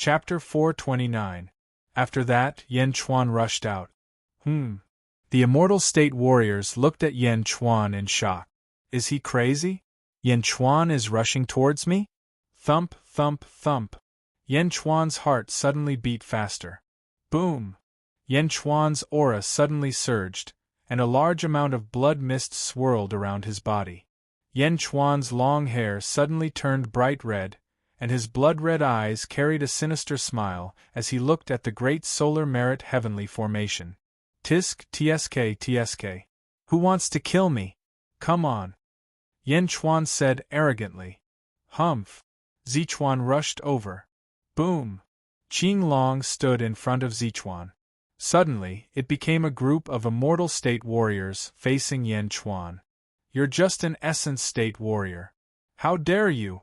Chapter 429. After that, Yen Chuan rushed out. The Immortal State warriors looked at Yen Chuan in shock. Is he crazy? Yen Chuan is rushing towards me? Thump, thump, thump. Yen Chuan's heart suddenly beat faster. Boom! Yen Chuan's aura suddenly surged, and a large amount of blood mist swirled around his body. Yen Chuan's long hair suddenly turned bright red, and his blood-red eyes carried a sinister smile as he looked at the great solar merit heavenly formation. Tisk, tsk, tsk. Who wants to kill me? Come on. Yen Chuan said arrogantly. Humph. Zichuan rushed over. Boom. Qing Long stood in front of Zichuan. Suddenly, it became a group of Immortal State warriors facing Yen Chuan. You're just an Essence State warrior. How dare you?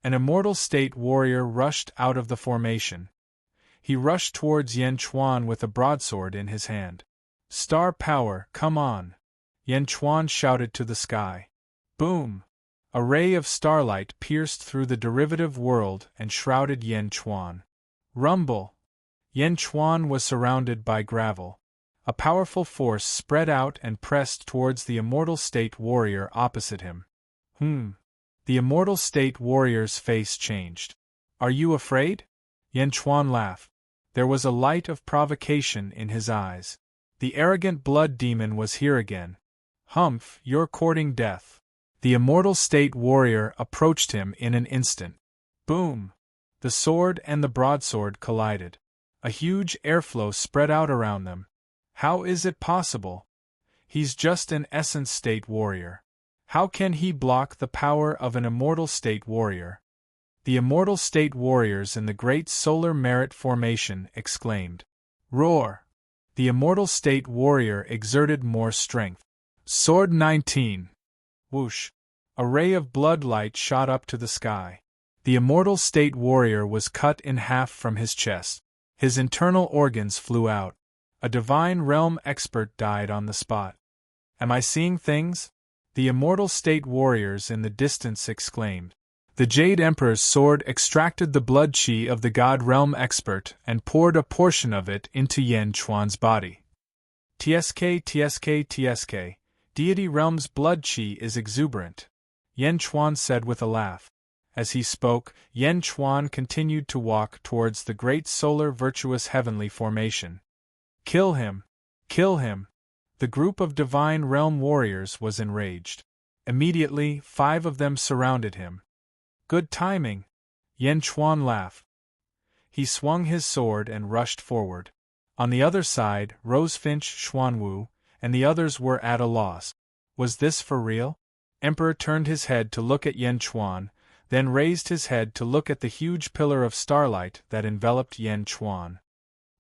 An Immortal State warrior rushed out of the formation. He rushed towards Yen Chuan with a broadsword in his hand. Star power, come on! Yen Chuan shouted to the sky. Boom! A ray of starlight pierced through the derivative world and shrouded Yen Chuan. Rumble! Yen Chuan was surrounded by gravel. A powerful force spread out and pressed towards the Immortal State warrior opposite him. The Immortal State warrior's face changed. Are you afraid? Yen Chuan laughed. There was a light of provocation in his eyes. The arrogant blood demon was here again. Humph, you're courting death. The Immortal State warrior approached him in an instant. Boom! The sword and the broadsword collided. A huge airflow spread out around them. How is it possible? He's just an Essence State warrior. How can he block the power of an Immortal State warrior? The Immortal State warriors in the Great Solar Merit Formation exclaimed. Roar! The Immortal State warrior exerted more strength. Sword 19. Whoosh! A ray of blood light shot up to the sky. The Immortal State warrior was cut in half from his chest. His internal organs flew out. A Divine Realm expert died on the spot. Am I seeing things? The Immortal State warriors in the distance exclaimed. The Jade Emperor's sword extracted the blood chi of the God Realm expert and poured a portion of it into Yen Chuan's body. Tsk, tsk, tsk. Deity Realm's blood chi is exuberant, Yen Chuan said with a laugh. As he spoke, Yen Chuan continued to walk towards the great solar virtuous heavenly formation. Kill him! Kill him! The group of Divine Realm warriors was enraged. Immediately, 5 of them surrounded him. Good timing! Yen Chuan laughed. He swung his sword and rushed forward. On the other side, Rosefinch, Xuanwu, and the others were at a loss. Was this for real? Emperor turned his head to look at Yen Chuan, then raised his head to look at the huge pillar of starlight that enveloped Yen Chuan.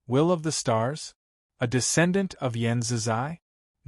Will of the Stars? A descendant of Yen Zizai?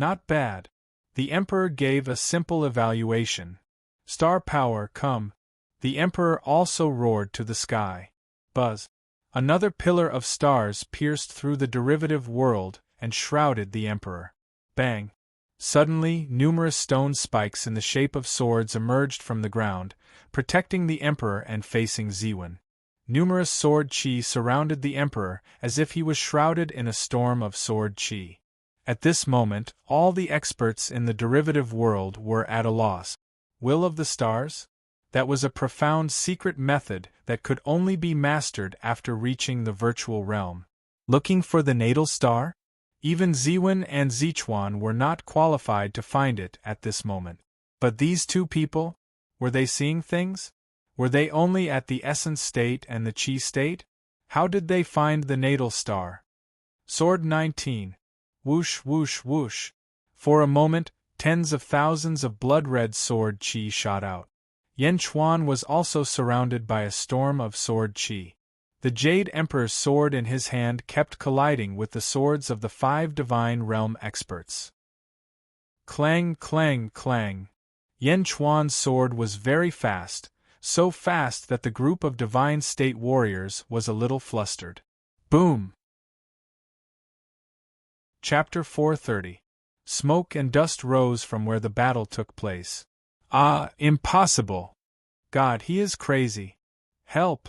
Not bad. The Emperor gave a simple evaluation. Star power, come. The Emperor also roared to the sky. Buzz. Another pillar of stars pierced through the derivative world and shrouded the Emperor. Bang. Suddenly, numerous stone spikes in the shape of swords emerged from the ground, protecting the Emperor and facing Ziwen. Numerous sword chi surrounded the Emperor as if he was shrouded in a storm of sword chi. At this moment, all the experts in the derivative world were at a loss. Will of the Stars? That was a profound secret method that could only be mastered after reaching the virtual realm. Looking for the natal star? Even Ziwen and Zichuan were not qualified to find it at this moment. But these 2 people? Were they seeing things? Were they only at the Essence State and the Chi State? How did they find the natal star? Sword 19. Whoosh, whoosh, whoosh. For a moment, tens of thousands of blood-red sword chi shot out. Yen Chuan was also surrounded by a storm of sword chi. The Jade Emperor's sword in his hand kept colliding with the swords of the 5 Divine Realm experts. Clang, clang, clang. Yen Chuan's sword was very fast, so fast that the group of Divine State warriors was a little flustered. Boom! Chapter 430. Smoke and dust rose from where the battle took place. Ah, impossible! God, he is crazy. Help!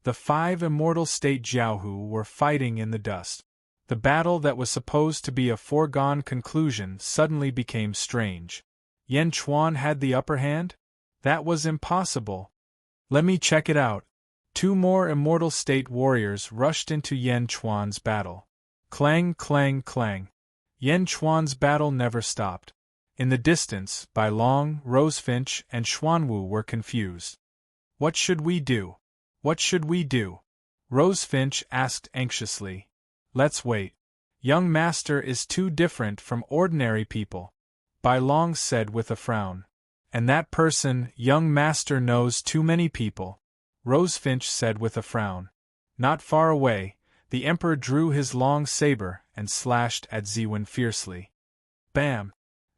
The 5 immortal state Jiaohu were fighting in the dust. The battle that was supposed to be a foregone conclusion suddenly became strange. Yan Chuan had the upper hand? That was impossible. Let me check it out. 2 more immortal state warriors rushed into Yan Chuan's battle. Clang, clang, clang. Yan Chuan's battle never stopped. In the distance, Bai Long, Rosefinch, and Xuanwu were confused. What should we do? What should we do? Rosefinch asked anxiously. Let's wait. Young master is too different from ordinary people, Bai Long said with a frown. And that person, young master, knows too many people, Rosefinch said with a frown. Not far away, the emperor drew his long saber and slashed at Ziwen fiercely. Bam!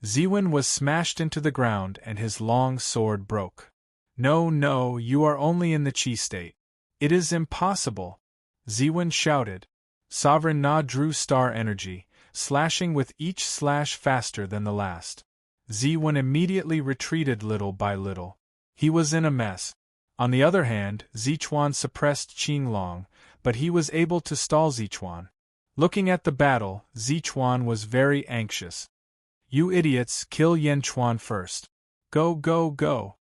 Ziwen was smashed into the ground and his long sword broke. No, no, you are only in the Qi state. It is impossible, Ziwen shouted. Sovereign Na drew star energy, slashing with each slash faster than the last. Ziwen immediately retreated little by little. He was in a mess. On the other hand, Zichuan suppressed Qinglong, but he was able to stall Zichuan. Looking at the battle, Zichuan was very anxious. You idiots, kill Yan Chuan first. Go, go, go!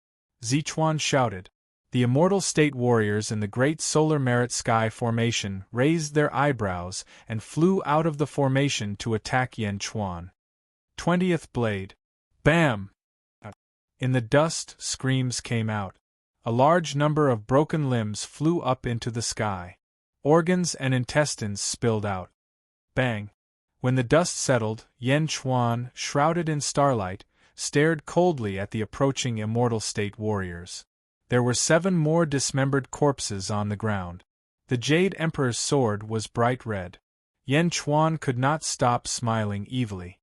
Zichuan shouted. The immortal state warriors in the great solar merit sky formation raised their eyebrows and flew out of the formation to attack Yan Chuan. 20th blade. Bam! In the dust, screams came out. A large number of broken limbs flew up into the sky. Organs and intestines spilled out. Bang! When the dust settled, Yan Chuan, shrouded in starlight, stared coldly at the approaching immortal state warriors. There were 7 more dismembered corpses on the ground. The Jade Emperor's sword was bright red. Yan Chuan could not stop smiling evilly.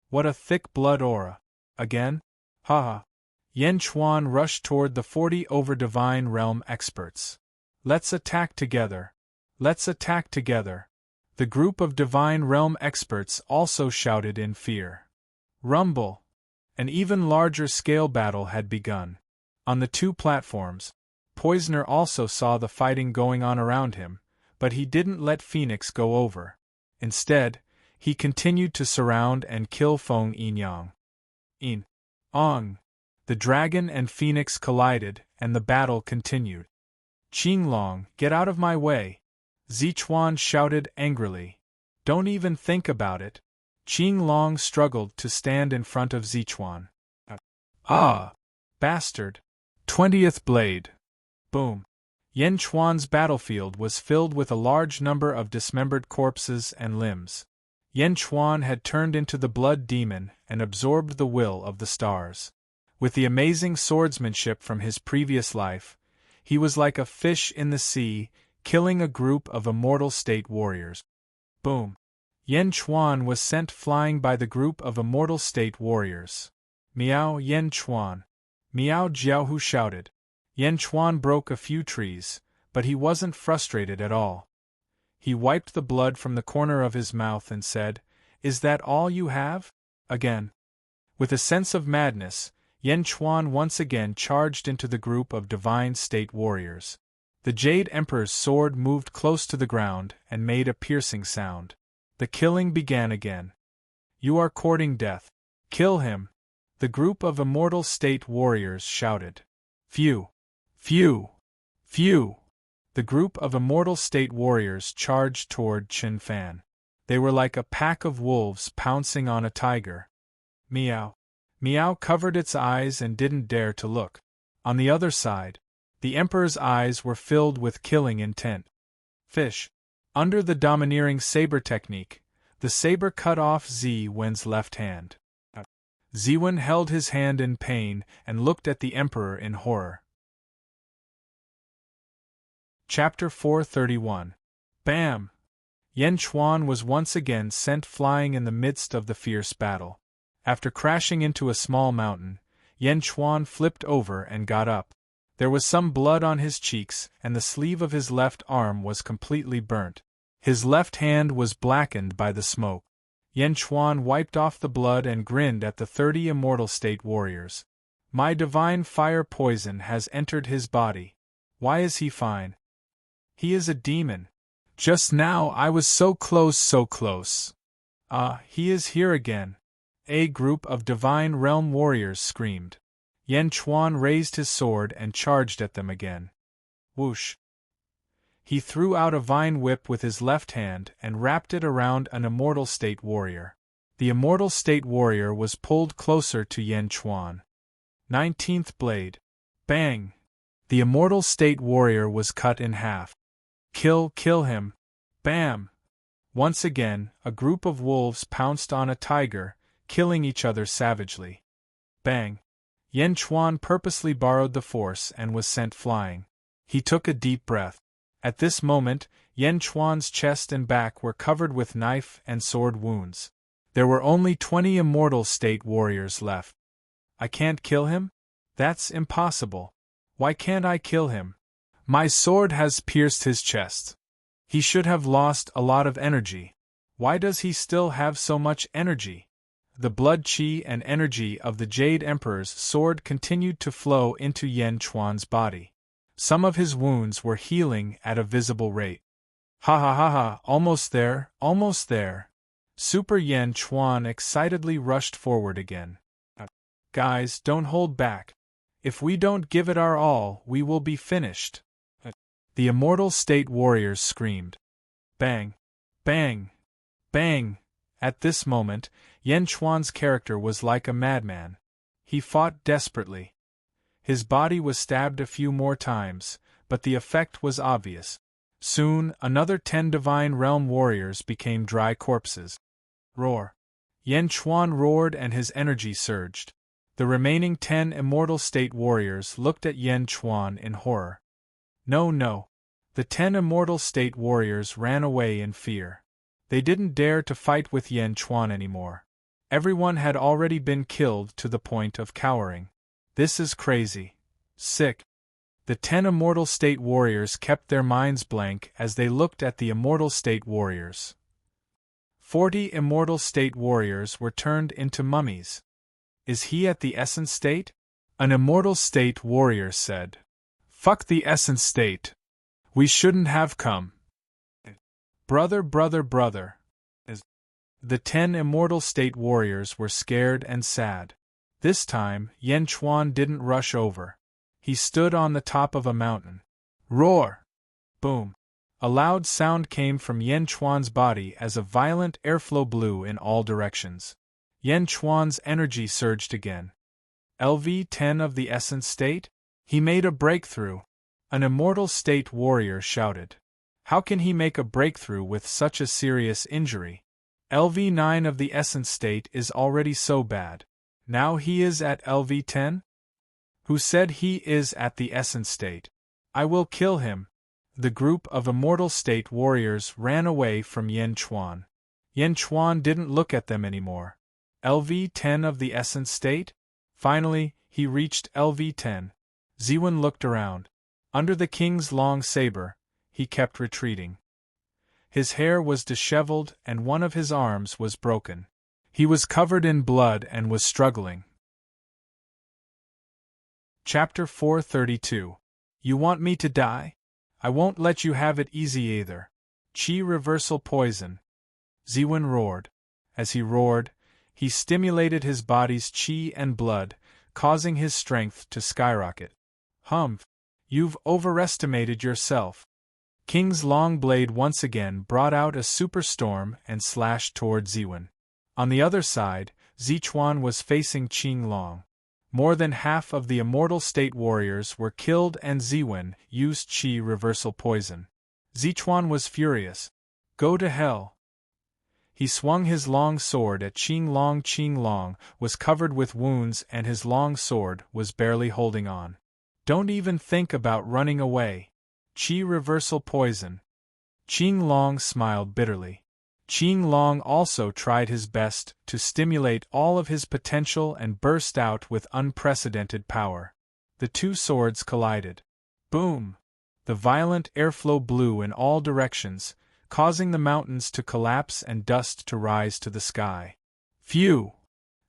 What a thick blood aura! Again? Ha! Yan Chuan rushed toward the 40 over Divine Realm experts. Let's attack together. Let's attack together. The group of Divine Realm experts also shouted in fear. Rumble! An even larger scale battle had begun. On the 2 platforms, Poisoner also saw the fighting going on around him, but he didn't let Phoenix go over. Instead, he continued to surround and kill Feng Yinyang. Ong! The dragon and Phoenix collided, and the battle continued. Qinglong, get out of my way! Zichuan shouted angrily. Don't even think about it. Qinglong struggled to stand in front of Zichuan. Ah! Bastard! 20th blade. Boom! Yan Chuan's battlefield was filled with a large number of dismembered corpses and limbs. Yan Chuan had turned into the blood demon and absorbed the will of the stars. With the amazing swordsmanship from his previous life, he was like a fish in the sea, killing a group of immortal state warriors. Boom! Yan Chuan was sent flying by the group of immortal state warriors. Miao Yan Chuan! Miao Jiaohu shouted. Yan Chuan broke a few trees, but he wasn't frustrated at all. He wiped the blood from the corner of his mouth and said, Is that all you have? Again. With a sense of madness, Yan Chuan once again charged into the group of divine state warriors. The Jade Emperor's sword moved close to the ground and made a piercing sound. The killing began again. You are courting death. Kill him! The group of immortal state warriors shouted. Phew! Phew! Phew! The group of immortal state warriors charged toward Chen Fan. They were like a pack of wolves pouncing on a tiger. Meow! Meow covered its eyes and didn't dare to look. On the other side, the Emperor's eyes were filled with killing intent. Fish! Under the domineering saber technique, the saber cut off Wen's left hand. Ziwen held his hand in pain and looked at the Emperor in horror. Chapter 431. Bam! Yan Chuan was once again sent flying in the midst of the fierce battle. After crashing into a small mountain, Yan Chuan flipped over and got up. There was some blood on his cheeks, and the sleeve of his left arm was completely burnt. His left hand was blackened by the smoke. Yan Chuan wiped off the blood and grinned at the 30 immortal state warriors. My divine fire poison has entered his body. Why is he fine? He is a demon. Just now I was so close, so close. Ah, he is here again. A group of divine realm warriors screamed. Yan Chuan raised his sword and charged at them again. Whoosh! He threw out a vine whip with his left hand and wrapped it around an immortal state warrior. The immortal state warrior was pulled closer to Yan Chuan. 19th blade. Bang! The immortal state warrior was cut in half. Kill him! Bam! Once again, a group of wolves pounced on a tiger, killing each other savagely. Bang! Yan Chuan purposely borrowed the force and was sent flying. He took a deep breath. At this moment, Yan Chuan's chest and back were covered with knife and sword wounds. There were only 20 immortal state warriors left. I can't kill him? That's impossible. Why can't I kill him? My sword has pierced his chest. He should have lost a lot of energy. Why does he still have so much energy? The blood qi and energy of the Jade Emperor's sword continued to flow into Yan Chuan's body. Some of his wounds were healing at a visible rate. Ha ha ha ha, almost there, almost there. Super Yan Chuan excitedly rushed forward again. Guys, don't hold back. If we don't give it our all, we will be finished. The immortal state warriors screamed. Bang! Bang! Bang! At this moment, Yan Chuan's character was like a madman. He fought desperately. His body was stabbed a few more times, but the effect was obvious. Soon, another 10 divine realm warriors became dry corpses. Roar! Yan Chuan roared and his energy surged. The remaining 10 immortal state warriors looked at Yan Chuan in horror. No. The 10 immortal state warriors ran away in fear. They didn't dare to fight with Yan Chuan anymore. Everyone had already been killed to the point of cowering. This is crazy. Sick. The 10 immortal state warriors kept their minds blank as they looked at the immortal state warriors. 40 immortal state warriors were turned into mummies. Is he at the essence state? An immortal state warrior said. Fuck the essence state. We shouldn't have come. Brother. The 10 immortal state warriors were scared and sad. This time, Yan Chuan didn't rush over. He stood on the top of a mountain. Roar! Boom! A loud sound came from Yan Chuan's body as a violent airflow blew in all directions. Yan Chuan's energy surged again. LV-10 of the essence state? He made a breakthrough. An immortal state warrior shouted. How can he make a breakthrough with such a serious injury? LV-9 of the essence state is already so bad. Now he is at LV-10? Who said he is at the essence state? I will kill him. The group of immortal state warriors ran away from Yan Chuan. Yan Chuan didn't look at them anymore. LV-10 of the essence state? Finally, he reached LV-10. Ziwen looked around. Under the king's long saber, he kept retreating. His hair was disheveled and one of his arms was broken. He was covered in blood and was struggling. Chapter 432. You want me to die? I won't let you have it easy either. Qi reversal poison. Ziwen roared. As he roared, he stimulated his body's qi and blood, causing his strength to skyrocket. Humph! You've overestimated yourself. King's long blade once again brought out a superstorm and slashed toward Ziwen. On the other side, Zichuan was facing Qing Long. More than half of the immortal state warriors were killed and Ziwen used qi reversal poison. Zichuan was furious. Go to hell. He swung his long sword at Qing Long. Qing Long was covered with wounds and his long sword was barely holding on. Don't even think about running away. Qi reversal poison. Qing Long smiled bitterly. Qing Long also tried his best to stimulate all of his potential and burst out with unprecedented power. The two swords collided. Boom! The violent airflow blew in all directions, causing the mountains to collapse and dust to rise to the sky. Phew!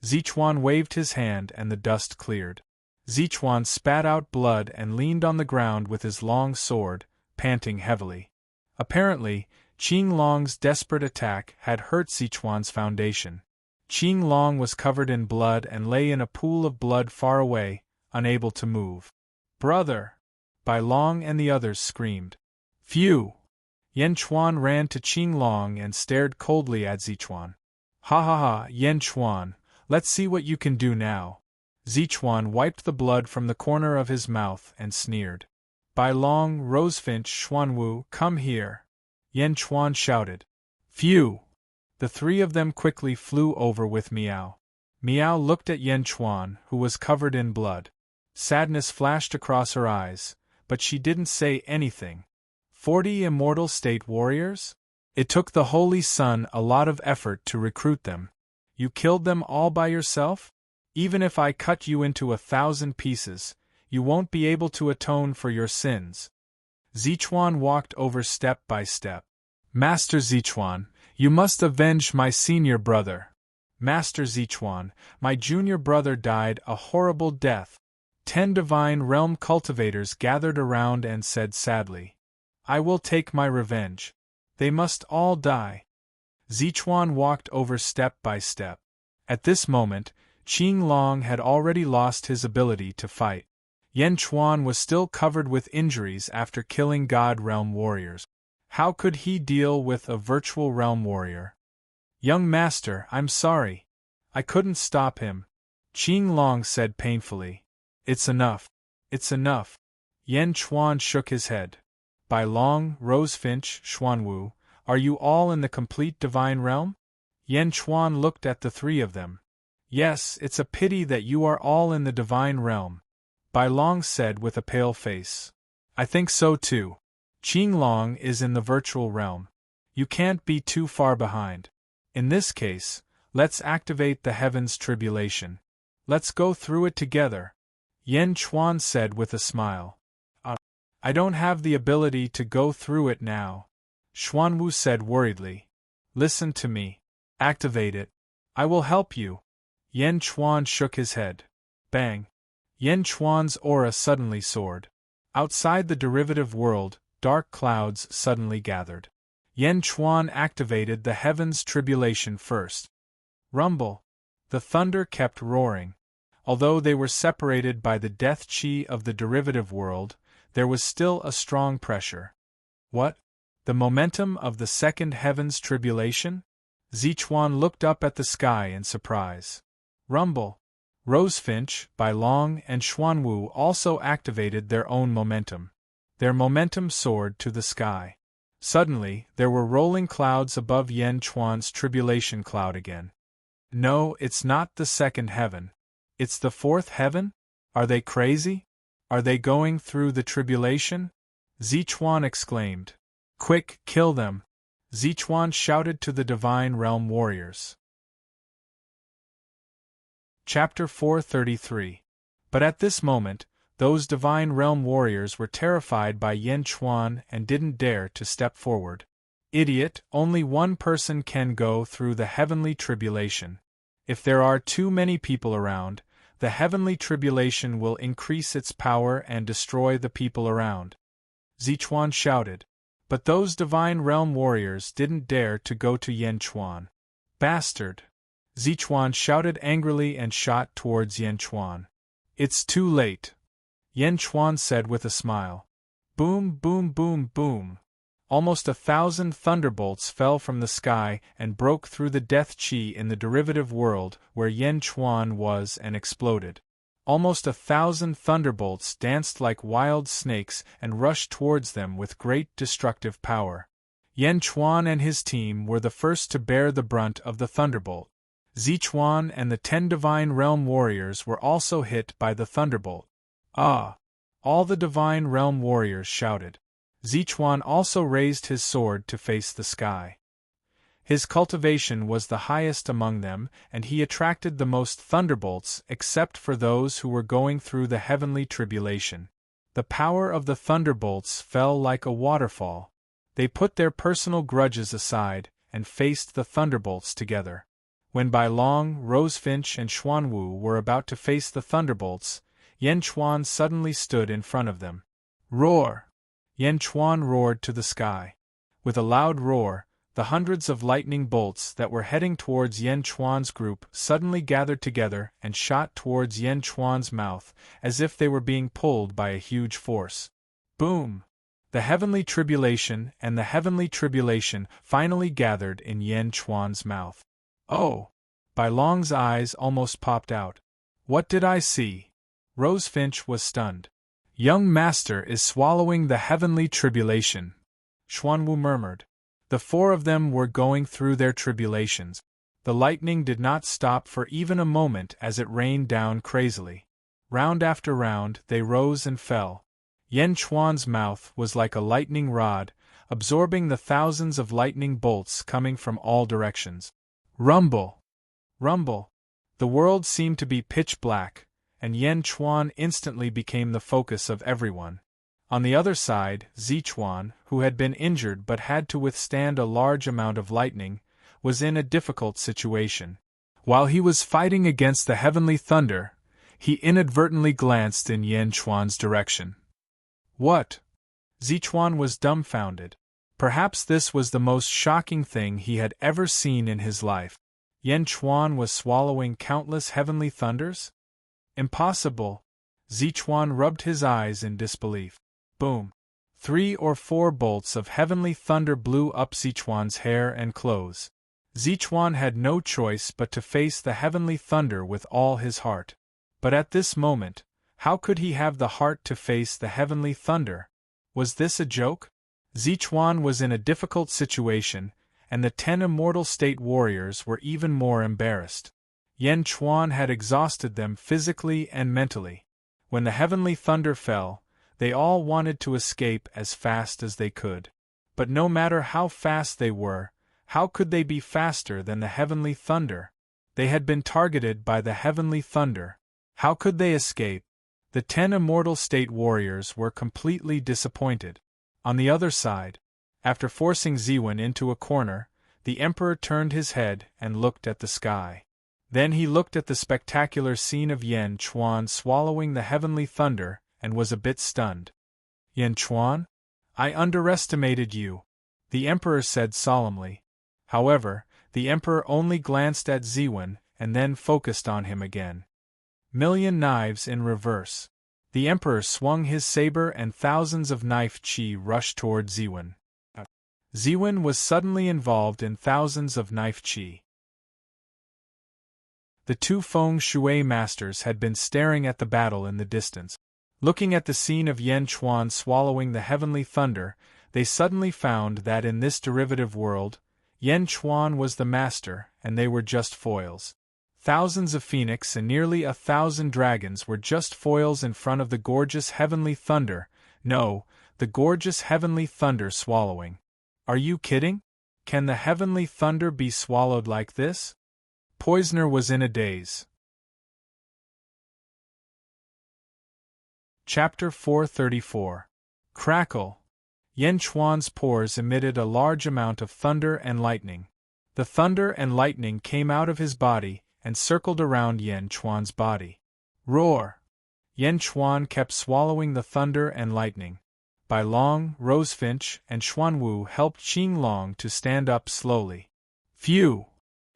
Zichuan waved his hand and the dust cleared. Zichuan spat out blood and leaned on the ground with his long sword, panting heavily. Apparently, Qing Long's desperate attack had hurt Sichuan's foundation. Qing Long was covered in blood and lay in a pool of blood far away, unable to move. "Brother!" Bai Long and the others screamed. "Phew!" Yan Chuan ran to Qing Long and stared coldly at Sichuan. "Ha ha ha, Yan Chuan, let's see what you can do now." Sichuan wiped the blood from the corner of his mouth and sneered. "Bai Long, Rosefinch, Xuanwu, come here!" Yan Chuan shouted. "Phew!" The three of them quickly flew over with Miao. Miao looked at Yan Chuan, who was covered in blood. Sadness flashed across her eyes, but she didn't say anything. 40 immortal state warriors? It took the Holy Sun a lot of effort to recruit them. You killed them all by yourself? Even if I cut you into 1,000 pieces, you won't be able to atone for your sins. Sichuan walked over step by step. "Master Sichuan, you must avenge my senior brother." "Master Sichuan, my junior brother died a horrible death." 10 divine realm cultivators gathered around and said sadly, "I will take my revenge. They must all die." Sichuan walked over step by step. At this moment, Qing Long had already lost his ability to fight. Yan Chuan was still covered with injuries after killing God Realm warriors. How could he deal with a virtual realm warrior? "Young master, I'm sorry. I couldn't stop him," Qing Long said painfully. "It's enough. It's enough." Yan Chuan shook his head. "Bai Long, Rosefinch, Xuanwu, are you all in the complete divine realm?" Yan Chuan looked at the three of them. "Yes, it's a pity that you are all in the divine realm," Bai Long said with a pale face. "I think so too. Qing Long is in the virtual realm. You can't be too far behind. In this case, let's activate the heavens tribulation. Let's go through it together," Yan Chuan said with a smile. I don't have the ability to go through it now," Xuanwu said worriedly. "Listen to me. Activate it. I will help you." Yan Chuan shook his head. Bang! Yan Chuan's aura suddenly soared. Outside the derivative world, dark clouds suddenly gathered. Yan Chuan activated the heavens tribulation first. Rumble! The thunder kept roaring. Although they were separated by the death chi of the derivative world, there was still a strong pressure. What? The momentum of the second heavens tribulation? Sichuan looked up at the sky in surprise. Rumble! Rosefinch, Bai Long, and Xuanwu also activated their own momentum. Their momentum soared to the sky. Suddenly, there were rolling clouds above Yan Chuan's tribulation cloud again. No, it's not the second heaven. It's the fourth heaven? Are they crazy? Are they going through the tribulation? Sichuan exclaimed. "Quick, kill them!" Sichuan shouted to the divine realm warriors. Chapter 433. But at this moment, those divine realm warriors were terrified by Yan Chuan and didn't dare to step forward. "Idiot, only one person can go through the heavenly tribulation. If there are too many people around, the heavenly tribulation will increase its power and destroy the people around," Sichuan shouted. But those divine realm warriors didn't dare to go to Yan Chuan. "Bastard!" Sichuan shouted angrily and shot towards Yan Chuan. "It's too late," Yan Chuan said with a smile. Boom, boom, boom, boom. Almost 1,000 thunderbolts fell from the sky and broke through the death chi in the derivative world where Yan Chuan was and exploded. Almost 1,000 thunderbolts danced like wild snakes and rushed towards them with great destructive power. Yan Chuan and his team were the first to bear the brunt of the thunderbolt. Sichuan and the 10 divine realm warriors were also hit by the thunderbolt. "Ah!" All the divine realm warriors shouted. Sichuan also raised his sword to face the sky. His cultivation was the highest among them, and he attracted the most thunderbolts except for those who were going through the heavenly tribulation. The power of the thunderbolts fell like a waterfall. They put their personal grudges aside and faced the thunderbolts together. When Bai Long, Rosefinch, and Xuanwu were about to face the thunderbolts, Yan Chuan suddenly stood in front of them. "Roar!" Yan Chuan roared to the sky. With a loud roar, the hundreds of lightning bolts that were heading towards Yan Chuan's group suddenly gathered together and shot towards Yan Chuan's mouth, as if they were being pulled by a huge force. Boom! The heavenly tribulation and the heavenly tribulation finally gathered in Yan Chuan's mouth. Oh! Bai Long's eyes almost popped out. What did I see? Rosefinch was stunned. Young master is swallowing the heavenly tribulation, Xuanwu murmured. The four of them were going through their tribulations. The lightning did not stop for even a moment as it rained down crazily. Round after round, they rose and fell. Yan Chuan's mouth was like a lightning rod, absorbing the thousands of lightning bolts coming from all directions. Rumble! Rumble! The world seemed to be pitch black, and Yan Chuan instantly became the focus of everyone. On the other side, Zichuan, who had been injured but had to withstand a large amount of lightning, was in a difficult situation. While he was fighting against the heavenly thunder, he inadvertently glanced in Yan Chuan's direction. What? Zichuan was dumbfounded. Perhaps this was the most shocking thing he had ever seen in his life. Yan Chuan was swallowing countless heavenly thunders? Impossible! Zichuan rubbed his eyes in disbelief. Boom! 3 or 4 bolts of heavenly thunder blew up Zichuan's hair and clothes. Zichuan had no choice but to face the heavenly thunder with all his heart. But at this moment, how could he have the heart to face the heavenly thunder? Was this a joke? Zichuan was in a difficult situation, and the 10 immortal state warriors were even more embarrassed. Yan Chuan had exhausted them physically and mentally. When the heavenly thunder fell, they all wanted to escape as fast as they could. But no matter how fast they were, how could they be faster than the heavenly thunder? They had been targeted by the heavenly thunder. How could they escape? The 10 immortal state warriors were completely disappointed. On the other side, after forcing Ziwen into a corner, the emperor turned his head and looked at the sky. Then he looked at the spectacular scene of Yan Chuan swallowing the heavenly thunder and was a bit stunned. Yan Chuan? I underestimated you, the emperor said solemnly. However, the emperor only glanced at Ziwen and then focused on him again. Million knives in reverse. The emperor swung his saber and thousands of knife chi rushed toward Ziwen. Ziwen was suddenly involved in thousands of knife chi. The 2 feng shui masters had been staring at the battle in the distance. Looking at the scene of Yan Chuan swallowing the heavenly thunder, they suddenly found that in this derivative world, Yan Chuan was the master and they were just foils. Thousands of phoenix and nearly 1,000 dragons were just foils in front of the gorgeous heavenly thunder. No, the gorgeous heavenly thunder swallowing. Are you kidding? Can the heavenly thunder be swallowed like this? Poisoner was in a daze. Chapter 434. Crackle. Yan Chuan's pores emitted a large amount of thunder and lightning. The thunder and lightning came out of his body and circled around Yan Chuan's body. Roar! Yan Chuan kept swallowing the thunder and lightning. Bai Long, Rosefinch, and Xuanwu helped Qing Long to stand up slowly. Phew!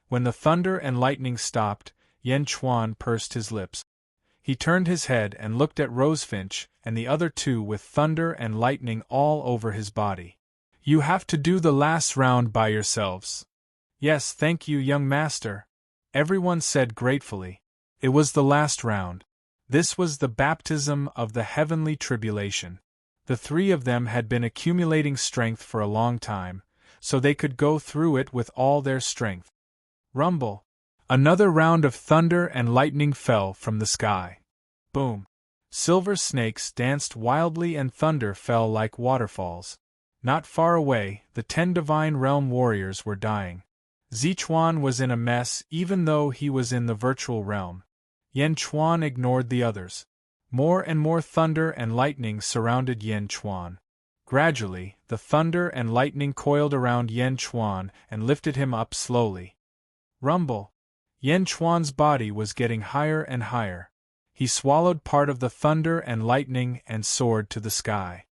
When the thunder and lightning stopped, Yan Chuan pursed his lips. He turned his head and looked at Rosefinch and the other 2 with thunder and lightning all over his body. You have to do the last round by yourselves. Yes, thank you, young master, everyone said gratefully. It was the last round. This was the baptism of the heavenly tribulation. The 3 of them had been accumulating strength for a long time, so they could go through it with all their strength. Rumble! Another round of thunder and lightning fell from the sky. Boom! Silver snakes danced wildly and thunder fell like waterfalls. Not far away, the 10 divine realm warriors were dying. Zichuan was in a mess even though he was in the virtual realm. Yan Chuan ignored the others. More and more thunder and lightning surrounded Yan Chuan. Gradually, the thunder and lightning coiled around Yan Chuan and lifted him up slowly. Rumble! Yan Chuan's body was getting higher and higher. He swallowed part of the thunder and lightning and soared to the sky.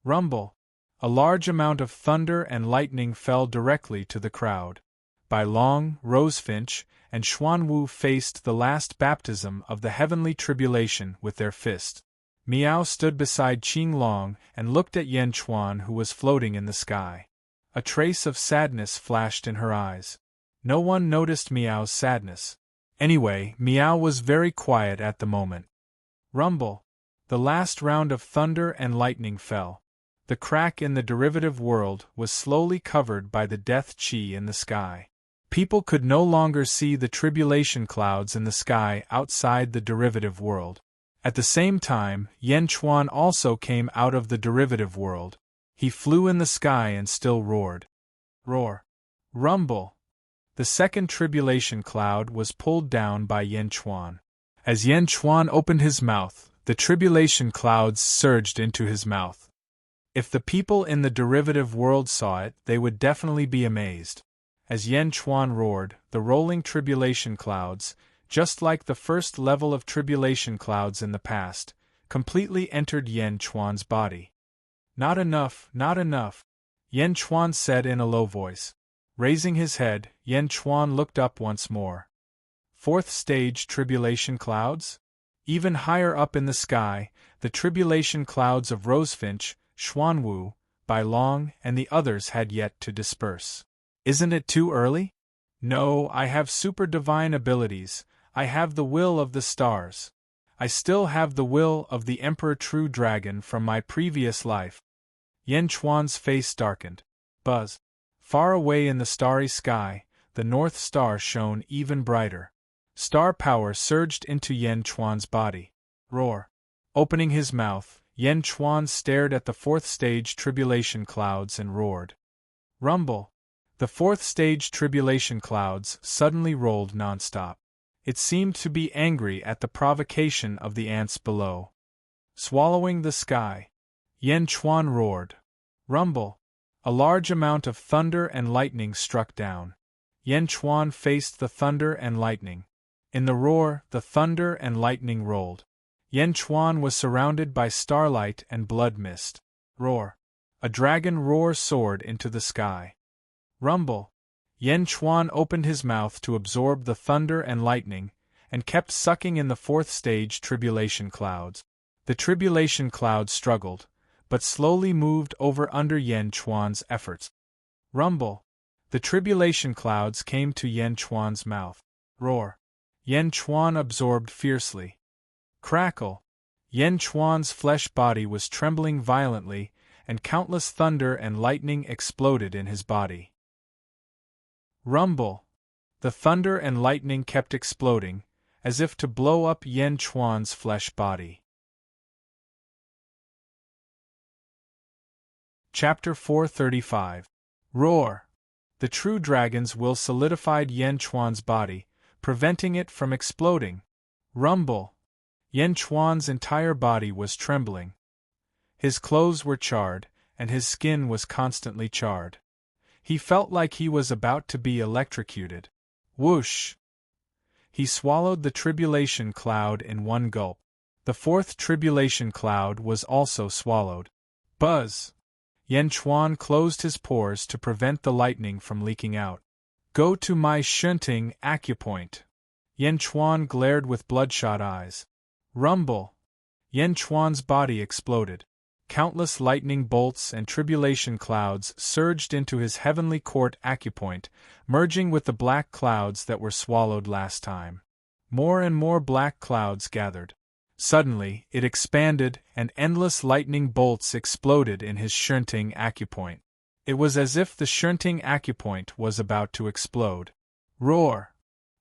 Rumble. A large amount of thunder and lightning fell directly to the crowd. Bai Long, Rosefinch, and Xuanwu faced the last baptism of the heavenly tribulation with their fists. Miao stood beside Qing Long and looked at Yan Chuan, who was floating in the sky. A trace of sadness flashed in her eyes. No one noticed Miao's sadness. Anyway, Miao was very quiet at the moment. Rumble. The last round of thunder and lightning fell. The crack in the derivative world was slowly covered by the death qi in the sky. People could no longer see the tribulation clouds in the sky outside the derivative world. At the same time, Yan Chuan also came out of the derivative world. He flew in the sky and still roared. Roar. Rumble. The second tribulation cloud was pulled down by Yan Chuan. As Yan Chuan opened his mouth, the tribulation clouds surged into his mouth. If the people in the derivative world saw it, they would definitely be amazed. As Yan Chuan roared, the rolling tribulation clouds, just like the first level of tribulation clouds in the past, completely entered Yan Chuan's body. Not enough, not enough, Yan Chuan said in a low voice. Raising his head, Yan Chuan looked up once more. Fourth stage tribulation clouds? Even higher up in the sky, the tribulation clouds of Rosefinch, Xuanwu, Bai Long, and the others had yet to disperse. Isn't it too early? No, I have super divine abilities. I have the will of the stars. I still have the will of the Emperor True Dragon from my previous life. Yan Chuan's face darkened. Buzz. Far away in the starry sky, the North Star shone even brighter. Star power surged into Yan Chuan's body. Roar. Opening his mouth, Yan Chuan stared at the fourth stage tribulation clouds and roared. Rumble. The fourth stage tribulation clouds suddenly rolled nonstop. It seemed to be angry at the provocation of the ants below. Swallowing the sky. Yan Chuan roared. Rumble. A large amount of thunder and lightning struck down. Yan Chuan faced the thunder and lightning. In the roar, the thunder and lightning rolled. Yan Chuan was surrounded by starlight and blood mist. Roar. A dragon roar soared into the sky. Rumble. Yan Chuan opened his mouth to absorb the thunder and lightning, and kept sucking in the fourth stage tribulation clouds. The tribulation clouds struggled, but slowly moved over under Yan Chuan's efforts. Rumble. The tribulation clouds came to Yan Chuan's mouth. Roar. Yan Chuan absorbed fiercely. Crackle. Yan Chuan's flesh body was trembling violently, and countless thunder and lightning exploded in his body. Rumble. The thunder and lightning kept exploding, as if to blow up Yan Chuan's flesh body. Chapter 435. Roar. The true dragon's will solidified Yan Chuan's body, preventing it from exploding. Rumble. Yan Chuan's entire body was trembling. His clothes were charred, and his skin was constantly charred. He felt like he was about to be electrocuted. Whoosh! He swallowed the tribulation cloud in one gulp. The fourth tribulation cloud was also swallowed. Buzz! Yan Chuan closed his pores to prevent the lightning from leaking out. Go to my shunting acupoint. Yan Chuan glared with bloodshot eyes. Rumble! Yan Chuan's body exploded. Countless lightning bolts and tribulation clouds surged into his heavenly court acupoint, merging with the black clouds that were swallowed last time. More and more black clouds gathered. Suddenly, it expanded, and endless lightning bolts exploded in his shunting acupoint. It was as if the shunting acupoint was about to explode. Roar!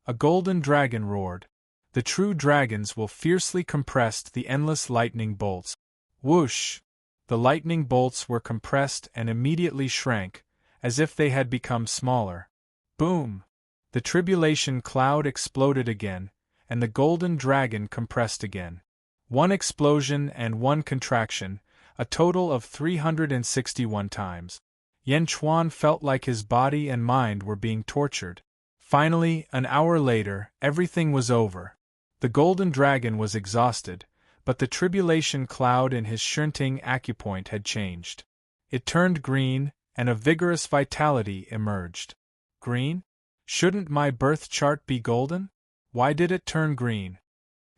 A golden dragon roared. The true dragons will fiercely compress the endless lightning bolts. Whoosh! The lightning bolts were compressed and immediately shrank, as if they had become smaller. Boom! The tribulation cloud exploded again, and the golden dragon compressed again. One explosion and one contraction, a total of 361 times. Yan Chuan felt like his body and mind were being tortured. Finally, an hour later, everything was over. The golden dragon was exhausted, but the tribulation cloud in his shunting acupoint had changed. It turned green, and a vigorous vitality emerged. Green? Shouldn't my birth chart be golden? Why did it turn green?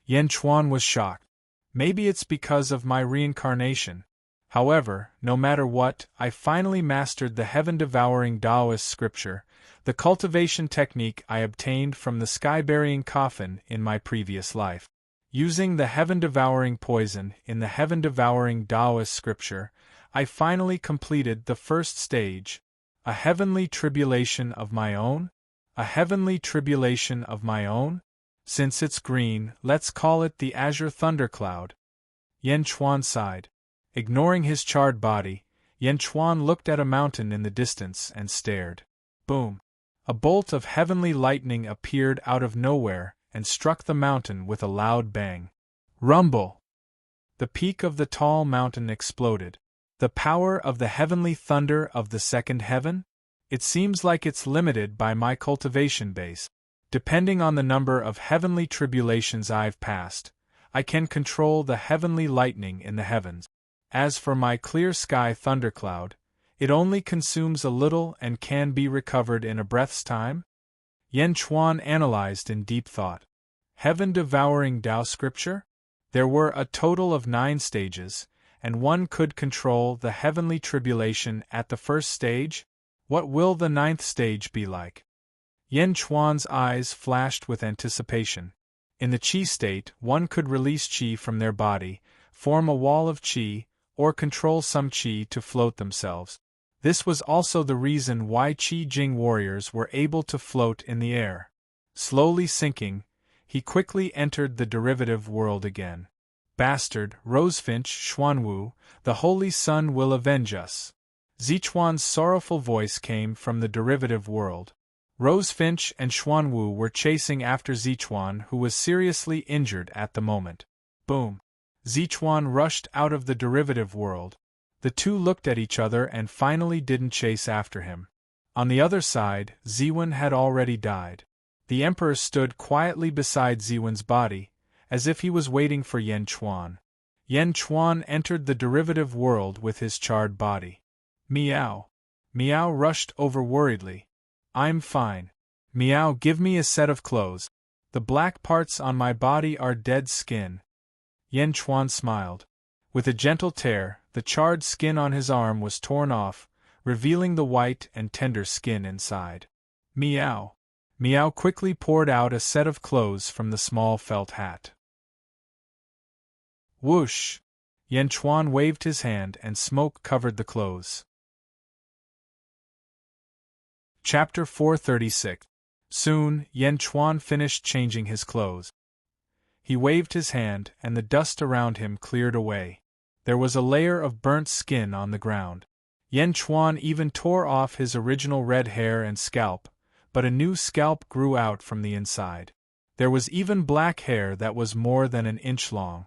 Yan Chuan was shocked. Maybe it's because of my reincarnation. However, no matter what, I finally mastered the heaven-devouring Taoist scripture, the cultivation technique I obtained from the sky-burying coffin in my previous life. Using the heaven-devouring poison in the heaven-devouring Taoist scripture, I finally completed the first stage. A heavenly tribulation of my own? A heavenly tribulation of my own? Since it's green, let's call it the azure thundercloud. Yan Chuan sighed. Ignoring his charred body, Yan Chuan looked at a mountain in the distance and stared. Boom! A bolt of heavenly lightning appeared out of nowhere and struck the mountain with a loud bang. Rumble! The peak of the tall mountain exploded. The power of the heavenly thunder of the second heaven? It seems like it's limited by my cultivation base. Depending on the number of heavenly tribulations I've passed, I can control the heavenly lightning in the heavens. As for my clear sky thundercloud, it only consumes a little and can be recovered in a breath's time? Yan Chuan analyzed in deep thought. Heaven-devouring Tao scripture? There were a total of 9 stages, and one could control the heavenly tribulation at the first stage? What will the 9th stage be like? Yan Chuan's eyes flashed with anticipation. In the qi state, one could release qi from their body, form a wall of qi, or control some qi to float themselves. This was also the reason why Qi Jing warriors were able to float in the air. Slowly sinking, he quickly entered the derivative world again. Bastard, Rosefinch, Xuanwu, the Holy Sun will avenge us. Zichuan's sorrowful voice came from the derivative world. Rosefinch and Xuanwu were chasing after Zichuan, who was seriously injured at the moment. Boom! Zichuan rushed out of the derivative world. The two looked at each other and finally didn't chase after him. On the other side, Ziwen had already died. The emperor stood quietly beside Ziwen's body, as if he was waiting for Yan Chuan. Yan Chuan entered the derivative world with his charred body. Meow. Meow rushed over worriedly. I'm fine. Meow, give me a set of clothes. The black parts on my body are dead skin. Yan Chuan smiled. With a gentle tear, the charred skin on his arm was torn off, revealing the white and tender skin inside. Meow. Meow quickly poured out a set of clothes from the small felt hat. Whoosh! Yan Chuan waved his hand and smoke covered the clothes. Chapter 436. Soon, Yan Chuan finished changing his clothes. He waved his hand and the dust around him cleared away. There was a layer of burnt skin on the ground. Yan Chuan even tore off his original red hair and scalp, but a new scalp grew out from the inside. There was even black hair that was more than an inch long.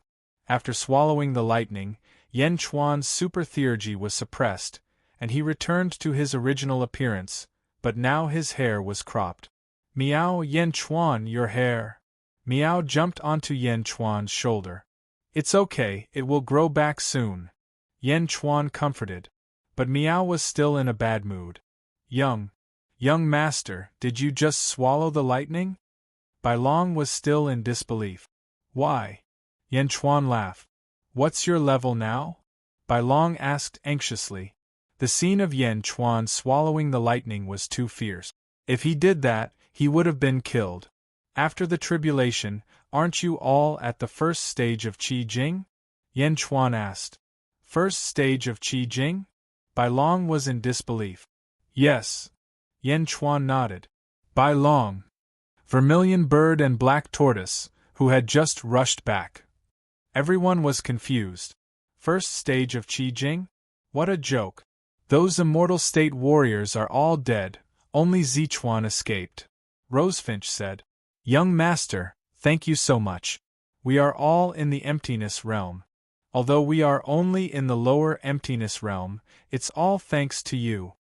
After swallowing the lightning, Yan Chuan's super theurgy was suppressed, and he returned to his original appearance, but now his hair was cropped. Meow, Yan Chuan, your hair. Meow jumped onto Yan Chuan's shoulder. It's okay, it will grow back soon. Yan Chuan comforted. But Meow was still in a bad mood. Young master, did you just swallow the lightning? Bai Long was still in disbelief. Why? Yan Chuan laughed. What's your level now? Bai Long asked anxiously. The scene of Yan Chuan swallowing the lightning was too fierce. If he did that, he would have been killed. After the tribulation, aren't you all at the first stage of Qi Jing? Yan Chuan asked. First stage of Qi Jing? Bai Long was in disbelief. Yes. Yan Chuan nodded. Bai Long. Vermilion Bird and Black Tortoise, who had just rushed back. Everyone was confused. First stage of Qi Jing? What a joke. Those immortal state warriors are all dead, only Zichuan escaped. Rosefinch said. Young master, thank you so much. We are all in the emptiness realm. Although we are only in the lower emptiness realm, it's all thanks to you.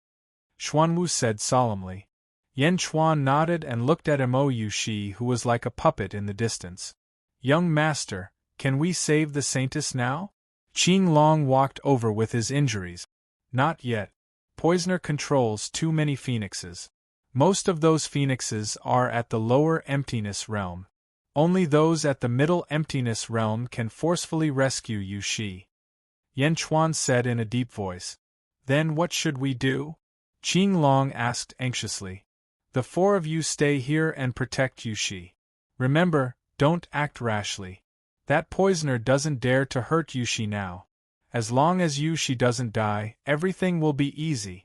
Xuanwu said solemnly. Yan Chuan nodded and looked at Mo Yushi, who was like a puppet in the distance. Young master, Can we save the Saintess now? Qing Long walked over with his injuries. Not yet. Poisoner controls too many phoenixes. Most of those phoenixes are at the lower emptiness realm. Only those at the middle emptiness realm can forcefully rescue Yu Shi. Yan Chuan said in a deep voice. Then what should we do? Qing Long asked anxiously. The four of you stay here and protect Yu Shi. Remember, don't act rashly. That poisoner doesn't dare to hurt Yu Shi now. As long as Yu Shi doesn't die, everything will be easy.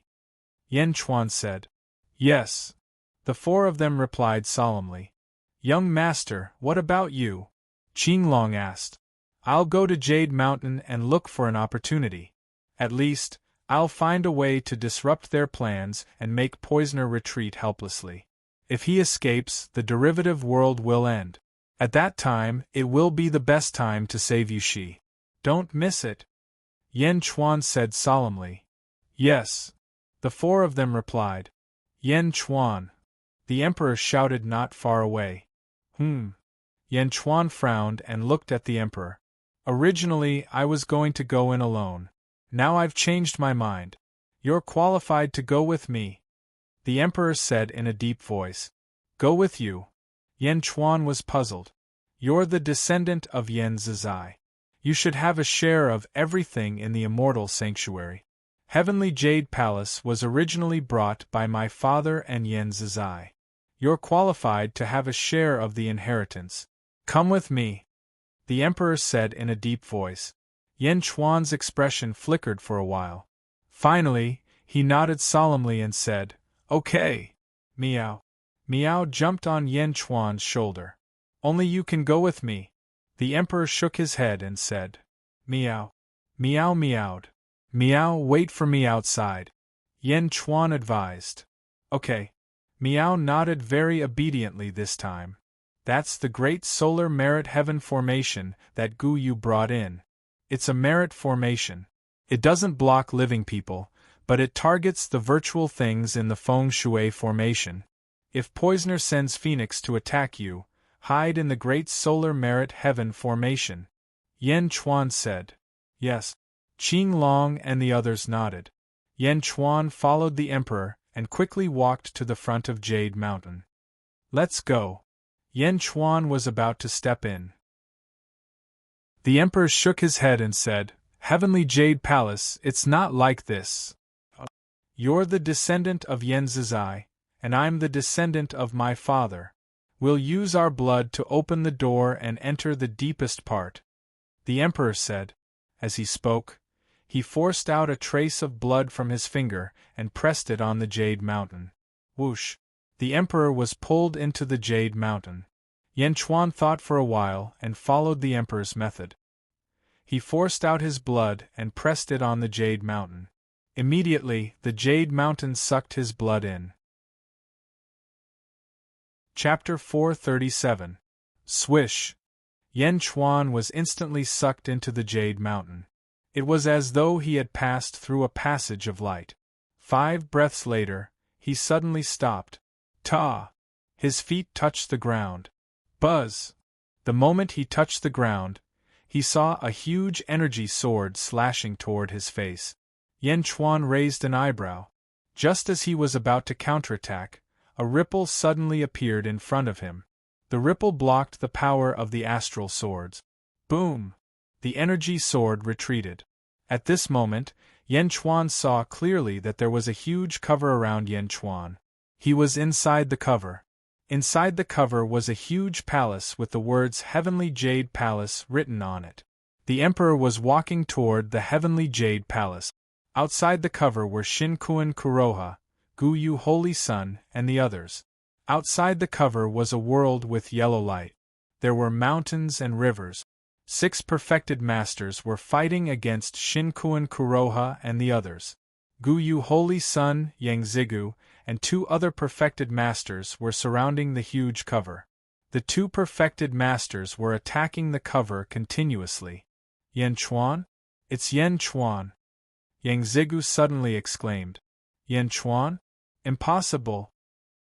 Yan Chuan said. Yes. The four of them replied solemnly. Young master, what about you? Qing Long asked. I'll go to Jade Mountain and look for an opportunity. At least, I'll find a way to disrupt their plans and make Poisoner retreat helplessly. If he escapes, the derivative world will end. At that time, it will be the best time to save Yu Shi. Don't miss it. Yan Chuan said solemnly. Yes. The four of them replied. Yan Chuan. The Emperor shouted not far away. Yan Chuan frowned and looked at the Emperor. Originally, I was going to go in alone. Now I've changed my mind. You're qualified to go with me. The Emperor said in a deep voice. Go with you. Yan Chuan was puzzled. You're the descendant of Yan Zizai. You should have a share of everything in the Immortal Sanctuary. Heavenly Jade Palace was originally brought by my father and Yan Zizai. You're qualified to have a share of the inheritance. Come with me. The Emperor said in a deep voice. Yan Chuan's expression flickered for a while. Finally, he nodded solemnly and said, Okay. Meow. Meow jumped on Yan Chuan's shoulder. Only you can go with me. The Emperor shook his head and said, Meow. Meow meowed. Meow, wait for me outside. Yan Chuan advised. Okay. Meow nodded very obediently this time. That's the great solar merit heaven formation that Gu Yu brought in. It's a merit formation. It doesn't block living people, but it targets the virtual things in the feng shui formation. If Poisoner sends Phoenix to attack you, hide in the great solar merit heaven formation. Yan Chuan said. Yes. Qing Long and the others nodded. Yan Chuan followed the Emperor and quickly walked to the front of Jade Mountain. Let's go. Yan Chuan was about to step in. The Emperor shook his head and said, Heavenly Jade Palace, it's not like this. You're the descendant of Yan Zizai, and I'm the descendant of my father. We'll use our blood to open the door and enter the deepest part. The Emperor said. As he spoke, he forced out a trace of blood from his finger and pressed it on the Jade Mountain. Whoosh! The Emperor was pulled into the Jade Mountain. Yan Chuan thought for a while and followed the Emperor's method. He forced out his blood and pressed it on the Jade Mountain. Immediately, the Jade Mountain sucked his blood in. Chapter 437. Swish! Yan Chuan was instantly sucked into the Jade Mountain. It was as though he had passed through a passage of light. 5 breaths later, he suddenly stopped. Ta! His feet touched the ground. Buzz! The moment he touched the ground, he saw a huge energy sword slashing toward his face. Yan Chuan raised an eyebrow. Just as he was about to counterattack, a ripple suddenly appeared in front of him. The ripple blocked the power of the astral swords. Boom! The energy sword retreated. At this moment, Yan Chuan saw clearly that there was a huge cover around Yan Chuan. He was inside the cover. Inside the cover was a huge palace with the words Heavenly Jade Palace written on it. The Emperor was walking toward the Heavenly Jade Palace. Outside the cover were Shinkuan Kuroha, Gu Yu Holy Sun, and the others. Outside the cover was a world with yellow light. There were mountains and rivers. 6 perfected masters were fighting against Shinkuan Kuroha and the others. Gu Yu Holy Sun, Yang Zigu, and 2 other perfected masters were surrounding the huge cover. The 2 perfected masters were attacking the cover continuously. Yan Chuan? It's Yan Chuan! Yang Zigu suddenly exclaimed. Yan Chuan? Impossible!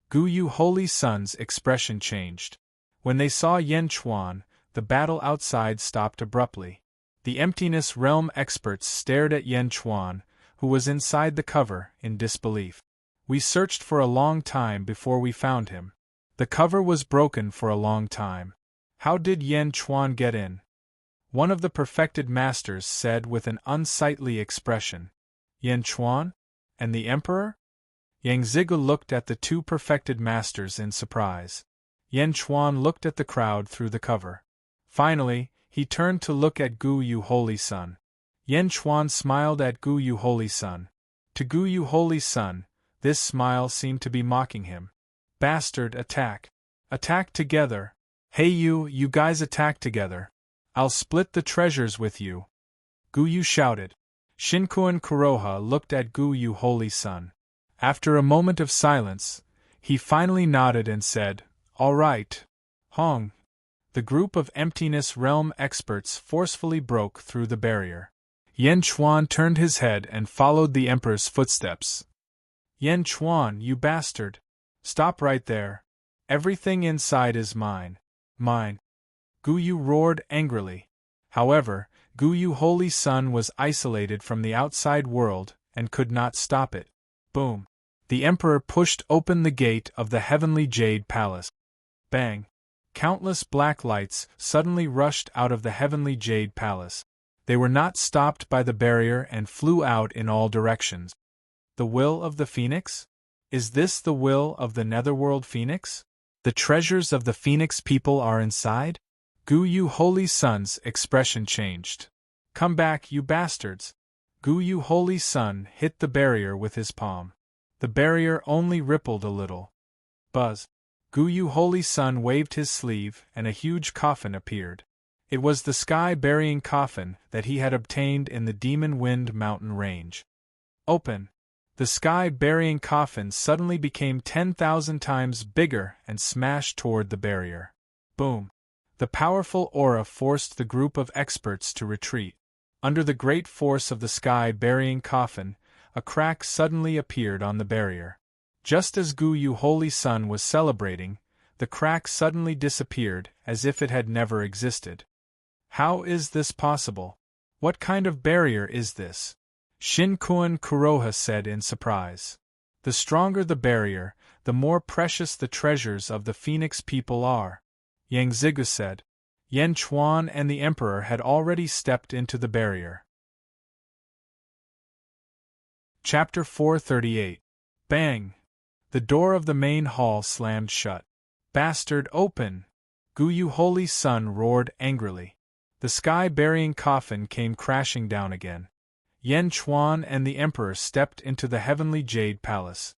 Gu Yu Holy Sun's expression changed. When they saw Yan Chuan, the battle outside stopped abruptly. The Emptiness Realm experts stared at Yan Chuan, who was inside the cover, in disbelief. We searched for a long time before we found him. The cover was broken for a long time. How did Yan Chuan get in? One of the perfected masters said with an unsightly expression. Yan Chuan? And the Emperor? Yang Zigu looked at the two perfected masters in surprise. Yan Chuan looked at the crowd through the cover. Finally, he turned to look at Gu Yu Holy Sun. Yan Chuan smiled at Gu Yu Holy Sun. To Gu Yu Holy Sun, this smile seemed to be mocking him. Bastard, attack! Attack together! Hey you guys attack together! I'll split the treasures with you! Gu Yu shouted. Shinkuan Kuroha looked at Gu Yu Holy Sun. After a moment of silence, he finally nodded and said, "All right." Hong. The group of Emptiness Realm experts forcefully broke through the barrier. Yan Chuan turned his head and followed the Emperor's footsteps. Yan Chuan, you bastard! Stop right there. Everything inside is mine. Mine. Gu Yu roared angrily. However, Gu Yu Holy Sun was isolated from the outside world and could not stop it. Boom. The Emperor pushed open the gate of the Heavenly Jade Palace. Bang. Countless black lights suddenly rushed out of the Heavenly Jade Palace. They were not stopped by the barrier and flew out in all directions. The will of the Phoenix? Is this the will of the Netherworld Phoenix? The treasures of the Phoenix people are inside? Gu Yu Holy Sun's expression changed. Come back, you bastards! Gu Yu Holy Sun hit the barrier with his palm. The barrier only rippled a little. Buzz. Gu Yu Holy Sun waved his sleeve and a huge coffin appeared. It was the sky-burying coffin that he had obtained in the Demon Wind mountain range. Open. The sky-burying coffin suddenly became 10,000 times bigger and smashed toward the barrier. Boom. The powerful aura forced the group of experts to retreat. Under the great force of the sky-burying coffin, a crack suddenly appeared on the barrier. Just as Gu Yu Holy Sun was celebrating, the crack suddenly disappeared as if it had never existed. How is this possible? What kind of barrier is this? Shinkuan Kuroha said in surprise. The stronger the barrier, the more precious the treasures of the Phoenix people are. Yang Zigu said. Yan Chuan and the Emperor had already stepped into the barrier. Chapter 438. Bang! The door of the main hall slammed shut. Bastard, open! Gu Yu Holy Sun roared angrily. The sky-burying coffin came crashing down again. Yan Chuan and the Emperor stepped into the Heavenly Jade Palace.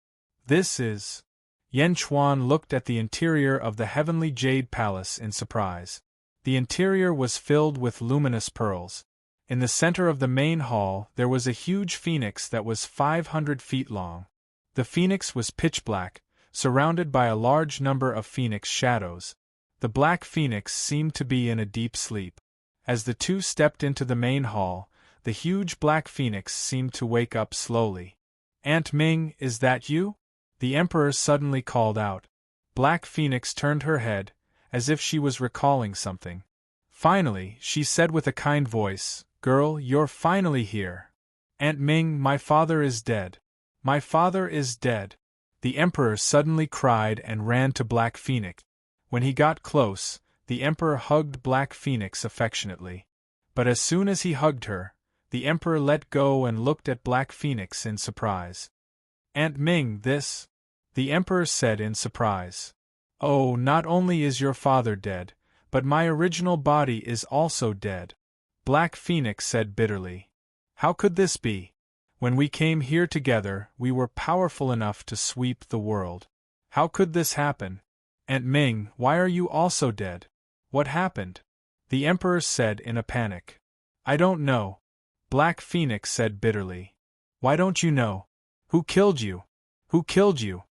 This is... Yan Chuan looked at the interior of the Heavenly Jade Palace in surprise. The interior was filled with luminous pearls. In the center of the main hall there was a huge phoenix that was 500 feet long. The phoenix was pitch black, surrounded by a large number of phoenix shadows. The black phoenix seemed to be in a deep sleep. As the two stepped into the main hall, the huge black phoenix seemed to wake up slowly. Aunt Ming, is that you? The Emperor suddenly called out. Black Phoenix turned her head, as if she was recalling something. Finally, she said with a kind voice, Girl, you're finally here. Aunt Ming, my father is dead. My father is dead. The Emperor suddenly cried and ran to Black Phoenix. When he got close, the Emperor hugged Black Phoenix affectionately. But as soon as he hugged her, the Emperor let go and looked at Black Phoenix in surprise. Aunt Ming, this? The Emperor said in surprise. Oh, not only is your father dead, but my original body is also dead. Black Phoenix said bitterly. How could this be? When we came here together, we were powerful enough to sweep the world. How could this happen? Aunt Ming, why are you also dead? What happened? The Emperor said in a panic. I don't know. Black Phoenix said bitterly. Why don't you know? Who killed you? Who killed you?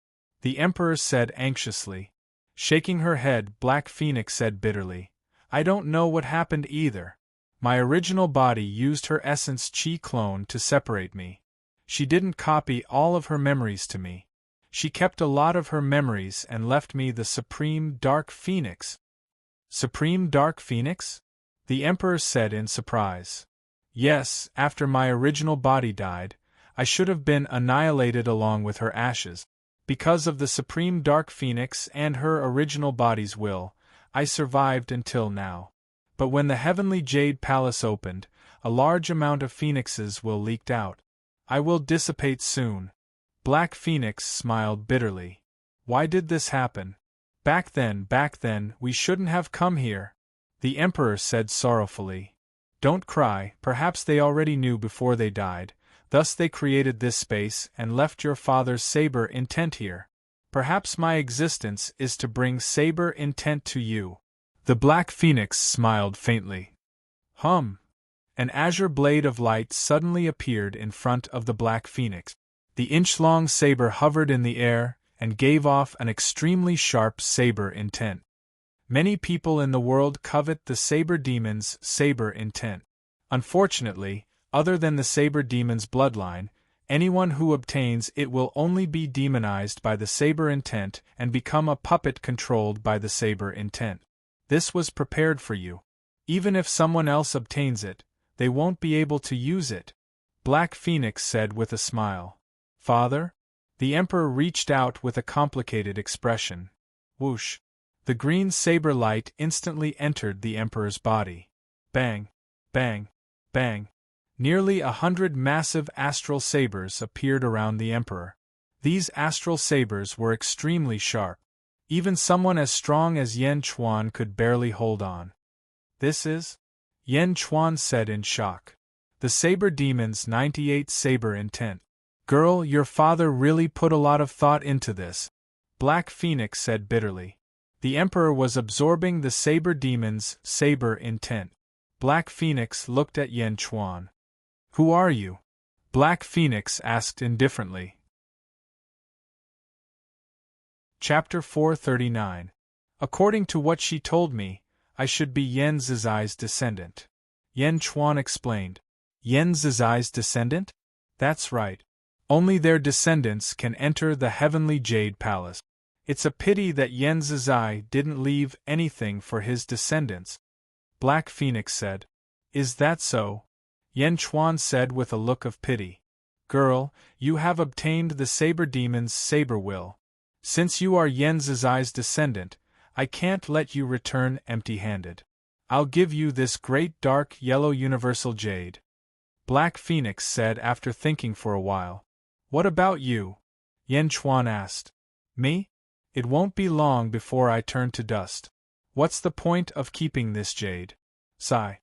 The Emperor said anxiously. Shaking her head, Black Phoenix said bitterly. I don't know what happened either. My original body used her essence chi clone to separate me. She didn't copy all of her memories to me. She kept a lot of her memories and left me the supreme Dark Phoenix. Supreme Dark Phoenix? The Emperor said in surprise. Yes, after my original body died, I should have been annihilated along with her ashes. Because of the Supreme Dark Phoenix and her original body's will, I survived until now. But when the Heavenly Jade Palace opened, a large amount of phoenixes will leaked out. I will dissipate soon. Black Phoenix smiled bitterly. Why did this happen? Back then, we shouldn't have come here. The Emperor said sorrowfully. Don't cry, perhaps they already knew before they died, thus they created this space and left your father's saber intent here. Perhaps my existence is to bring saber intent to you. The Black Phoenix smiled faintly. An azure blade of light suddenly appeared in front of the Black Phoenix. The inch-long saber hovered in the air and gave off an extremely sharp saber intent. Many people in the world covet the saber demon's saber intent. Unfortunately, other than the saber demon's bloodline, anyone who obtains it will only be demonized by the saber intent and become a puppet controlled by the saber intent. This was prepared for you. Even if someone else obtains it, they won't be able to use it. Black Phoenix said with a smile. Father? The Emperor reached out with a complicated expression. Whoosh! The green saber light instantly entered the Emperor's body. Bang! Bang! Bang! Nearly 100 massive astral sabers appeared around the Emperor. These astral sabers were extremely sharp. Even someone as strong as Yan Chuan could barely hold on. This is? Yan Chuan said in shock. The Saber Demon's 98 saber intent. Girl, your father really put a lot of thought into this. Black Phoenix said bitterly. The Emperor was absorbing the Saber Demon's saber intent. Black Phoenix looked at Yan Chuan. Who are you? Black Phoenix asked indifferently. Chapter 439. According to what she told me, I should be Yan Zizai's descendant. Yan Chuan explained. Yan Zizai's descendant? That's right. Only their descendants can enter the Heavenly Jade Palace. It's a pity that Yan Zizai didn't leave anything for his descendants. Black Phoenix said. Is that so? Yan Chuan said with a look of pity. Girl, you have obtained the Saber Demon's saber will. Since you are Yan Zizai's descendant, I can't let you return empty-handed. I'll give you this great dark yellow universal jade. Black Phoenix said after thinking for a while. What about you? Yan Chuan asked. Me? It won't be long before I turn to dust. What's the point of keeping this jade? Sigh.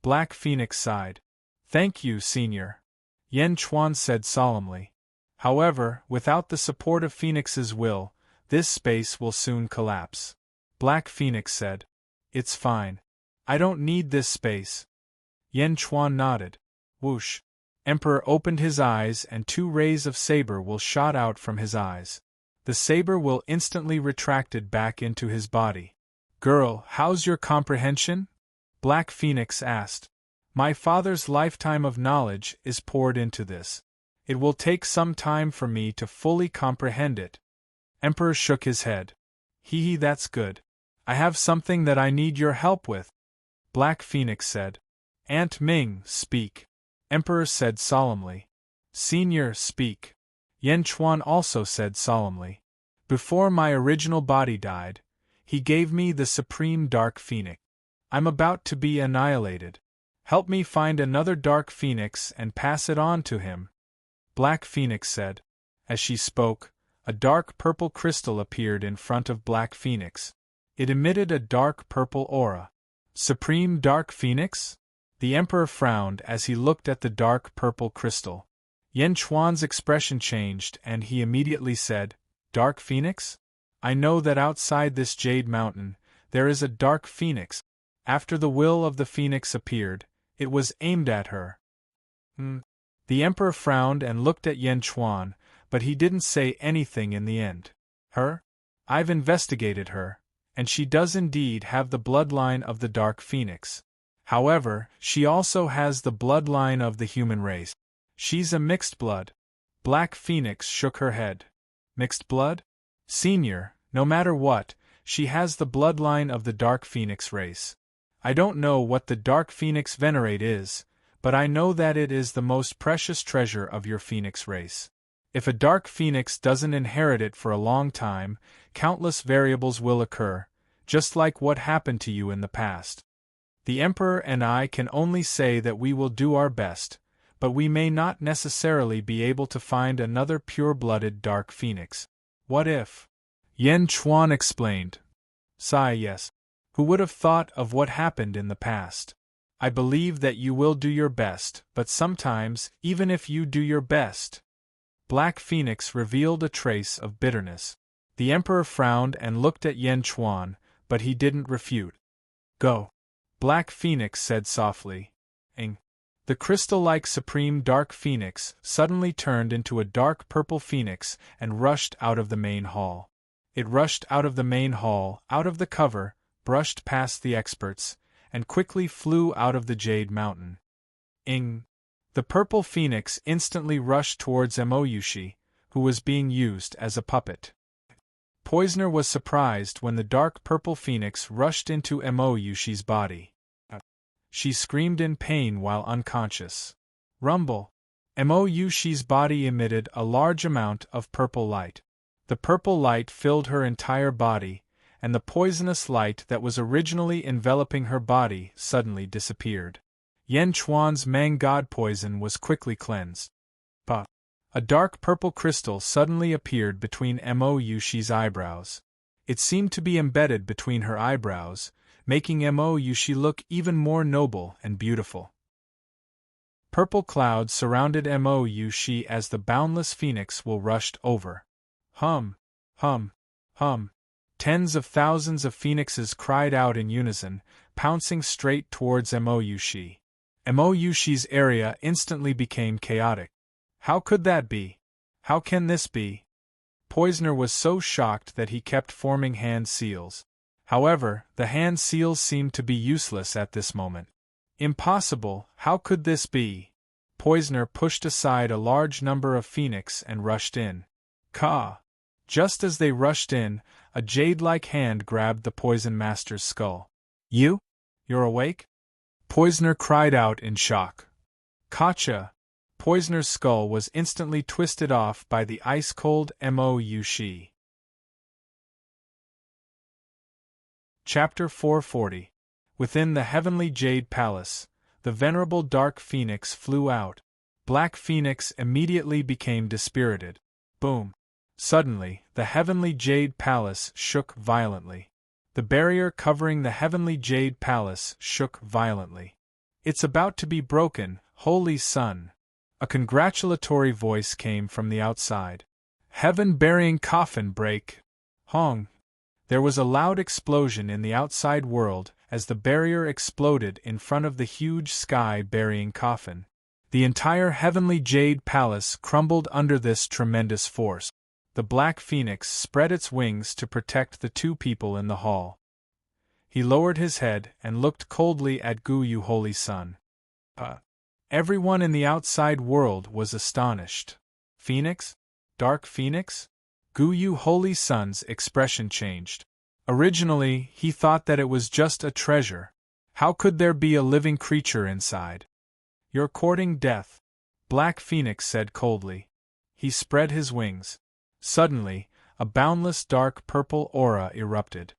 Black Phoenix sighed. Thank you, Senior. Yan Chuan said solemnly. However, without the support of Phoenix's will, this space will soon collapse. Black Phoenix said. It's fine. I don't need this space. Yan Chuan nodded. Whoosh. Emperor opened his eyes and 2 rays of saber will shot out from his eyes. The saber will instantly retracted back into his body. Girl, how's your comprehension? Black Phoenix asked. My father's lifetime of knowledge is poured into this. It will take some time for me to fully comprehend it. Emperor shook his head. Hee, that's good. I have something that I need your help with. Black Phoenix said. Aunt Ming, speak. Emperor said solemnly. Senior, speak. Yan Chuan also said solemnly. Before my original body died, he gave me the Supreme Dark Phoenix. I'm about to be annihilated. Help me find another Dark Phoenix and pass it on to him. Black Phoenix said. As she spoke, a dark purple crystal appeared in front of Black Phoenix. It emitted a dark purple aura. Supreme Dark Phoenix? The Emperor frowned as he looked at the dark purple crystal. Yan Chuan's expression changed and he immediately said, Dark Phoenix? I know that outside this Jade Mountain, there is a Dark Phoenix. After the will of the Phoenix appeared, it was aimed at her. The Emperor frowned and looked at Yan Chuan, but he didn't say anything in the end. Her? I've investigated her, and she does indeed have the bloodline of the Dark Phoenix. However, she also has the bloodline of the human race. She's a mixed blood. Black Phoenix shook her head. Mixed blood? Senior, no matter what, She has the bloodline of the Dark Phoenix race. I don't know what the Dark Phoenix venerate is, but I know that it is the most precious treasure of your Phoenix race. If a Dark Phoenix doesn't inherit it for a long time, countless variables will occur, just like what happened to you in the past. The Emperor and I can only say that we will do our best, but we may not necessarily be able to find another pure-blooded Dark Phoenix. What if? Yan Chuan explained. Sigh, yes. Who would have thought of what happened in the past? I believe that you will do your best, but sometimes, even if you do your best. Black Phoenix revealed a trace of bitterness. The Emperor frowned and looked at Yan Chuan, but he didn't refute. Go. Black Phoenix said softly. Ing. The crystal-like Supreme Dark Phoenix suddenly turned into a dark purple phoenix and rushed out of the main hall. It rushed out of the main hall, out of the cover, brushed past the experts, and quickly flew out of the Jade Mountain. Ing. The purple phoenix instantly rushed towards Emoyushi, who was being used as a puppet. Poisoner was surprised when the dark purple phoenix rushed into Emoyushi's body. She screamed in pain while unconscious. Rumble. Emoyushi's body emitted a large amount of purple light. The purple light filled her entire body, and the poisonous light that was originally enveloping her body suddenly disappeared. Yan Chuan's Mang God poison was quickly cleansed. But a dark purple crystal suddenly appeared between Emoyushi's eyebrows. It seemed to be embedded between her eyebrows, making Emoyushi look even more noble and beautiful. Purple clouds surrounded Emoyushi as the boundless phoenix will rushed over. Hum, hum, hum. Tens of thousands of phoenixes cried out in unison, pouncing straight towards Emoyushi. Emoyushi's area instantly became chaotic. How could that be? How can this be? Poisoner was so shocked that he kept forming hand seals. However, the hand seals seemed to be useless at this moment. Impossible, how could this be? Poisoner pushed aside a large number of phoenix and rushed in. Ka! Just as they rushed in, a jade-like hand grabbed the Poison Master's skull. You? You're awake? Poisoner cried out in shock. Kacha! Poisoner's skull was instantly twisted off by the ice-cold Emoyushi. Chapter 440. Within the Heavenly Jade Palace, the venerable Dark Phoenix flew out. Black Phoenix immediately became dispirited. Boom! Suddenly, the Heavenly Jade Palace shook violently. The barrier covering the Heavenly Jade Palace shook violently. It's about to be broken, Holy Sun. A congratulatory voice came from the outside. Heaven-bearing coffin break! Hong! There was a loud explosion in the outside world as the barrier exploded in front of the huge sky-burying coffin. The entire Heavenly Jade Palace crumbled under this tremendous force. The Black Phoenix spread its wings to protect the two people in the hall. He lowered his head and looked coldly at Guyu Holy Sun. Everyone in the outside world was astonished. Phoenix? Dark Phoenix? Guyu Holy Sun's expression changed. Originally, he thought that it was just a treasure. How could there be a living creature inside? You're courting death, Black Phoenix said coldly. He spread his wings. Suddenly, a boundless dark purple aura erupted.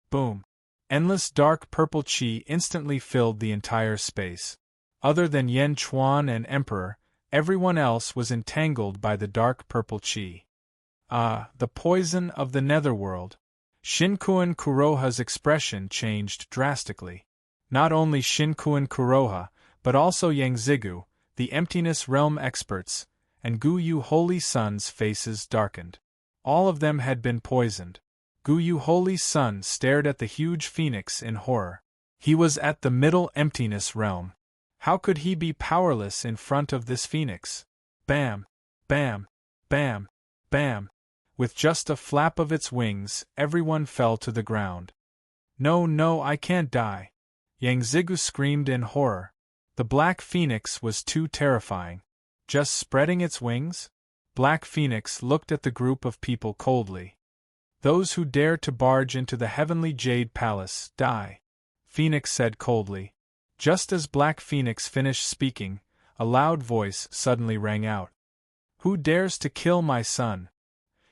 Boom! Endless dark purple chi instantly filled the entire space. Other than Yan Chuan and Emperor, everyone else was entangled by the dark purple chi. The poison of the netherworld. Shinkuan Kuroha's expression changed drastically. Not only Shinkuan Kuroha, but also Yangzigu, the Emptiness Realm experts, and Guyu Holy Sun's faces darkened. All of them had been poisoned. Guyu Holy Sun stared at the huge phoenix in horror. He was at the Middle Emptiness Realm. How could he be powerless in front of this phoenix? Bam! Bam! Bam! Bam! With just a flap of its wings, everyone fell to the ground. No, no, I can't die! Yangzigu screamed in horror. The Black Phoenix was too terrifying. Just spreading its wings? Black Phoenix looked at the group of people coldly. Those who dare to barge into the heavenly jade palace, die. Phoenix said coldly. Just as Black Phoenix finished speaking, a loud voice suddenly rang out. Who dares to kill my son?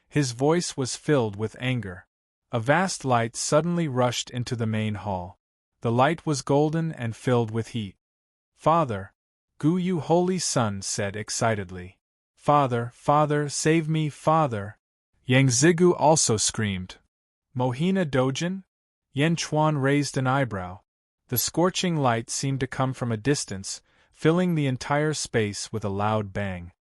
His voice was filled with anger. A vast light suddenly rushed into the main hall. The light was golden and filled with heat. Father! Gu Holy Son said excitedly. Father, Father, save me, Father! Yang Zigu also screamed. Mohina Dojin? Yen Chuan raised an eyebrow. The scorching light seemed to come from a distance, filling the entire space with a loud bang.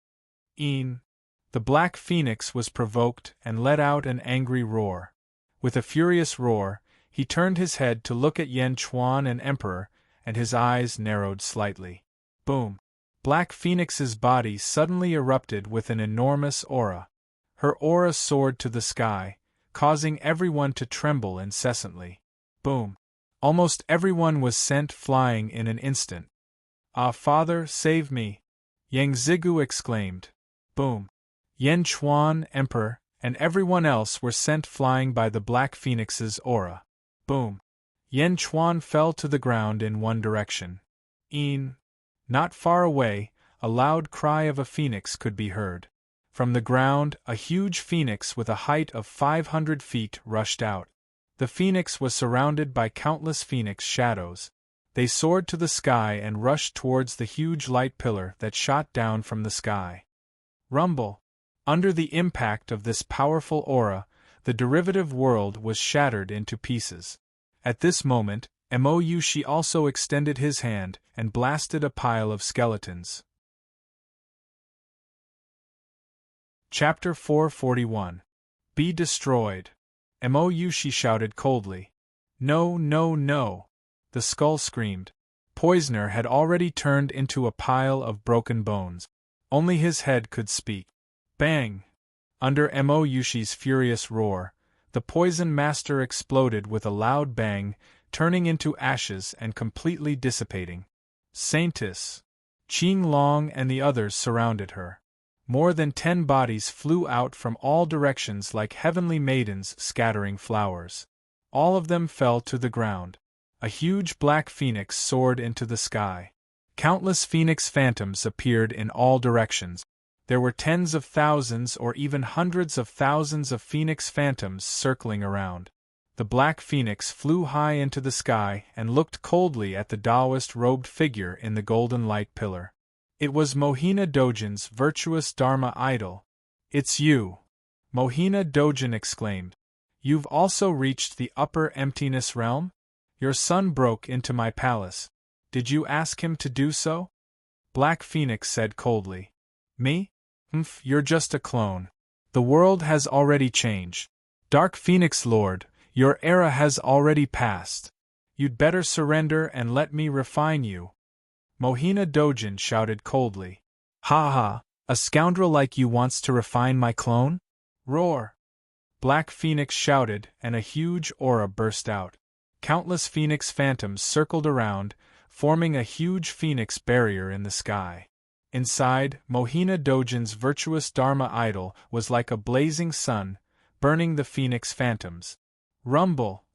The Black Phoenix was provoked and let out an angry roar. With a furious roar, he turned his head to look at Yen Chuan and Emperor, and his eyes narrowed slightly. Boom! Black Phoenix's body suddenly erupted with an enormous aura. Her aura soared to the sky, causing everyone to tremble incessantly. Boom! Almost everyone was sent flying in an instant. Ah, Father, save me! Yang Zigu exclaimed. Boom! Yen Chuan, Emperor, and everyone else were sent flying by the Black Phoenix's aura. Boom! Yen Chuan fell to the ground in one direction. Not far away, a loud cry of a phoenix could be heard. From the ground, a huge phoenix with a height of 500 feet rushed out. The phoenix was surrounded by countless phoenix shadows. They soared to the sky and rushed towards the huge light pillar that shot down from the sky. Rumble! Under the impact of this powerful aura, the derivative world was shattered into pieces. At this moment, Mo-Yushi also extended his hand and blasted a pile of skeletons. Chapter 441. Be destroyed. Mo-Yushi shouted coldly. No, no, no! The skull screamed. Poisoner had already turned into a pile of broken bones. Only his head could speak. Bang! Under Mo-Yushi's furious roar, the poison master exploded with a loud bang, turning into ashes and completely dissipating. Saintess! Qing Long and the others surrounded her. More than 10 bodies flew out from all directions like heavenly maidens scattering flowers. All of them fell to the ground. A huge black phoenix soared into the sky. Countless phoenix phantoms appeared in all directions. There were tens of thousands or even hundreds of thousands of phoenix phantoms circling around. The black phoenix flew high into the sky and looked coldly at the Taoist-robed figure in the golden light pillar. It was Mohina Dojin's virtuous Dharma idol. It's you! Mohina Dojin exclaimed. You've also reached the upper emptiness realm? Your son broke into my palace. Did you ask him to do so? Black Phoenix said coldly. Me? You're just a clone. The world has already changed. Dark Phoenix Lord, your era has already passed. You'd better surrender and let me refine you. Mohina Dojin shouted coldly. Ha ha, a scoundrel like you wants to refine my clone? Roar! Black Phoenix shouted, and a huge aura burst out. Countless phoenix phantoms circled around, forming a huge phoenix barrier in the sky. Inside, Mohina Dojin's virtuous Dharma idol was like a blazing sun, burning the phoenix phantoms. Rumble!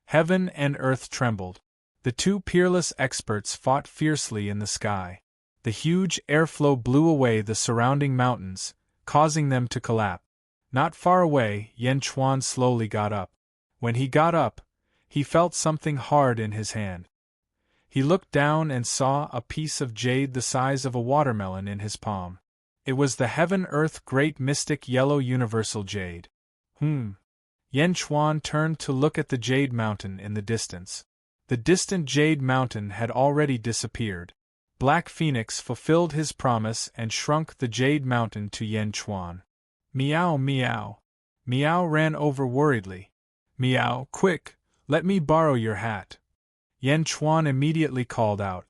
Heaven and earth trembled. The two peerless experts fought fiercely in the sky. The huge airflow blew away the surrounding mountains, causing them to collapse. Not far away, Yen Chuan slowly got up. When he got up, he felt something hard in his hand. He looked down and saw a piece of jade the size of a watermelon in his palm. It was the Heaven-Earth Great Mystic Yellow Universal Jade. Yen Chuan turned to look at the Jade Mountain in the distance. The distant Jade Mountain had already disappeared. Black Phoenix fulfilled his promise and shrunk the Jade Mountain to Yen Chuan. Meow meow. Meow ran over worriedly. Meow, quick, let me borrow your hat. Yen Chuan immediately called out.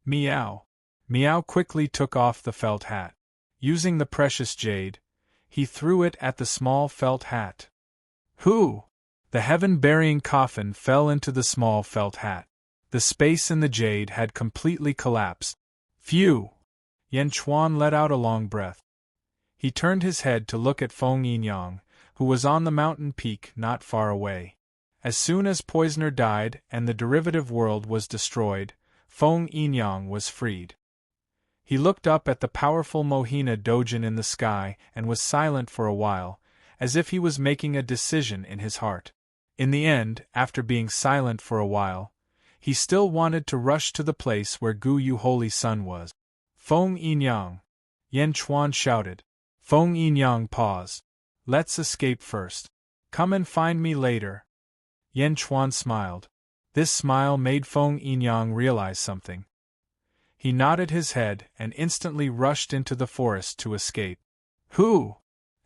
Meow. Meow quickly took off the felt hat. Using the precious jade, he threw it at the small felt hat. Whoo! The heaven-burying coffin fell into the small felt hat. The space in the jade had completely collapsed. Phew! Yen Chuan let out a long breath. He turned his head to look at Feng Yinyang, who was on the mountain peak not far away. As soon as Poisoner died and the derivative world was destroyed, Feng Yinyang was freed. He looked up at the powerful Mohina Dojin in the sky and was silent for a while, as if he was making a decision in his heart. In the end, after being silent for a while, he still wanted to rush to the place where Gu Yu Holy Sun was. Feng Yinyang! Yan Chuan shouted. Feng Yinyang paused. Let's escape first. Come and find me later. Yan Chuan smiled. This smile made Feng Yinyang realize something. He nodded his head and instantly rushed into the forest to escape. Who?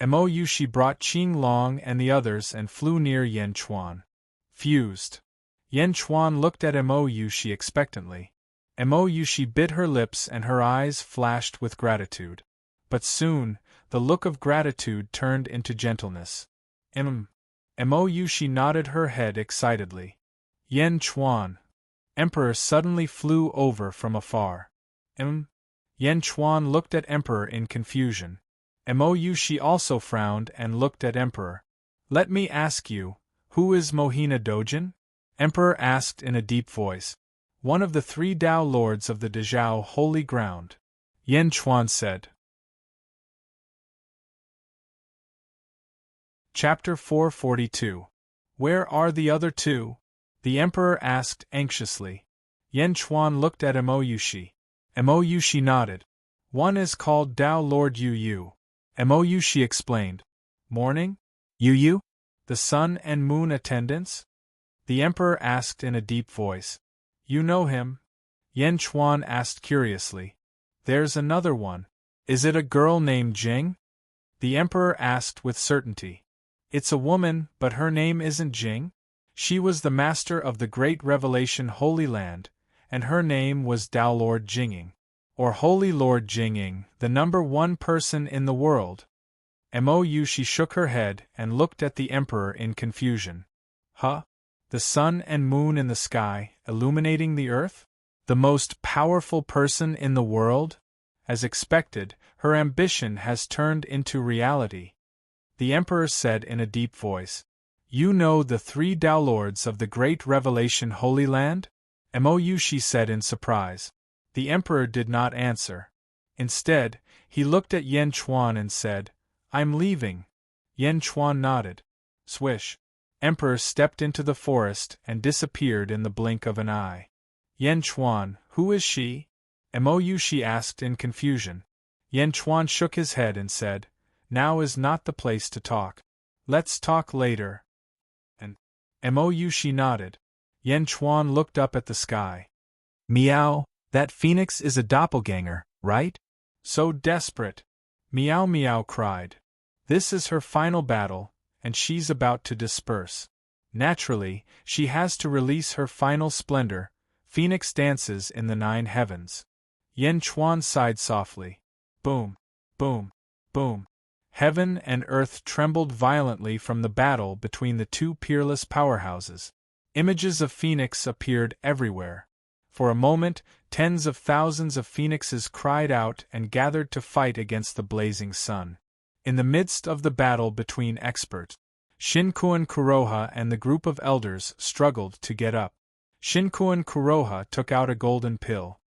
Mo Yushi brought Qing Long and the others and flew near Yan Chuan. Fused. Yan Chuan looked at Mo Yushi expectantly. Mo Yushi bit her lips and her eyes flashed with gratitude. But soon, the look of gratitude turned into gentleness. Mo Yushi nodded her head excitedly. Yan Chuan. Emperor suddenly flew over from afar. Yan Chuan looked at Emperor in confusion. Mo Yushi also frowned and looked at Emperor. Let me ask you, who is Mohina Dojin? Emperor asked in a deep voice. One of the 3 Tao lords of the Dezhou Holy Ground. Yan Chuan said. Chapter 442. Where are the other 2? The Emperor asked anxiously. Yan Chuan looked at Mo Yushi. Mo Yushi nodded. One is called Tao Lord Yu Yu. Mo Yushi explained. Morning? Yu Yu? The sun and moon attendants? The Emperor asked in a deep voice. You know him? Yan Chuan asked curiously. There's another one. Is it a girl named Jing? The Emperor asked with certainty. It's a woman, but her name isn't Jing. She was the master of the Great Revelation Holy Land, and her name was Tao Lord Jinging, or Holy Lord Jinging, the number 1 person in the world. Mo Yushi shook her head and looked at the Emperor in confusion. Huh? The sun and moon in the sky, illuminating the earth? The most powerful person in the world? As expected, her ambition has turned into reality. The Emperor said in a deep voice. You know the 3 Tao Lords of the Great Revelation Holy Land? Mo Yushi said in surprise. The Emperor did not answer. Instead, he looked at Yan Chuan and said, I'm leaving. Yan Chuan nodded. Swish. Emperor stepped into the forest and disappeared in the blink of an eye. Yan Chuan, who is she? Mo Yushi asked in confusion. Yan Chuan shook his head and said, Now is not the place to talk. Let's talk later. Mo Yushi nodded. Yan Chuan looked up at the sky. Meow, that phoenix is a doppelganger, right? So desperate. Meow Meow cried. This is her final battle, and she's about to disperse. Naturally, she has to release her final splendor. Phoenix dances in the 9 heavens. Yan Chuan sighed softly. Boom, boom, boom. Heaven and earth trembled violently from the battle between the 2 peerless powerhouses. Images of Phoenix appeared everywhere. For a moment, tens of thousands of phoenixes cried out and gathered to fight against the blazing sun. In the midst of the battle between experts, Shinkuan Kuroha and the group of elders struggled to get up. Shinkuan Kuroha took out a golden pill.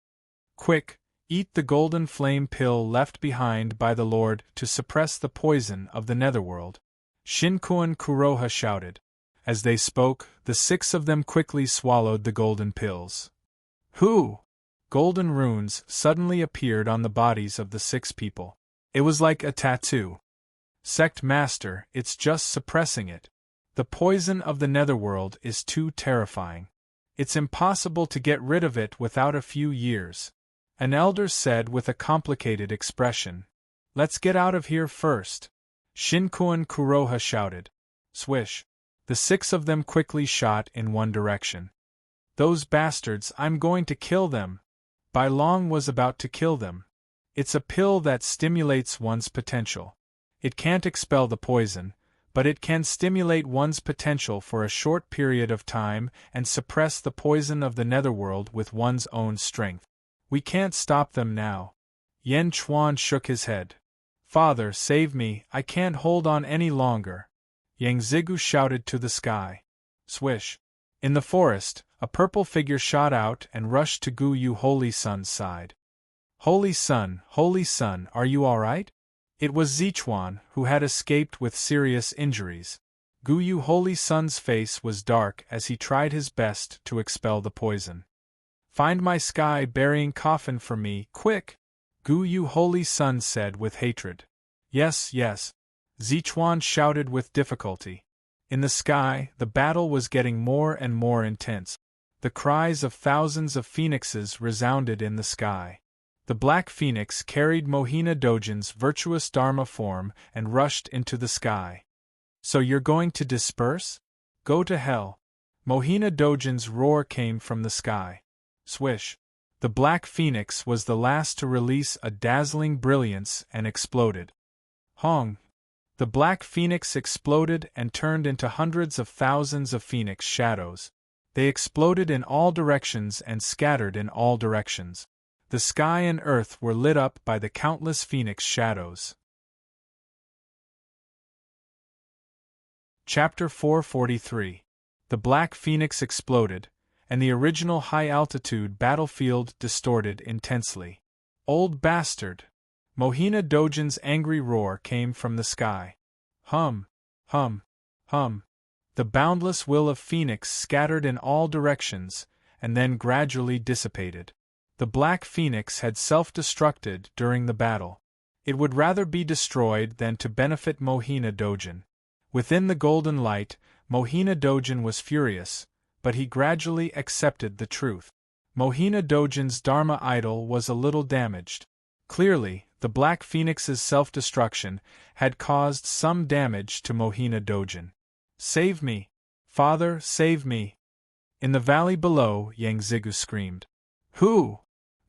Quick! Eat the golden flame pill left behind by the Lord to suppress the poison of the netherworld. Shinkuan Kuroha shouted. As they spoke, the 6 of them quickly swallowed the golden pills. Who? Golden runes suddenly appeared on the bodies of the 6 people. It was like a tattoo. Sect Master, it's just suppressing it. The poison of the netherworld is too terrifying. It's impossible to get rid of it without a few years. An elder said with a complicated expression. Let's get out of here first. Shinkuan Kuroha shouted. Swish. The 6 of them quickly shot in one direction. Those bastards, I'm going to kill them. Bai Long was about to kill them. It's a pill that stimulates one's potential. It can't expel the poison, but it can stimulate one's potential for a short period of time and suppress the poison of the netherworld with one's own strength. We can't stop them now. Yan Chuan shook his head. Father, save me, I can't hold on any longer. Yang Zigu shouted to the sky. Swish! In the forest, a purple figure shot out and rushed to Gu Yu Holy Sun's side. Holy Sun, are you all right? It was Zichuan, who had escaped with serious injuries. Gu Yu Holy Sun's face was dark as he tried his best to expel the poison. Find my sky-burying coffin for me, quick! Gu Yu Holy Sun said with hatred. Yes, Zichuan shouted with difficulty. In the sky, the battle was getting more and more intense. The cries of thousands of phoenixes resounded in the sky. The Black Phoenix carried Mohina Dojin's virtuous Dharma form and rushed into the sky. So you're going to disperse? Go to hell! Mohina Dojin's roar came from the sky. Swish! The Black Phoenix was the last to release a dazzling brilliance and exploded. Hong! The Black Phoenix exploded and turned into hundreds of thousands of phoenix shadows. They exploded in all directions and scattered in all directions. The sky and earth were lit up by the countless phoenix shadows. Chapter 443. The Black Phoenix exploded, and the original high-altitude battlefield distorted intensely. Old bastard! Mohina Dojin's angry roar came from the sky. Hum, hum, hum. The boundless will of Phoenix scattered in all directions, and then gradually dissipated. The Black Phoenix had self-destructed during the battle. It would rather be destroyed than to benefit Mohina Dojin. Within the golden light, Mohina Dojin was furious, but he gradually accepted the truth. Mohina Dojin's Dharma idol was a little damaged. Clearly, the Black Phoenix's self-destruction had caused some damage to Mohina Dojin. Save me! Father, save me! In the valley below, Yang Zigu screamed. Who?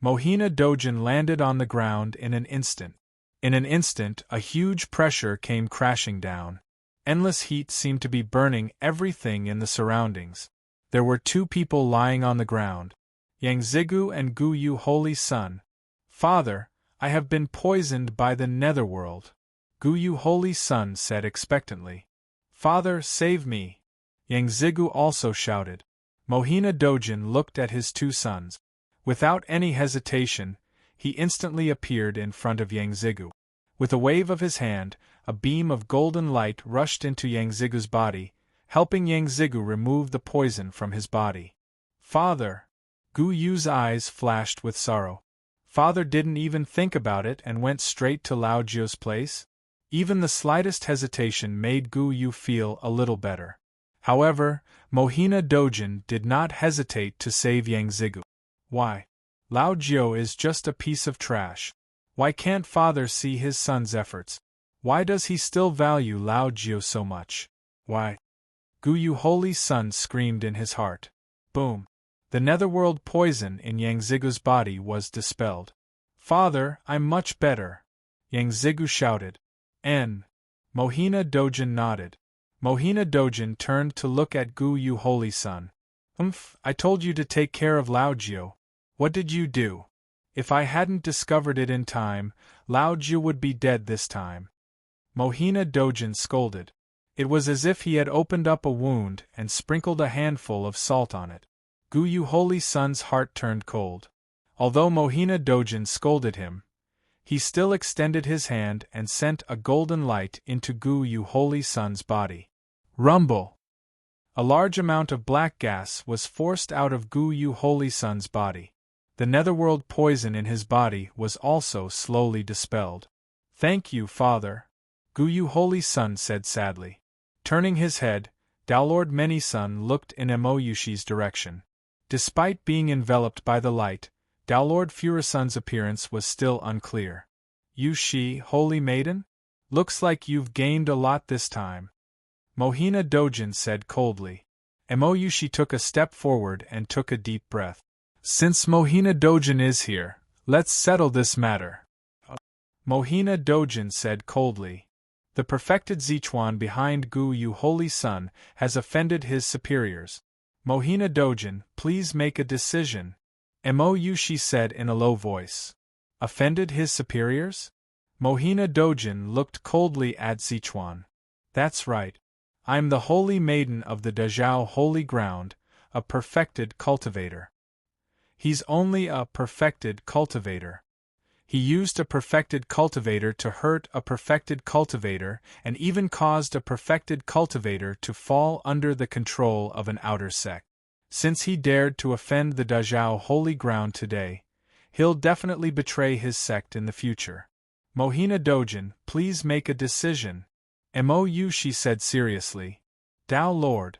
Mohina Dojin landed on the ground in an instant. In an instant, a huge pressure came crashing down. Endless heat seemed to be burning everything in the surroundings. There were two people lying on the ground. Yang Zigu and Gu Yu Holy Sun. Father, I have been poisoned by the netherworld. Gu Yu Holy Sun said expectantly. Father, save me! Yang Zigu also shouted. Mohina Dojin looked at his two sons. Without any hesitation, he instantly appeared in front of Yang Zigu. With a wave of his hand, a beam of golden light rushed into Yang Zigu's body, helping Yang Zigu remove the poison from his body. Father! Gu Yu's eyes flashed with sorrow. Father didn't even think about it and went straight to Lao Jio's place? Even the slightest hesitation made Gu Yu feel a little better. However, Mohina Dojin did not hesitate to save Yang Zigu. Why? Lao Jio is just a piece of trash. Why can't father see his son's efforts? Why does he still value Lao Jio so much? Why? Gu Yu Holy Sun screamed in his heart. Boom! The netherworld poison in Yang Zigu's body was dispelled. Father, I'm much better! Yang Zigu shouted. Mohina Dojin nodded. Mohina Dojin turned to look at Gu Yu Holy Sun. I told you to take care of Lao Jio. What did you do? If I hadn't discovered it in time, Lao Jio would be dead this time. Mohina Dojin scolded. It was as if he had opened up a wound and sprinkled a handful of salt on it. Gu Yu Holy Sun's heart turned cold. Although Mohina Dojin scolded him, he still extended his hand and sent a golden light into Gu Yu Holy Sun's body. Rumble! A large amount of black gas was forced out of Gu Yu Holy Sun's body. The netherworld poison in his body was also slowly dispelled. Thank you, Father, Gu Yu Holy Sun said sadly. Turning his head, Daolord Many-Sun looked in Emoyushi's direction. Despite being enveloped by the light, Daolord Furisun's appearance was still unclear. Yushi, Holy Maiden? Looks like you've gained a lot this time. Mohina Dojin said coldly. Emoyushi took a step forward and took a deep breath. Since Mohina Dojin is here, let's settle this matter. Mohina Dojin said coldly. The perfected Zichuan behind Gu Yu Holy Sun has offended his superiors. Mohina Dojin, please make a decision. Emoyushi said in a low voice. Offended his superiors? Mohina Dojin looked coldly at Zichuan. That's right. I'm the holy maiden of the Dazhao holy ground, a perfected cultivator. He's only a perfected cultivator. He used a perfected cultivator to hurt a perfected cultivator and even caused a perfected cultivator to fall under the control of an outer sect. Since he dared to offend the Dazhao holy ground today, he'll definitely betray his sect in the future. Mohina Dojin, please make a decision. Mou, she said seriously. Dao Lord.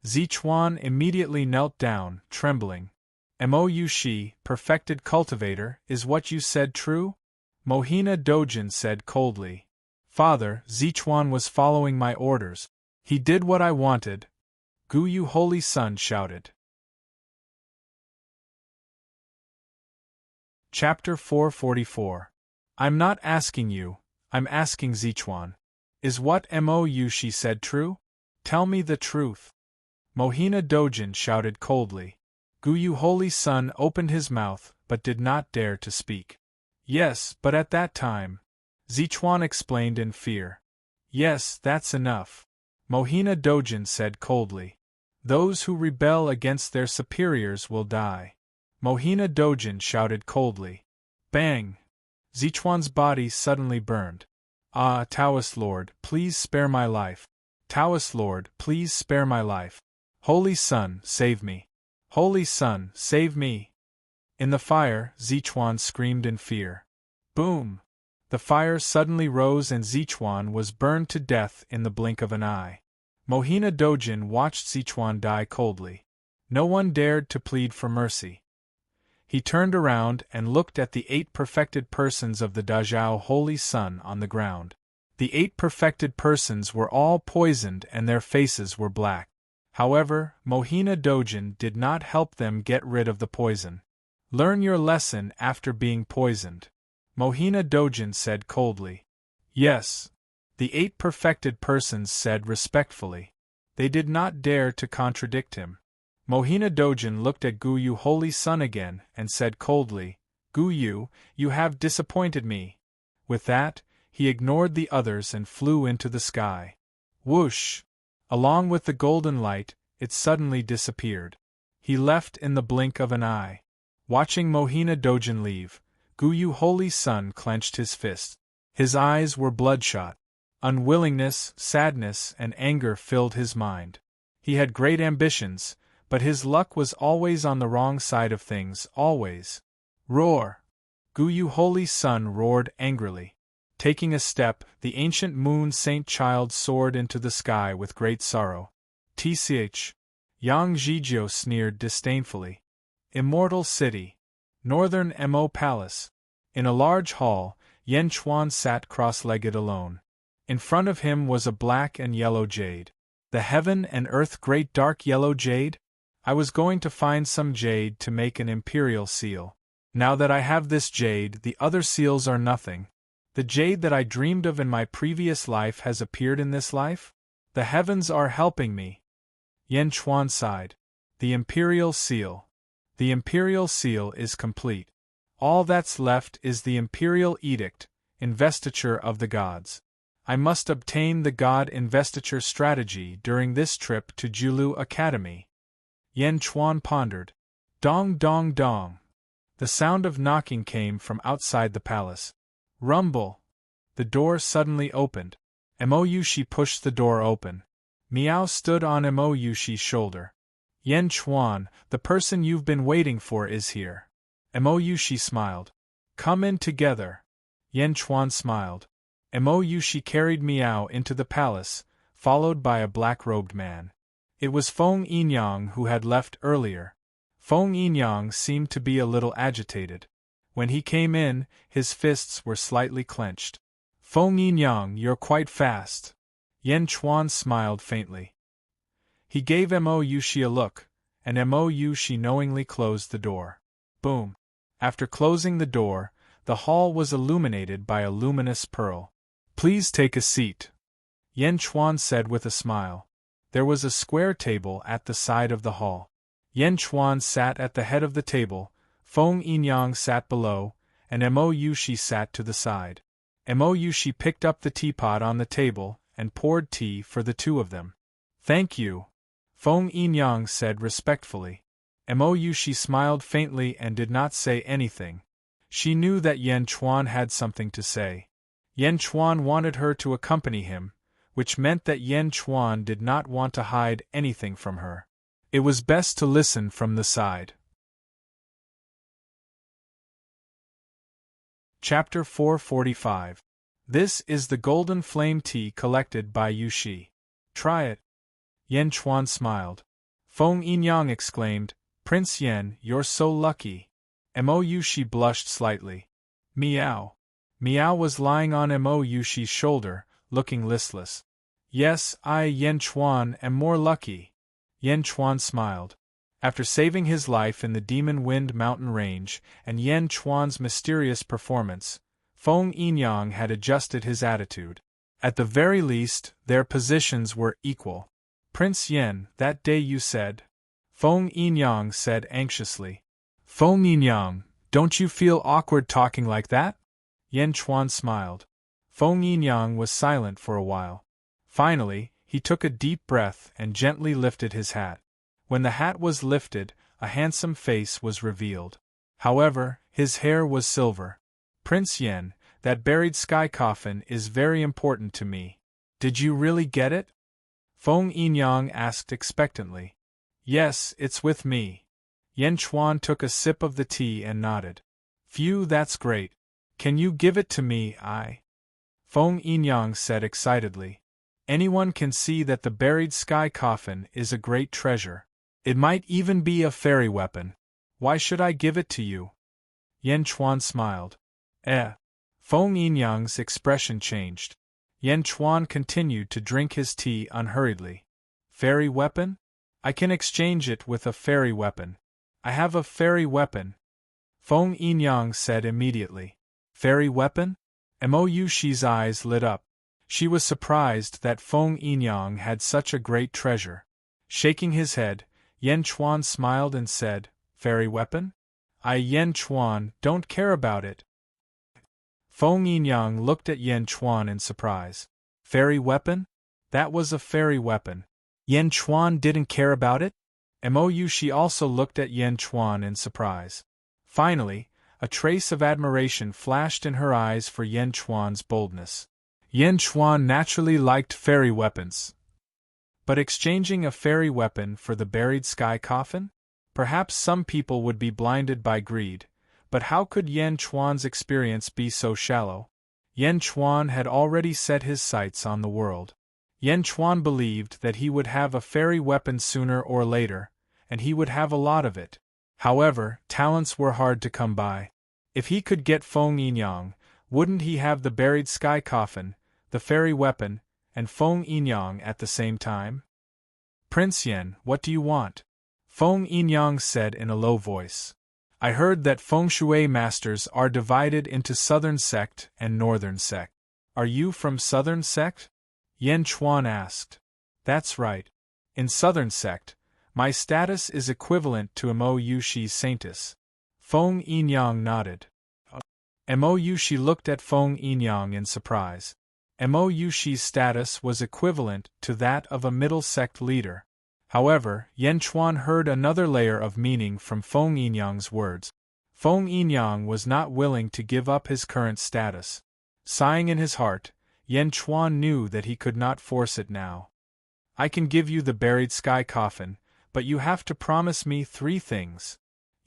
Zichuan immediately knelt down, trembling. Mou, she, perfected cultivator, is what you said true? Mohina Dojin said coldly. Father, Zichuan was following my orders. He did what I wanted. Guyu Holy Sun shouted. Chapter 444. I'm not asking you, I'm asking Zichuan. Is what Mou, she said true? Tell me the truth. Mohina Dojin shouted coldly. Guyu Holy Sun opened his mouth but did not dare to speak. Yes, but at that time, Zichuan explained in fear. Yes, that's enough. Mohina Dojin said coldly. Those who rebel against their superiors will die. Mohina Dojin shouted coldly. Bang! Zichuan's body suddenly burned. Ah, Taoist Lord, please spare my life. Taoist Lord, please spare my life. Holy Sun, save me. Holy Sun, save me. In the fire, Zichuan screamed in fear. Boom! The fire suddenly rose and Zichuan was burned to death in the blink of an eye. Mohina Dojin watched Zichuan die coldly. No one dared to plead for mercy. He turned around and looked at the 8 perfected persons of the Dazhao Holy Sun on the ground. The 8 perfected persons were all poisoned and their faces were black. However, Mohina Dojin did not help them get rid of the poison. Learn your lesson after being poisoned. Mohina Dojin said coldly. Yes. The 8 perfected persons said respectfully. They did not dare to contradict him. Mohina Dojin looked at Guyu Holy Sun again and said coldly, Guyu, you have disappointed me. With that, he ignored the others and flew into the sky. Whoosh! Along with the golden light, it suddenly disappeared. He left in the blink of an eye. Watching Mohina Dojin leave, Guyu Holy Sun clenched his fist. His eyes were bloodshot. Unwillingness, sadness, and anger filled his mind. He had great ambitions, but his luck was always on the wrong side of things, always. Roar! Guyu Holy Sun roared angrily. Taking a step, the ancient moon saint child soared into the sky with great sorrow. Tch! Yang Zhijio sneered disdainfully. Immortal City. Northern Mo Palace. In a large hall, Yan Chuan sat cross-legged alone. In front of him was a black and yellow jade. The heaven and earth great dark yellow jade? I was going to find some jade to make an imperial seal. Now that I have this jade, the other seals are nothing. The jade that I dreamed of in my previous life has appeared in this life? The heavens are helping me. Yan Chuan sighed. The imperial seal. The imperial seal is complete. All that's left is the imperial edict, investiture of the gods. I must obtain the god investiture strategy during this trip to Julu Academy. Yan Chuan pondered. Dong dong dong. The sound of knocking came from outside the palace. Rumble. The door suddenly opened. Mou, she pushed the door open. Miao stood on Mou, she's shoulder. Yan Chuan, the person you've been waiting for is here. Mou, she smiled. Come in together. Yan Chuan smiled. Mou, she carried Miao into the palace, followed by a black-robed man. It was Feng Yinyang who had left earlier. Feng Yinyang seemed to be a little agitated. When he came in, his fists were slightly clenched. Feng Yinyang, you're quite fast. Yan Chuan smiled faintly. He gave Mou a look, and Mou knowingly closed the door. Boom. After closing the door, the hall was illuminated by a luminous pearl. Please take a seat. Yan Chuan said with a smile. There was a square table at the side of the hall. Yan Chuan sat at the head of the table, Feng Yinyang sat below, and Mou sat to the side. Mou picked up the teapot on the table and poured tea for the two of them. Thank you, Feng Yinyang said respectfully. Mou she smiled faintly and did not say anything. She knew that Yan Chuan had something to say. Yan Chuan wanted her to accompany him, which meant that Yan Chuan did not want to hide anything from her. It was best to listen from the side. Chapter 445. This is the golden flame tea collected by Yu Shi. Try it. Yan Chuan smiled. Feng Yinyang exclaimed, Prince Yan, you're so lucky. Mou she blushed slightly. Meow. Meow was lying on Mou she's shoulder, looking listless. Yes, I, Yan Chuan, am more lucky. Yan Chuan smiled. After saving his life in the Demon Wind mountain range and Yan Chuan's mysterious performance, Feng Yinyang had adjusted his attitude. At the very least, their positions were equal. Prince Yan, that day you said? Feng Yinyang said anxiously. Feng Yinyang, don't you feel awkward talking like that? Yan Chuan smiled. Feng Yinyang was silent for a while. Finally, he took a deep breath and gently lifted his hat. When the hat was lifted, a handsome face was revealed. However, his hair was silver. Prince Yan, that buried sky coffin is very important to me. Did you really get it? Feng Yinyang asked expectantly. Yes, it's with me. Yan Chuan took a sip of the tea and nodded. Phew, that's great. Can you give it to me, Feng Yinyang said excitedly. Anyone can see that the buried sky coffin is a great treasure. It might even be a fairy weapon. Why should I give it to you? Yan Chuan smiled. Feng Yinyang's expression changed. Yan Chuan continued to drink his tea unhurriedly. Fairy weapon? I can exchange it with a fairy weapon. I have a fairy weapon. Feng Yinyang said immediately. Fairy weapon? Mou she's eyes lit up. She was surprised that Feng Yinyang had such a great treasure. Shaking his head, Yan Chuan smiled and said, Fairy weapon? I, Yan Chuan, don't care about it. Feng Yinyang looked at Yan Chuan in surprise. Fairy weapon? That was a fairy weapon. Yan Chuan didn't care about it? Mou she also looked at Yan Chuan in surprise. Finally, a trace of admiration flashed in her eyes for Yan Chuan's boldness. Yan Chuan naturally liked fairy weapons. But exchanging a fairy weapon for the buried sky coffin? Perhaps some people would be blinded by greed, but how could Yan Chuan's experience be so shallow? Yan Chuan had already set his sights on the world. Yan Chuan believed that he would have a fairy weapon sooner or later, and he would have a lot of it. However, talents were hard to come by. If he could get Feng Yinyang, wouldn't he have the buried sky coffin, the fairy weapon, and Feng Yinyang at the same time? Prince Yan, what do you want? Feng Yinyang said in a low voice. I heard that feng shui masters are divided into southern sect and northern sect. Are you from southern sect? Yan Chuan asked. That's right. In southern sect, my status is equivalent to Mou she's saintess. Feng Yinyang nodded. Mou she looked at Feng Yinyang in surprise. Mou she's status was equivalent to that of a middle sect leader. However, Yan Chuan heard another layer of meaning from Feng Yinyang's words. Feng Yinyang was not willing to give up his current status. Sighing in his heart, Yan Chuan knew that he could not force it now. I can give you the buried sky coffin, but you have to promise me 3 things.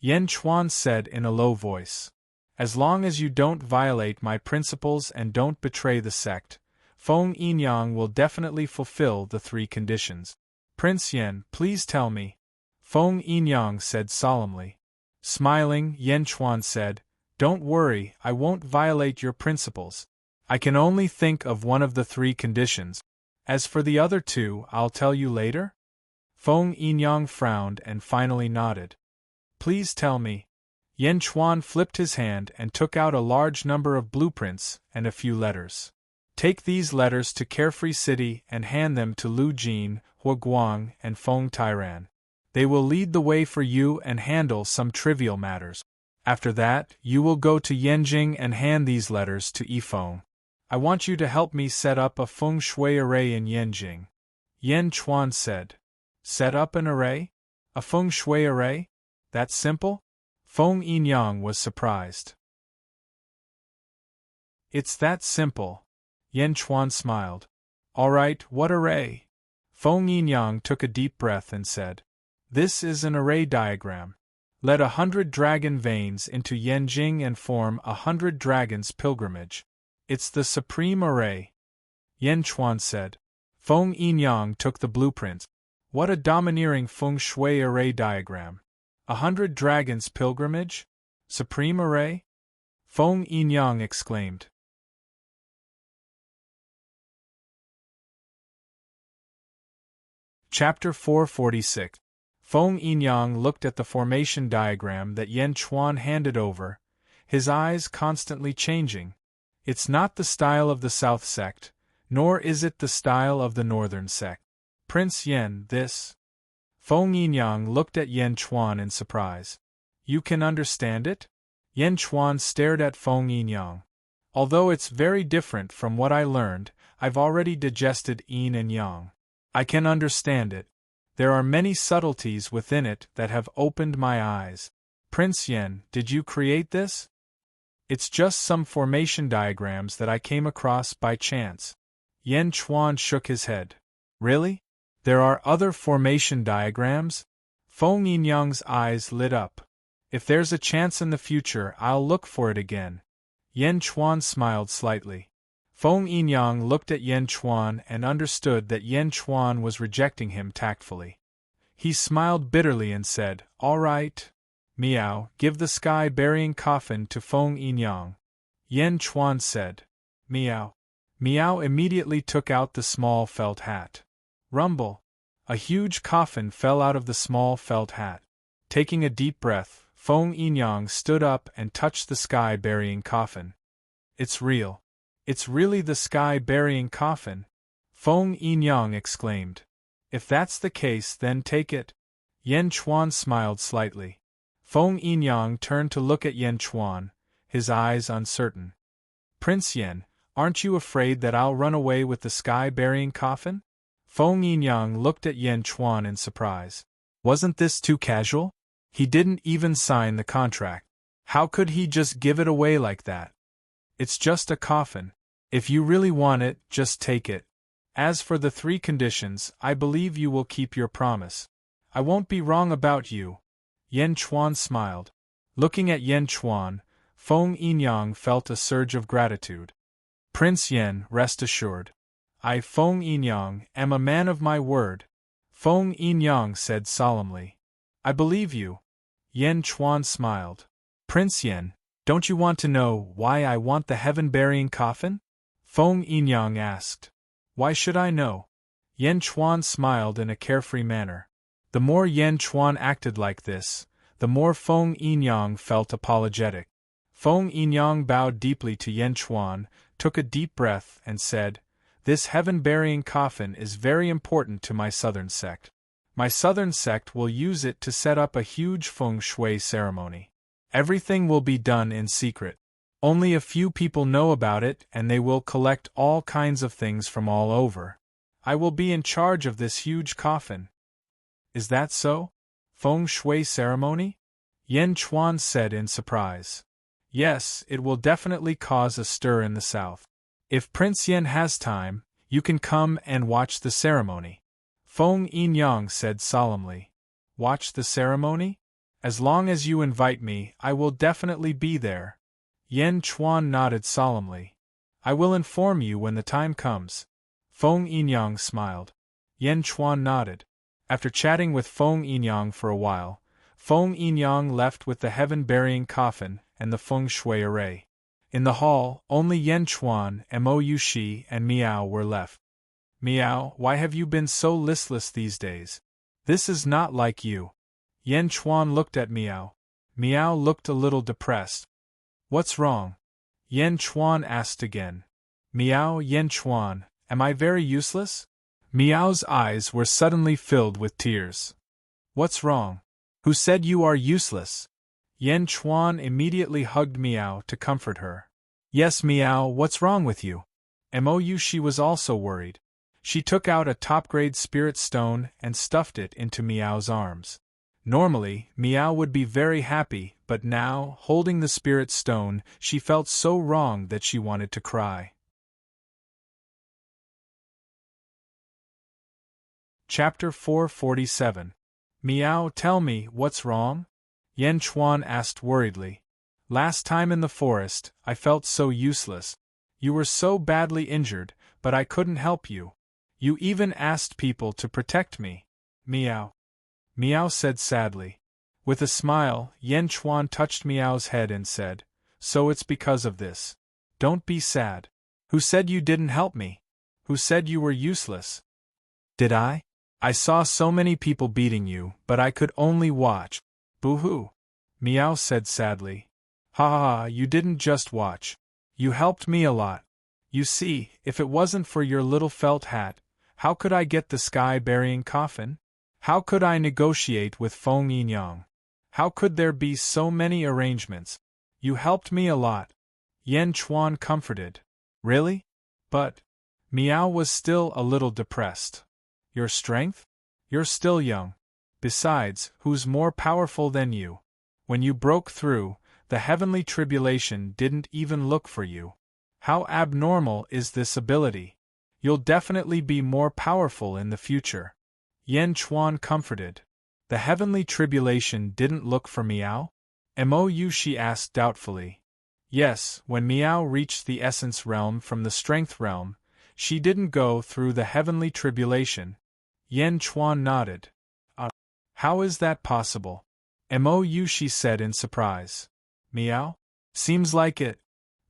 Yan Chuan said in a low voice. As long as you don't violate my principles and don't betray the sect, Feng Yinyang will definitely fulfill the 3 conditions. Prince Yan, please tell me. Feng Yinyang said solemnly. Smiling, Yan Chuan said, Don't worry, I won't violate your principles. I can only think of one of the 3 conditions. As for the other 2, I'll tell you later? Feng Yinyang frowned and finally nodded. Please tell me. Yan Chuan flipped his hand and took out a large number of blueprints and a few letters. Take these letters to Carefree City and hand them to Lu Jin, Hua Guang, and Feng Tairan. They will lead the way for you and handle some trivial matters. After that, you will go to Yanjing and hand these letters to Yifeng. I want you to help me set up a feng shui array in Yanjing. Yan Chuan said. Set up an array? A feng shui array? That simple? Feng Yinyang was surprised. It's that simple. Yan Chuan smiled. All right, what array? Feng Yinyang took a deep breath and said. This is an array diagram. Let 100 dragon veins into Yenjing and form 100 dragons' pilgrimage. It's the supreme array. Yan Chuan said. Feng Yinyang took the blueprint. What a domineering feng shui array diagram. 100 dragons' pilgrimage? Supreme array? Feng Yinyang exclaimed. Chapter 446. Feng Yinyang looked at the formation diagram that Yan Chuan handed over, his eyes constantly changing. It's not the style of the South sect, nor is it the style of the Northern sect. Prince Yan, this. Feng Yinyang looked at Yan Chuan in surprise. You can understand it? Yan Chuan stared at Feng Yinyang. Although it's very different from what I learned, I've already digested yin and yang. I can understand it. There are many subtleties within it that have opened my eyes. Prince Yan, did you create this? It's just some formation diagrams that I came across by chance. Yan Chuan shook his head. Really? There are other formation diagrams? Feng Yinyang's eyes lit up. If there's a chance in the future, I'll look for it again. Yan Chuan smiled slightly. Feng Yinyang looked at Yan Chuan and understood that Yan Chuan was rejecting him tactfully. He smiled bitterly and said, All right. Miao, give the sky-burying coffin to Feng Yinyang. Yan Chuan said. Miao. Miao immediately took out the small felt hat. Rumble. A huge coffin fell out of the small felt hat. Taking a deep breath, Feng Yinyang stood up and touched the sky-burying coffin. It's real. It's really the sky-burying coffin. Feng Yinyang exclaimed. If that's the case, then take it. Yan Chuan smiled slightly. Feng Yinyang turned to look at Yan Chuan, his eyes uncertain. Prince Yan, aren't you afraid that I'll run away with the sky-burying coffin? Feng Yinyang looked at Yan Chuan in surprise. Wasn't this too casual? He didn't even sign the contract. How could he just give it away like that? It's just a coffin. If you really want it, just take it. As for the 3 conditions, I believe you will keep your promise. I won't be wrong about you. Yan Chuan smiled. Looking at Yan Chuan, Feng Yinyang felt a surge of gratitude. Prince Yan, rest assured. I, Feng Yinyang, am a man of my word. Feng Yinyang said solemnly. I believe you. Yan Chuan smiled. Prince Yan, don't you want to know why I want the heaven-burying coffin? Feng Yinyang asked. Why should I know? Yan Chuan smiled in a carefree manner. The more Yan Chuan acted like this, the more Feng Yinyang felt apologetic. Feng Yinyang bowed deeply to Yan Chuan, took a deep breath, and said, This heaven-burying coffin is very important to my southern sect. My southern sect will use it to set up a huge feng shui ceremony. Everything will be done in secret. Only a few people know about it, and they will collect all kinds of things from all over. I will be in charge of this huge coffin. Is that so? Feng shui ceremony? Yan Chuan said in surprise. Yes, it will definitely cause a stir in the south. If Prince Yan has time, you can come and watch the ceremony. Feng Yinyang said solemnly. Watch the ceremony? As long as you invite me, I will definitely be there. Yan Chuan nodded solemnly. I will inform you when the time comes. Feng Yinyang smiled. Yan Chuan nodded. After chatting with Feng Yinyang for a while, Feng Yinyang left with the heaven-burying coffin and the feng shui array. In the hall, only Yan Chuan, Mo Yushi, and Miao were left. Miao, why have you been so listless these days? This is not like you. Yan Chuan looked at Miao. Miao looked a little depressed. What's wrong? Yan Chuan asked again. Miao, Yan Chuan, am I very useless? Miao's eyes were suddenly filled with tears. What's wrong? Who said you are useless? Yan Chuan immediately hugged Miao to comfort her. Yes, Miao, what's wrong with you? Mo Yushi was also worried. She took out a top-grade spirit stone and stuffed it into Meow's arms. Normally, Meow would be very happy, but now, holding the spirit stone, she felt so wrong that she wanted to cry. Chapter 447. Meow, tell me, what's wrong? Yan Chuan asked worriedly. Last time in the forest, I felt so useless. You were so badly injured, but I couldn't help you. You even asked people to protect me. Meow. Meow said sadly. With a smile, Yan Chuan touched Meow's head and said, So it's because of this. Don't be sad. Who said you didn't help me? Who said you were useless? Did I? I saw so many people beating you, but I could only watch. Boo-hoo. Meow said sadly. Ha ha ha, you didn't just watch. You helped me a lot. You see, if it wasn't for your little felt hat, how could I get the sky-burying coffin? How could I negotiate with Feng Yinyang? How could there be so many arrangements? You helped me a lot. Yan Chuan comforted. Really? But... Meow was still a little depressed. Your strength? You're still young. Besides, who's more powerful than you? When you broke through, the heavenly tribulation didn't even look for you. How abnormal is this ability? You'll definitely be more powerful in the future. Yan Chuan comforted. The heavenly tribulation didn't look for Meow? Mou, she asked doubtfully. Yes, when Meow reached the essence realm from the strength realm, she didn't go through the heavenly tribulation. Yan Chuan nodded. How is that possible? Mou, she said in surprise. Meow? Seems like it.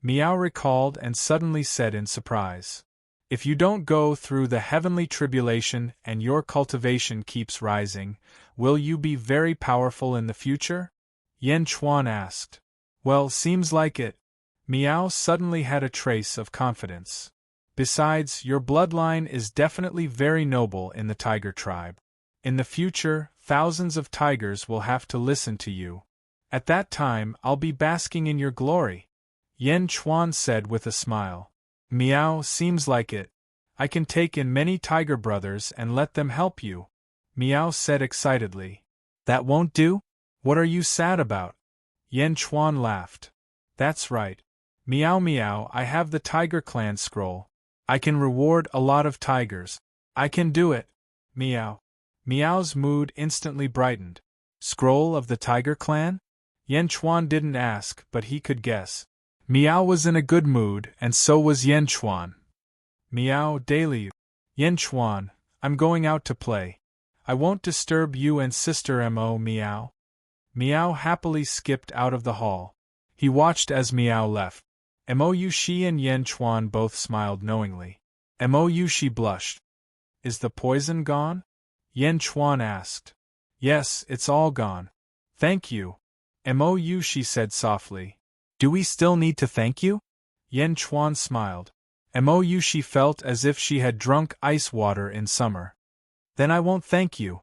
Meow recalled and suddenly said in surprise. If you don't go through the heavenly tribulation and your cultivation keeps rising, will you be very powerful in the future? Yan Chuan asked. Well, seems like it. Meow suddenly had a trace of confidence. Besides, your bloodline is definitely very noble in the tiger tribe. In the future, thousands of tigers will have to listen to you. At that time, I'll be basking in your glory. Yan Chuan said with a smile. Meow, seems like it. I can take in many tiger brothers and let them help you. Meow said excitedly. That won't do? What are you sad about? Yan Chuan laughed. That's right. Meow meow, I have the Tiger Clan scroll. I can reward a lot of tigers. I can do it. Meow. Meow's mood instantly brightened. Scroll of the Tiger Clan? Yan Chuan didn't ask, but he could guess. Meow was in a good mood, and so was Yan Chuan. Meow, daily. Yan Chuan, I'm going out to play. I won't disturb you and Sister Mo. Meow. Meow happily skipped out of the hall. He watched as Meow left. Mou, she and Yan Chuan both smiled knowingly. Mou, she blushed. Is the poison gone? Yan Chuan asked. Yes, it's all gone. Thank you. Mou, she said softly. Do we still need to thank you? Yan Chuan smiled. Mou, she felt as if she had drunk ice water in summer. Then I won't thank you.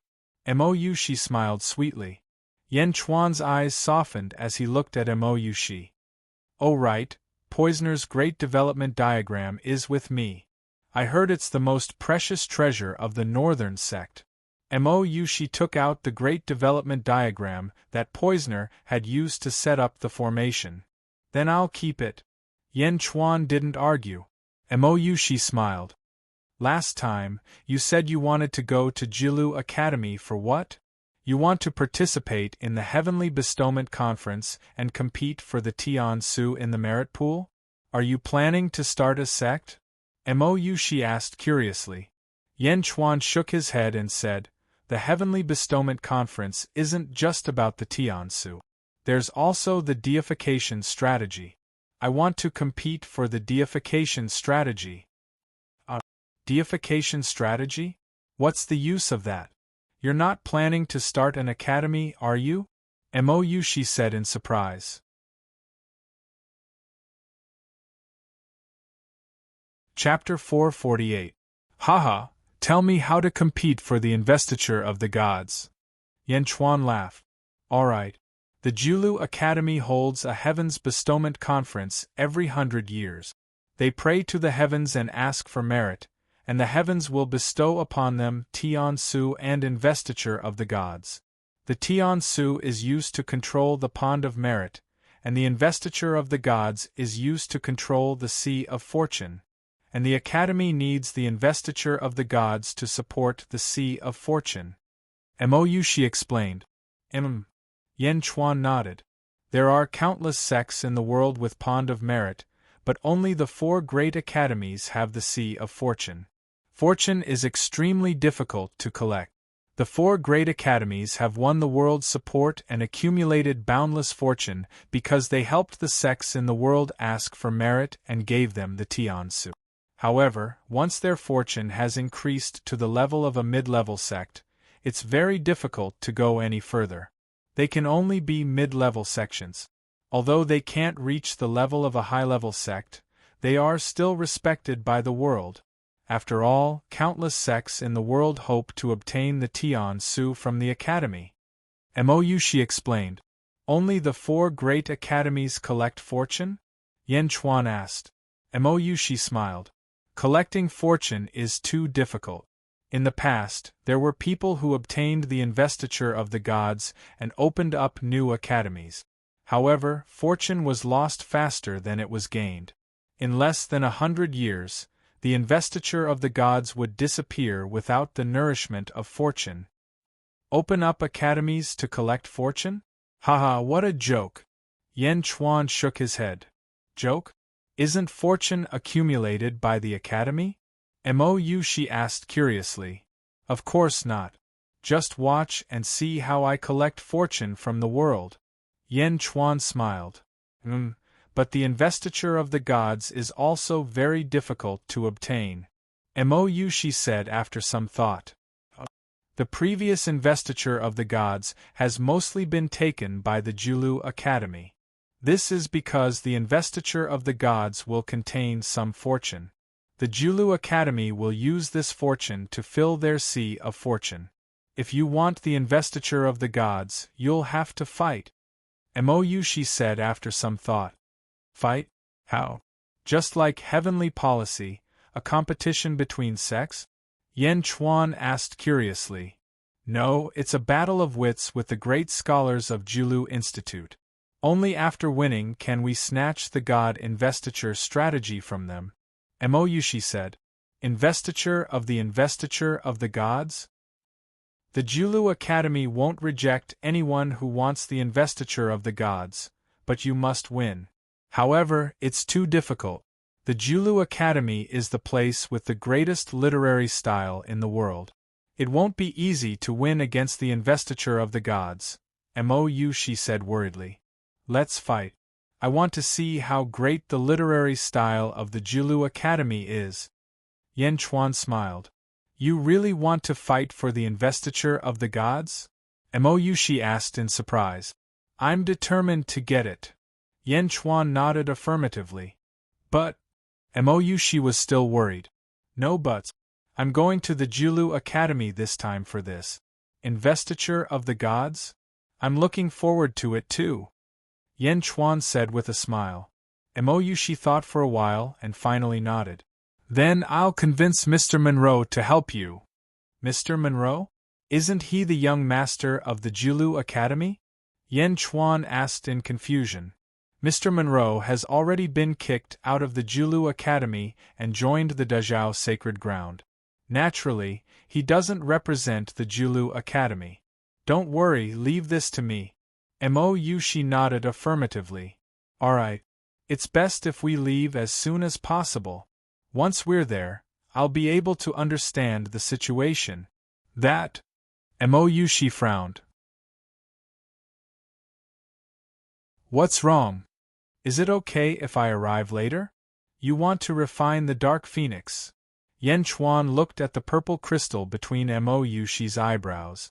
Mou, she smiled sweetly. Yan Chuan's eyes softened as he looked at Mou, she. Oh right, Poisoner's great development diagram is with me. I heard it's the most precious treasure of the northern sect. Mou, she took out the great development diagram that Poisoner had used to set up the formation. Then I'll keep it. Yan Chuan didn't argue. Mou, she smiled. Last time, you said you wanted to go to Jilu Academy for what? You want to participate in the Heavenly Bestowment Conference and compete for the Tian Su in the merit pool? Are you planning to start a sect? Mou, she asked curiously. Yan Chuan shook his head and said, The Heavenly Bestowment Conference isn't just about the Tian Su. There's also the deification strategy. I want to compete for the deification strategy. Deification strategy? What's the use of that? You're not planning to start an academy, are you? Mou, she said in surprise. Chapter 448. Haha, tell me how to compete for the investiture of the gods. Yan Chuan laughed. All right. The Jilu Academy holds a Heavens Bestowment Conference every 100 years. They pray to the heavens and ask for merit, and the heavens will bestow upon them Tian-su and investiture of the gods. The Tian-su is used to control the pond of merit, and the investiture of the gods is used to control the sea of fortune, and the Academy needs the investiture of the gods to support the sea of fortune. She explained. Yen Chuan nodded. There are countless sects in the world with pond of merit, but only the 4 great academies have the sea of fortune. Fortune is extremely difficult to collect. The 4 great academies have won the world's support and accumulated boundless fortune because they helped the sects in the world ask for merit and gave them the Tian-su. However, once their fortune has increased to the level of a mid-level sect, it's very difficult to go any further. They can only be mid-level sections. Although they can't reach the level of a high-level sect, they are still respected by the world. After all, countless sects in the world hope to obtain the Tian-su from the Academy. She explained. Only the 4 great academies collect fortune? Yen Chuan asked. She smiled. Collecting fortune is too difficult. In the past, there were people who obtained the investiture of the gods and opened up new academies. However, fortune was lost faster than it was gained. In less than 100 years, the investiture of the gods would disappear without the nourishment of fortune. Open up academies to collect fortune? Haha, what a joke! Yen Chuan shook his head. Joke? Isn't fortune accumulated by the Academy? She asked curiously. Of course not. Just watch and see how I collect fortune from the world. Yen Chuan smiled. But the investiture of the gods is also very difficult to obtain. She said after some thought. The previous investiture of the gods has mostly been taken by the Julu Academy. This is because the investiture of the gods will contain some fortune. The Julu Academy will use this fortune to fill their sea of fortune. If you want the investiture of the gods, you'll have to fight. She said after some thought. Fight? How? Just like heavenly policy, a competition between sects? Yen Chuan asked curiously. No, it's a battle of wits with the great scholars of Julu Institute. Only after winning can we snatch the god investiture strategy from them. She said. Investiture of the gods? The Julu Academy won't reject anyone who wants the investiture of the gods, but you must win. However, it's too difficult. The Julu Academy is the place with the greatest literary style in the world. It won't be easy to win against the investiture of the gods. She said worriedly. Let's fight. I want to see how great the literary style of the Julu Academy is. Yen Chuan smiled. You really want to fight for the investiture of the gods? She asked in surprise. I'm determined to get it. Yen Chuan nodded affirmatively. But, She was still worried. No buts. I'm going to the Julu Academy this time for this. Investiture of the gods? I'm looking forward to it too. Yen Chuan said with a smile. She thought for a while and finally nodded. Then I'll convince Mr. Monroe to help you. Mr. Monroe? Isn't he the young master of the Julu Academy? Yen Chuan asked in confusion. Mr. Monroe has already been kicked out of the Julu Academy and joined the Dazhao Sacred Ground. Naturally, he doesn't represent the Julu Academy. Don't worry, leave this to me. She nodded affirmatively. Alright. It's best if we leave as soon as possible. Once we're there, I'll be able to understand the situation. That. She frowned. What's wrong? Is it okay if I arrive later? You want to refine the Dark Phoenix. Yen Chuan looked at the purple crystal between She's eyebrows.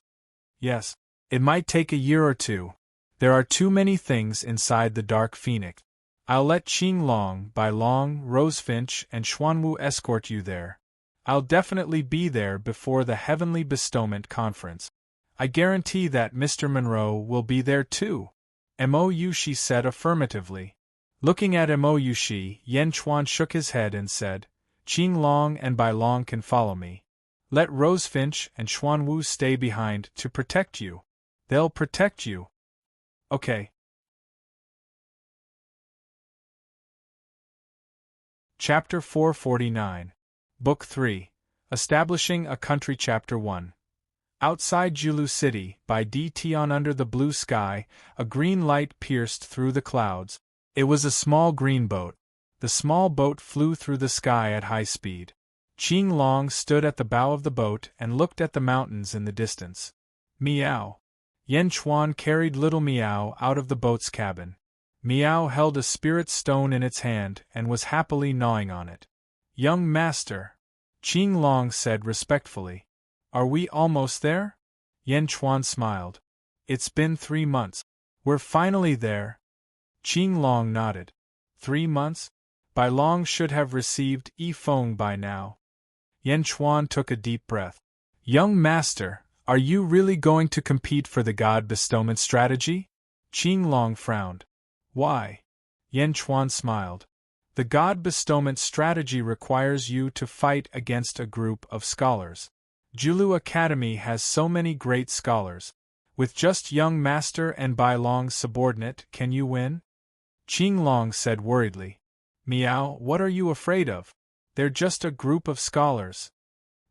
Yes. It might take a year or two. There are too many things inside the Dark Phoenix. I'll let Qing Long, Bai Long, Rosefinch, and Xuanwu escort you there. I'll definitely be there before the Heavenly Bestowment Conference. I guarantee that Mr. Monroe will be there too. She said affirmatively. Looking at Yen Chuan shook his head and said, Qing Long and Bai Long can follow me. Let Rosefinch and Xuanwu stay behind to protect you. They'll protect you. Okay. Chapter 449. Book 3. Establishing a Country. Chapter 1. Outside Julu City, by D. Tion under the blue sky, a green light pierced through the clouds. It was a small green boat. The small boat flew through the sky at high speed. Qing Long stood at the bow of the boat and looked at the mountains in the distance. Meow. Yen Chuan carried little Meow out of the boat's cabin. Meow held a spirit stone in its hand and was happily gnawing on it. Young master, Qing Long said respectfully. Are we almost there? Yen Chuan smiled. It's been 3 months. We're finally there. Qing Long nodded. 3 months? Bai Long should have received Feng by now. Yen Chuan took a deep breath. Young master, are you really going to compete for the God bestowment strategy? Qing Long frowned. Why? Yen Chuan smiled. The God bestowment strategy requires you to fight against a group of scholars. Julu Academy has so many great scholars. With just young master and Bai Long's subordinate, can you win? Qing Long said worriedly. Meow, what are you afraid of? They're just a group of scholars.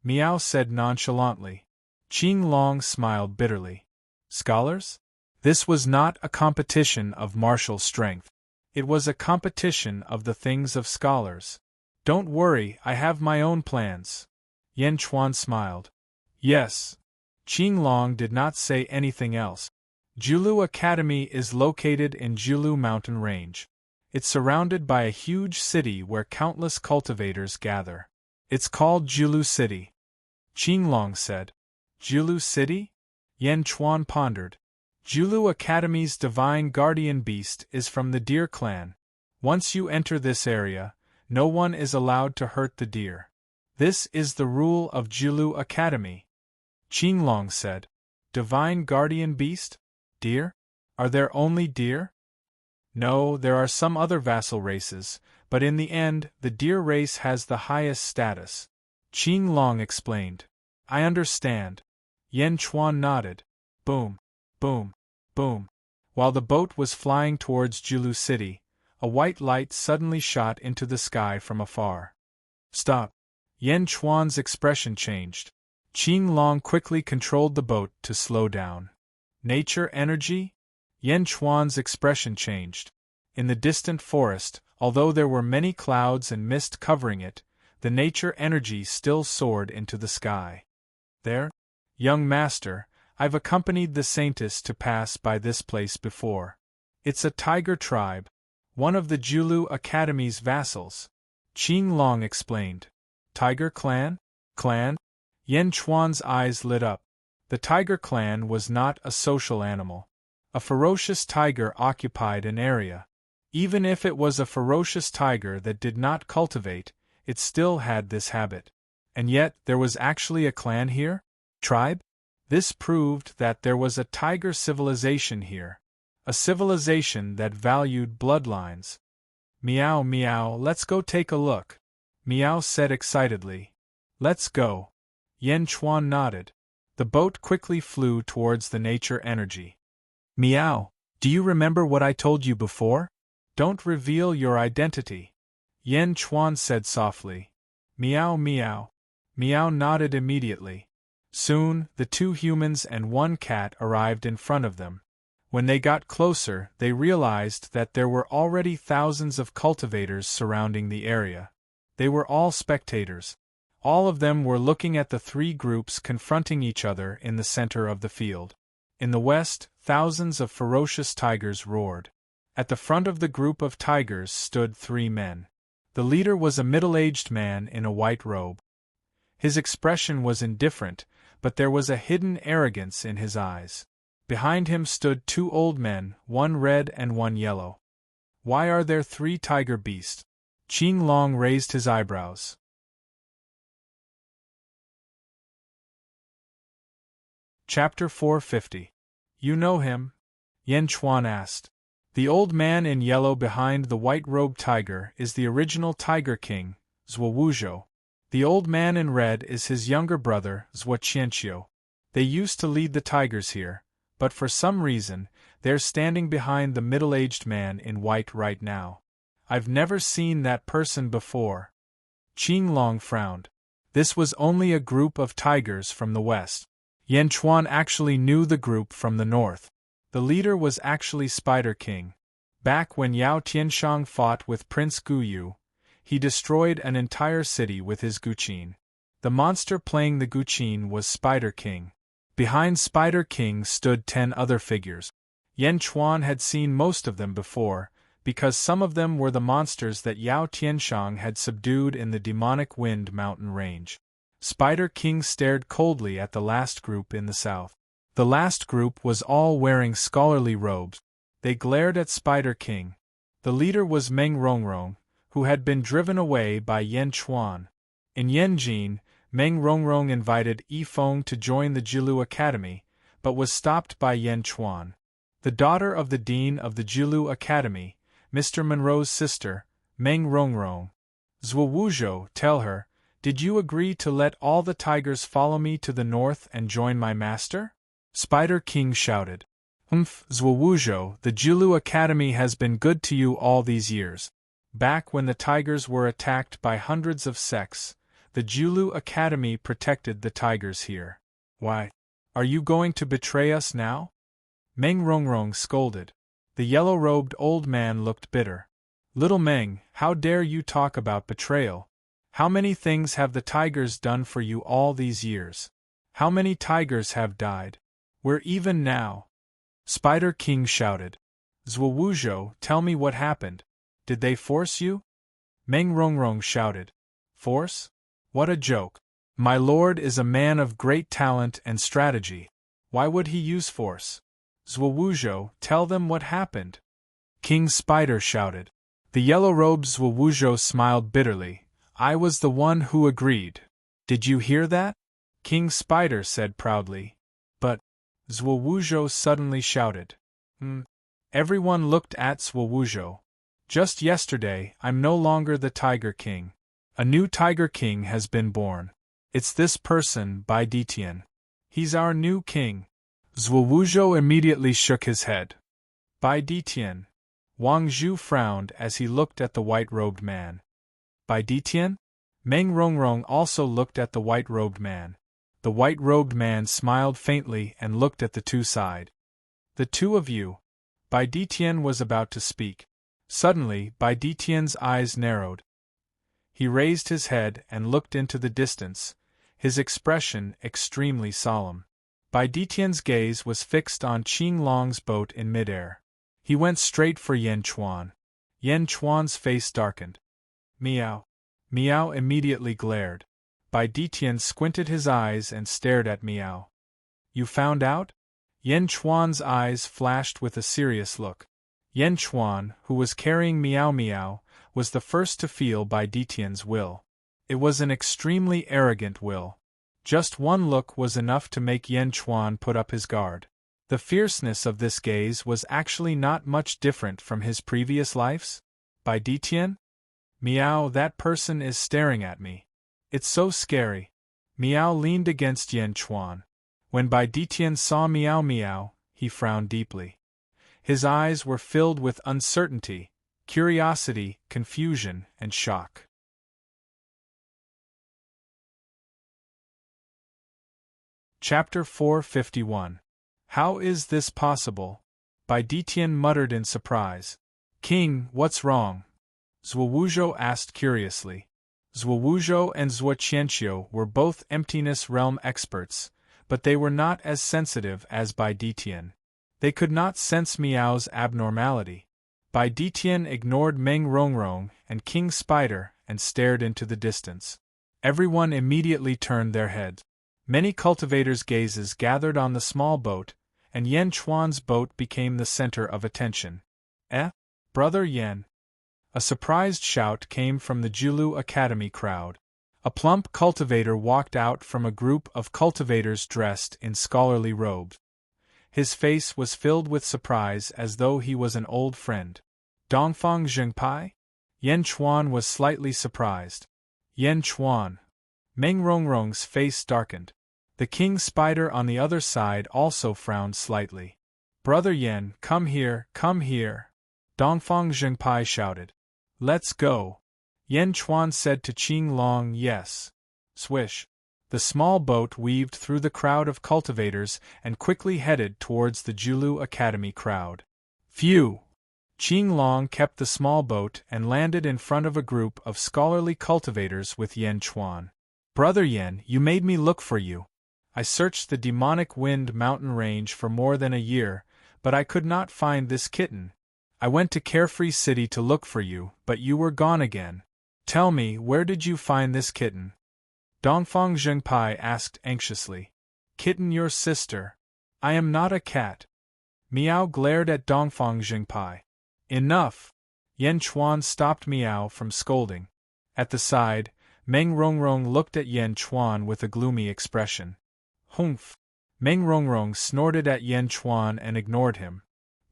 Meow said nonchalantly. Qing Long smiled bitterly. Scholars? This was not a competition of martial strength. It was a competition of the things of scholars. Don't worry, I have my own plans. Yen Chuan smiled. Yes. Qing Long did not say anything else. Julu Academy is located in Julu Mountain Range. It's surrounded by a huge city where countless cultivators gather. It's called Julu City. Qing Long said. Julu City? Yen Chuan pondered. Julu Academy's divine guardian beast is from the deer clan. Once you enter this area, no one is allowed to hurt the deer. This is the rule of Julu Academy. Qing Long said. Divine guardian beast? Deer? Are there only deer? No, there are some other vassal races, but in the end, the deer race has the highest status. Qing Long explained. I understand. Yen Chuan nodded. Boom, boom, boom. While the boat was flying towards Julu City, a white light suddenly shot into the sky from afar. Stop. Yen Chuan's expression changed. Qing Long quickly controlled the boat to slow down. Nature energy? Yen Chuan's expression changed. In the distant forest, although there were many clouds and mist covering it, the nature energy still soared into the sky. There? Young master, I've accompanied the saintess to pass by this place before. It's a tiger tribe, one of the Julu Academy's vassals. Qing Long explained. Tiger clan? Clan? Yen Chuan's eyes lit up. The tiger clan was not a social animal. A ferocious tiger occupied an area. Even if it was a ferocious tiger that did not cultivate, it still had this habit. And yet, there was actually a clan here? Tribe? This proved that there was a tiger civilization here. A civilization that valued bloodlines. Meow meow, let's go take a look. Meow said excitedly. Let's go. Yen Chuan nodded. The boat quickly flew towards the nature energy. Meow, do you remember what I told you before? Don't reveal your identity. Yen Chuan said softly. Meow meow. Meow nodded immediately. Soon, the 2 humans and 1 cat arrived in front of them. When they got closer, they realized that there were already thousands of cultivators surrounding the area. They were all spectators. All of them were looking at the 3 groups confronting each other in the center of the field. In the west, thousands of ferocious tigers roared. At the front of the group of tigers stood 3 men. The leader was a middle-aged man in a white robe. His expression was indifferent, but there was a hidden arrogance in his eyes. Behind him stood 2 old men, 1 red and 1 yellow. Why are there 3 tiger beasts? Qing Long raised his eyebrows. Chapter 450. You know him? Yen Chuan asked. The old man in yellow behind the white-robed tiger is the original Tiger King, Zhuo Wuzhou, The old man in red is his younger brother, Zhuoqianqiu. They used to lead the tigers here, but for some reason, they're standing behind the middle-aged man in white right now. I've never seen that person before. Qing Long frowned. This was only a group of tigers from the west. Yan Chuan actually knew the group from the north. The leader was actually Spider King. Back when Yao Tianshang fought with Prince Guyu, he destroyed an entire city with his Guqin. The monster playing the Guqin was Spider King. Behind Spider King stood 10 other figures. Yan Chuan had seen most of them before, because some of them were the monsters that Yao Tianshang had subdued in the demonic wind mountain range. Spider King stared coldly at the last group in the south. The last group was all wearing scholarly robes. They glared at Spider King. The leader was Meng Rongrong, who had been driven away by Yan Chuan. In Yanjin, Meng Rongrong invited Yi Feng to join the Jilu Academy, but was stopped by Yan Chuan. The daughter of the dean of the Jilu Academy, Mr. Monroe's sister, Meng Rongrong. Zhuo, tell her, did you agree to let all the tigers follow me to the north and join my master? Spider King shouted. Zhuo, the Jilu Academy has been good to you all these years. Back when the tigers were attacked by hundreds of sects, the Jilu Academy protected the tigers here. Why? Are you going to betray us now? Meng Rongrong scolded. The yellow-robed old man looked bitter. Little Meng, how dare you talk about betrayal? How many things have the tigers done for you all these years? How many tigers have died? We're even now. Spider King shouted. Zhuo, tell me what happened. Did they force you? Meng Rongrong shouted. Force? What a joke. My lord is a man of great talent and strategy. Why would he use force? Zhuo, tell them what happened. King Spider shouted. The yellow-robed Zhuo smiled bitterly. I was the one who agreed. Did you hear that? King Spider said proudly. But, Zhuo suddenly shouted. Everyone looked at Zhuo. Just yesterday, I'm no longer the Tiger King. A new Tiger King has been born. It's this person, Bai Ditian. He's our new king. Zhuo immediately shook his head. Bai Ditian. Wang Zhu frowned as he looked at the white-robed man. Bai Ditian? Meng Rongrong also looked at the white-robed man. The white-robed man smiled faintly and looked at the two side. The two of you. Bai Ditian was about to speak. Suddenly, Bai Ditian's eyes narrowed. He raised his head and looked into the distance, his expression extremely solemn. Bai Ditian's gaze was fixed on Qing Long's boat in midair. He went straight for Yan Chuan. Yan Chuan's face darkened. Meow. Meow immediately glared. Bai Ditian squinted his eyes and stared at Meow. You found out? Yan Chuan's eyes flashed with a serious look. Yan Chuan, who was carrying Meow, was the first to feel Bai Ditian's will. It was an extremely arrogant will. Just one look was enough to make Yan Chuan put up his guard. The fierceness of this gaze was actually not much different from his previous lives. Bai Ditian? Meow, that person is staring at me. It's so scary. Meow leaned against Yan Chuan. When Bai Ditian saw Meow, he frowned deeply. His eyes were filled with uncertainty, curiosity, confusion, and shock. Chapter 451. How is this possible? Bai Ditian muttered in surprise. King, what's wrong? Zhuo asked curiously. Zhuo and Zhuoqianqiu were both emptiness realm experts, but they were not as sensitive as Bai Ditian. They could not sense Meow's abnormality. Bai Ditian ignored Meng Rongrong and King Spider and stared into the distance. Everyone immediately turned their heads. Many cultivators' gazes gathered on the small boat, and Yan Chuan's boat became the center of attention. Brother Yan. A surprised shout came from the Jilu Academy crowd. A plump cultivator walked out from a group of cultivators dressed in scholarly robes. His face was filled with surprise as though he was an old friend. Dongfang Zhengpai? Yan Chuan was slightly surprised. Yan Chuan, Meng Rongrong's face darkened. The king spider on the other side also frowned slightly. Brother Yen, come here, come here! Dongfang Zhengpai shouted. Let's go! Yen Chuan said to Qing Long, yes. Swish! The small boat weaved through the crowd of cultivators and quickly headed towards the Julu Academy crowd. Phew! Qing Long kept the small boat and landed in front of a group of scholarly cultivators with Yen Chuan. Brother Yen, you made me look for you. I searched the demonic wind mountain range for more than a year, but I could not find this kitten. I went to Carefree City to look for you, but you were gone again. Tell me, where did you find this kitten? Dongfang Zhengpai asked anxiously. Kitten, your sister. I am not a cat. Miao glared at Dongfang Zhengpai. Enough! Yen Chuan stopped Miao from scolding. At the side, Meng Rongrong looked at Yen Chuan with a gloomy expression. Humph! Meng Rongrong snorted at Yen Chuan and ignored him.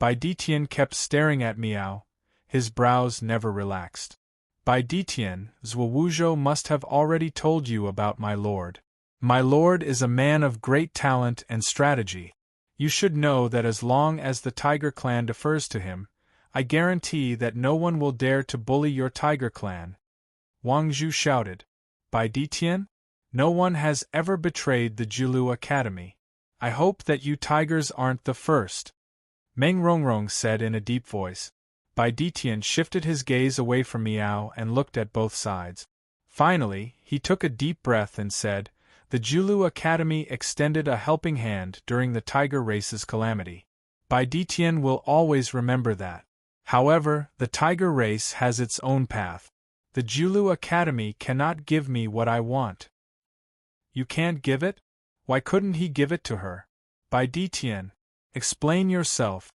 Bai Ditian kept staring at Miao. His brows never relaxed. Bai Ditian, Zhuozhou must have already told you about my lord. My lord is a man of great talent and strategy. You should know that as long as the Tiger clan defers to him, I guarantee that no one will dare to bully your Tiger clan. Wang Zhu shouted. Bai Ditian? No one has ever betrayed the Julu Academy. I hope that you tigers aren't the first. Meng Rongrong said in a deep voice. Bai Ditian shifted his gaze away from Miao and looked at both sides. Finally, he took a deep breath and said, The Julu Academy extended a helping hand during the tiger race's calamity. Bai Ditian will always remember that. However, the tiger race has its own path. The Julu Academy cannot give me what I want. You can't give it? Why couldn't he give it to her? Bai Ditian, explain yourself.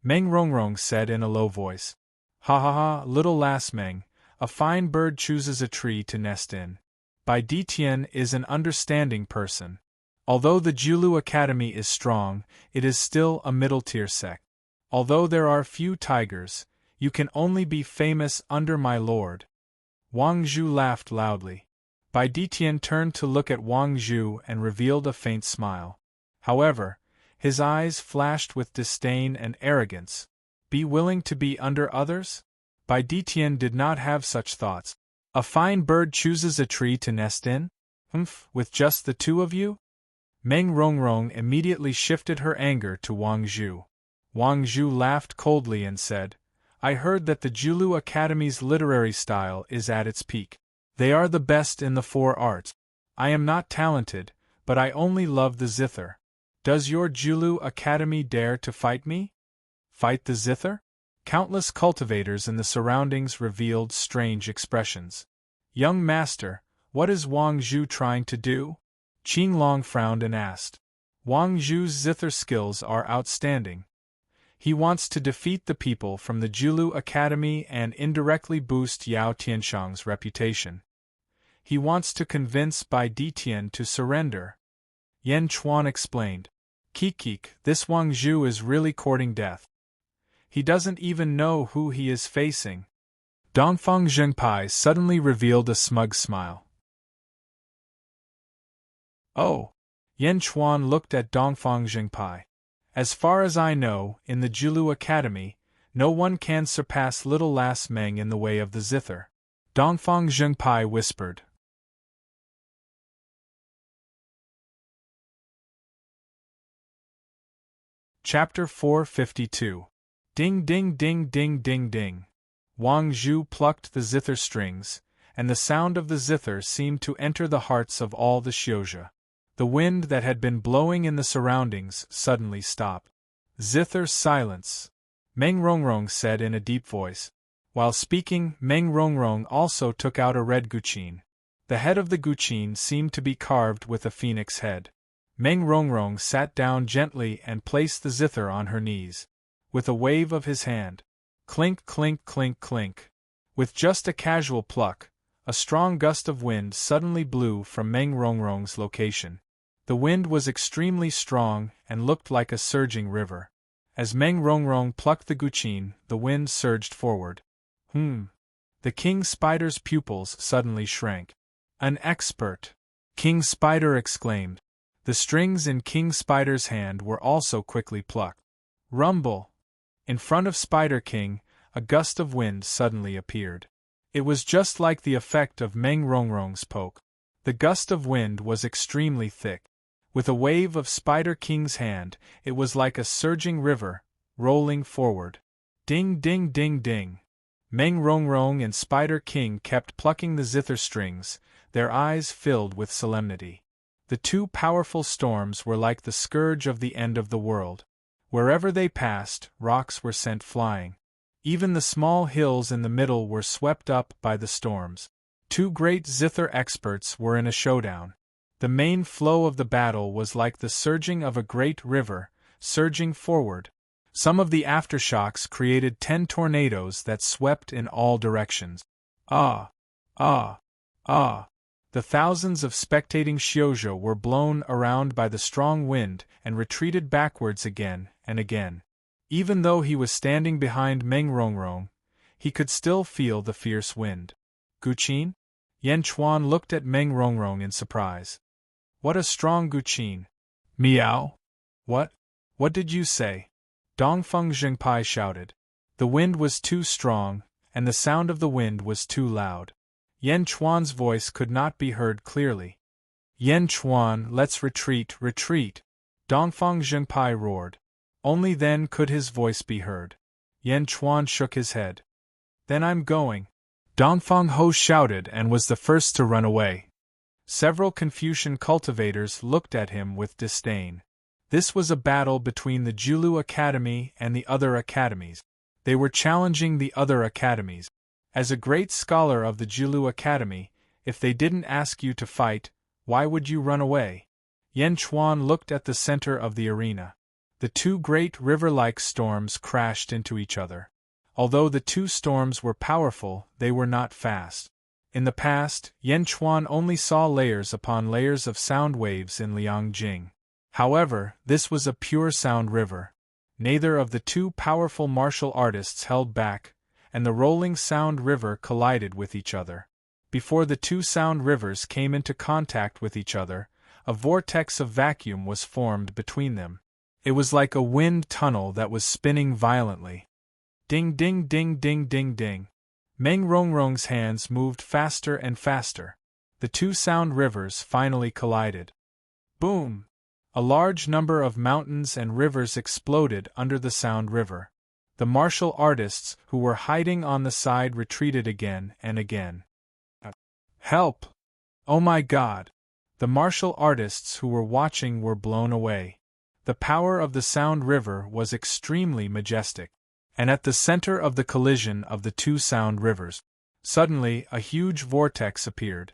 Meng Rongrong said in a low voice. Ha ha ha, little lass Meng, a fine bird chooses a tree to nest in. Bai Ditian is an understanding person. Although the Julu Academy is strong, it is still a middle-tier sect. Although there are few tigers, you can only be famous under my lord. Wang Zhu laughed loudly. Bai Ditian turned to look at Wang Zhu and revealed a faint smile. However, his eyes flashed with disdain and arrogance. Be willing to be under others? Bai Ditian did not have such thoughts. A fine bird chooses a tree to nest in? With just the two of you? Meng Rongrong immediately shifted her anger to Wang Zhu. Wang Zhu laughed coldly and said, I heard that the Julu Academy's literary style is at its peak. They are the best in the four arts. I am not talented, but I only love the zither. Does your Julu Academy dare to fight me? Fight the zither? Countless cultivators in the surroundings revealed strange expressions. Young master, what is Wang Zhu trying to do? Qing Long frowned and asked. Wang Zhu's zither skills are outstanding. He wants to defeat the people from the Julu Academy and indirectly boost Yao Tianshang's reputation. He wants to convince Bai Ditian to surrender. Yen Chuan explained. Kikik, this Wang Zhu is really courting death. He doesn't even know who he is facing. Dongfang Zhengpai suddenly revealed a smug smile. Oh! Yen Chuan looked at Dongfang Zhengpai. As far as I know, in the Julu Academy, no one can surpass little lass Meng in the way of the zither. Dongfang Zhengpai whispered. Chapter 452. Ding ding ding ding ding ding. Wang Zhu plucked the zither strings, and the sound of the zither seemed to enter the hearts of all the Xiuzhi. The wind that had been blowing in the surroundings suddenly stopped. Zither silence, Meng Rongrong said in a deep voice. While speaking, Meng Rongrong also took out a red guqin. The head of the guqin seemed to be carved with a phoenix head. Meng Rongrong sat down gently and placed the zither on her knees. With a wave of his hand, clink clink clink clink. With just a casual pluck, a strong gust of wind suddenly blew from Meng Rongrong's location. The wind was extremely strong and looked like a surging river. As Meng Rongrong plucked the guqin, the wind surged forward. The king spider's pupils suddenly shrank. An expert. King Spider exclaimed. The strings in King Spider's hand were also quickly plucked. Rumble! In front of Spider King, a gust of wind suddenly appeared. It was just like the effect of Meng Rongrong's poke. The gust of wind was extremely thick. With a wave of Spider King's hand, it was like a surging river, rolling forward. Ding ding ding ding. Meng Rongrong and Spider King kept plucking the zither strings, their eyes filled with solemnity. The two powerful storms were like the scourge of the end of the world. Wherever they passed, rocks were sent flying. Even the small hills in the middle were swept up by the storms. Two great zither experts were in a showdown. The main flow of the battle was like the surging of a great river, surging forward. Some of the aftershocks created 10 tornadoes that swept in all directions. Ah! Ah! Ah! The thousands of spectating shoujo were blown around by the strong wind and retreated backwards again and again. Even though he was standing behind Meng Rongrong, he could still feel the fierce wind. Guqin? Yan Chuan looked at Meng Rongrong in surprise. What a strong Guqin! Meow! What did you say? Dongfeng Zhengpai shouted. The wind was too strong, and the sound of the wind was too loud. Yan Chuan's voice could not be heard clearly. Yan Chuan, let's retreat, retreat! Dongfeng Zhengpai roared. Only then could his voice be heard. Yan Chuan shook his head. Then I'm going. Dongfeng Ho shouted and was the first to run away. Several Confucian cultivators looked at him with disdain. This was a battle between the Julu Academy and the other academies. They were challenging the other academies. As a great scholar of the Julu Academy, if they didn't ask you to fight, why would you run away? Yan Chuan looked at the center of the arena. The two great river-like storms crashed into each other. Although the two storms were powerful, they were not fast. In the past, Yan Chuan only saw layers upon layers of sound waves in Liangjing. However, this was a pure sound river. Neither of the two powerful martial artists held back, and the rolling sound river collided with each other. Before the two sound rivers came into contact with each other, a vortex of vacuum was formed between them. It was like a wind tunnel that was spinning violently. Ding ding ding ding ding ding. Meng Rongrong's hands moved faster and faster. The two sound rivers finally collided. Boom! A large number of mountains and rivers exploded under the sound river. The martial artists who were hiding on the side retreated again and again. Help! Oh my God! The martial artists who were watching were blown away. The power of the sound river was extremely majestic. And at the center of the collision of the two sound rivers, suddenly a huge vortex appeared.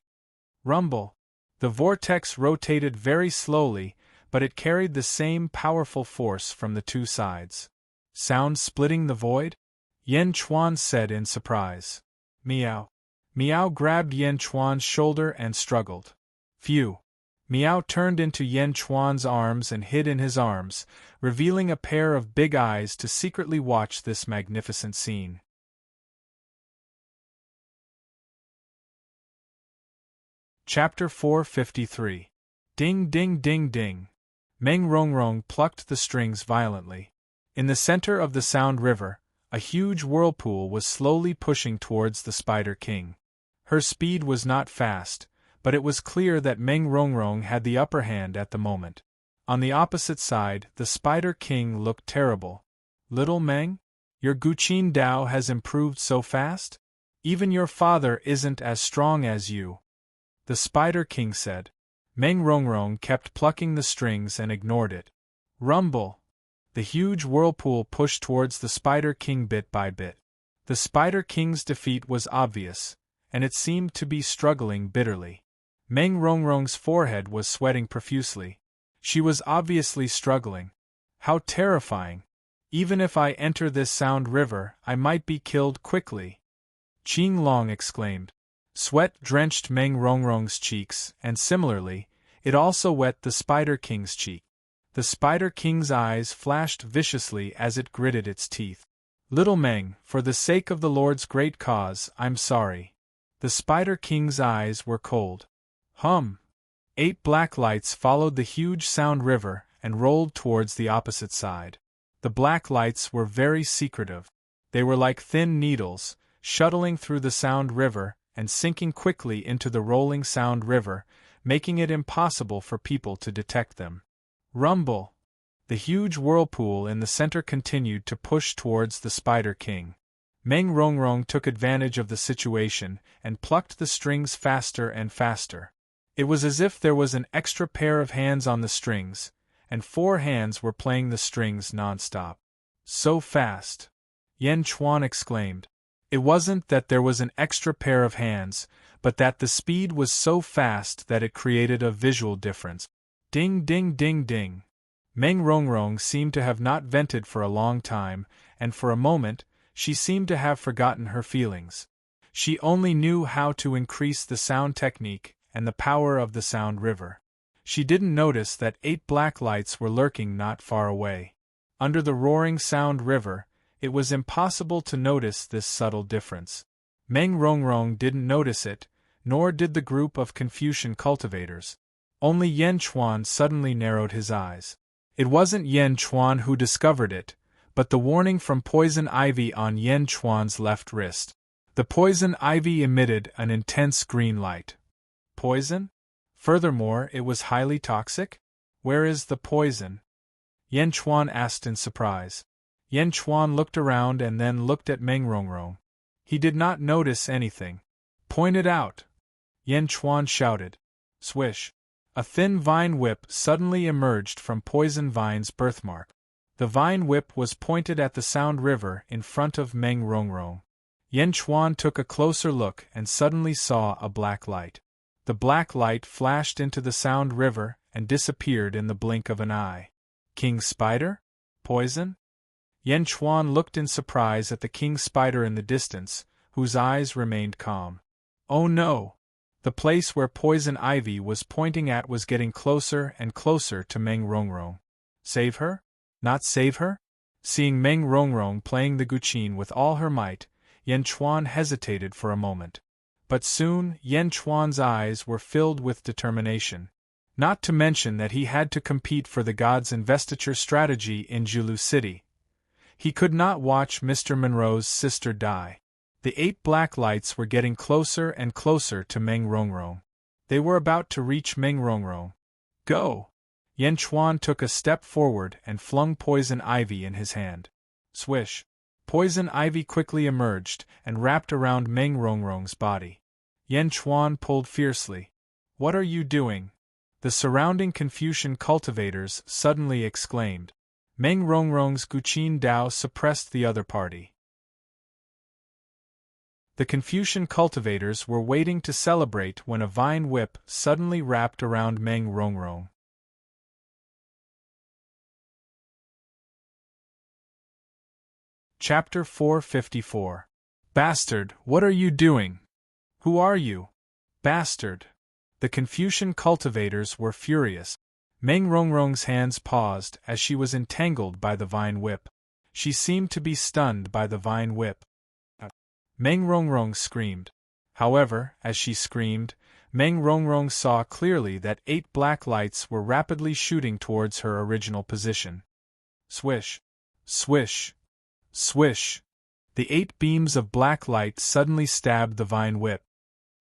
Rumble! The vortex rotated very slowly, but it carried the same powerful force from the two sides. Sound splitting the void? Yan Chuan said in surprise. Meow. Meow grabbed Yan Chuan's shoulder and struggled. Phew. Meow turned into Yan Chuan's arms and hid in his arms, revealing a pair of big eyes to secretly watch this magnificent scene. Chapter 453. Ding ding ding ding. Meng Rongrong plucked the strings violently. In the center of the Sound River, a huge whirlpool was slowly pushing towards the Spider King. Her speed was not fast, but it was clear that Meng Rongrong had the upper hand at the moment. On the opposite side, the Spider King looked terrible. Little Meng? Your Guqin Dao has improved so fast? Even your father isn't as strong as you. The Spider King said. Meng Rongrong kept plucking the strings and ignored it. Rumble! The huge whirlpool pushed towards the Spider King bit by bit. The Spider King's defeat was obvious, and it seemed to be struggling bitterly. Meng Rongrong's forehead was sweating profusely. She was obviously struggling. How terrifying! Even if I enter this sound river, I might be killed quickly. Qing Long exclaimed. Sweat drenched Meng Rongrong's cheeks, and similarly, it also wet the Spider King's cheek. The Spider King's eyes flashed viciously as it gritted its teeth. Little Meng, for the sake of the Lord's great cause, I'm sorry. The Spider King's eyes were cold. 8 black lights followed the huge sound river and rolled towards the opposite side. The black lights were very secretive. They were like thin needles, shuttling through the sound river and sinking quickly into the rolling sound river, making it impossible for people to detect them. Rumble! The huge whirlpool in the center continued to push towards the Spider King. Meng Rongrong took advantage of the situation and plucked the strings faster and faster. It was as if there was an extra pair of hands on the strings, and 4 hands were playing the strings non-stop. So fast! Yan Chuan exclaimed. It wasn't that there was an extra pair of hands, but that the speed was so fast that it created a visual difference. Ding ding ding ding! Meng Rongrong seemed to have not vented for a long time, and for a moment, she seemed to have forgotten her feelings. She only knew how to increase the sound technique and the power of the sound river. She didn't notice that 8 black lights were lurking not far away. Under the roaring sound river, it was impossible to notice this subtle difference. Meng Rongrong didn't notice it, nor did the group of Confucian cultivators. Only Yan Chuan suddenly narrowed his eyes. It wasn't Yan Chuan who discovered it, but the warning from poison ivy on Yan Chuan's left wrist. The poison ivy emitted an intense green light. Poison? Furthermore, it was highly toxic? Where is the poison? Yan Chuan asked in surprise. Yan Chuan looked around and then looked at Meng Rongrong. He did not notice anything. Point it out! Yan Chuan shouted. Swish! A thin vine whip suddenly emerged from Poison Vine's birthmark. The vine whip was pointed at the sound river in front of Meng Rongrong. Yan Chuan took a closer look and suddenly saw a black light. The black light flashed into the sound river and disappeared in the blink of an eye. King Spider? Poison? Yan Chuan looked in surprise at the king spider in the distance, whose eyes remained calm. Oh no! The place where poison ivy was pointing at was getting closer and closer to Meng Rongrong. Save her? Not save her? Seeing Meng Rongrong playing the guqin with all her might, Yan Chuan hesitated for a moment. But soon Yan Chuan's eyes were filled with determination. Not to mention that he had to compete for the god's investiture strategy in Julu City. He could not watch Mr. Monroe's sister die. The 8 black lights were getting closer and closer to Meng Rongrong. They were about to reach Meng Rongrong. Go! Yan Chuan took a step forward and flung poison ivy in his hand. Swish! Poison ivy quickly emerged and wrapped around Meng Rongrong's body. Yan Chuan pulled fiercely. What are you doing? The surrounding Confucian cultivators suddenly exclaimed. Meng Rongrong's guqin Dao suppressed the other party. The Confucian cultivators were waiting to celebrate when a vine whip suddenly wrapped around Meng Rongrong. Chapter 454. Bastard, what are you doing? Who are you? Bastard! The Confucian cultivators were furious. Meng Rongrong's hands paused as she was entangled by the vine whip. She seemed to be stunned by the vine whip. Meng Rongrong screamed. However, as she screamed, Meng Rongrong saw clearly that 8 black lights were rapidly shooting towards her original position. Swish! Swish! Swish! The 8 beams of black light suddenly stabbed the vine whip.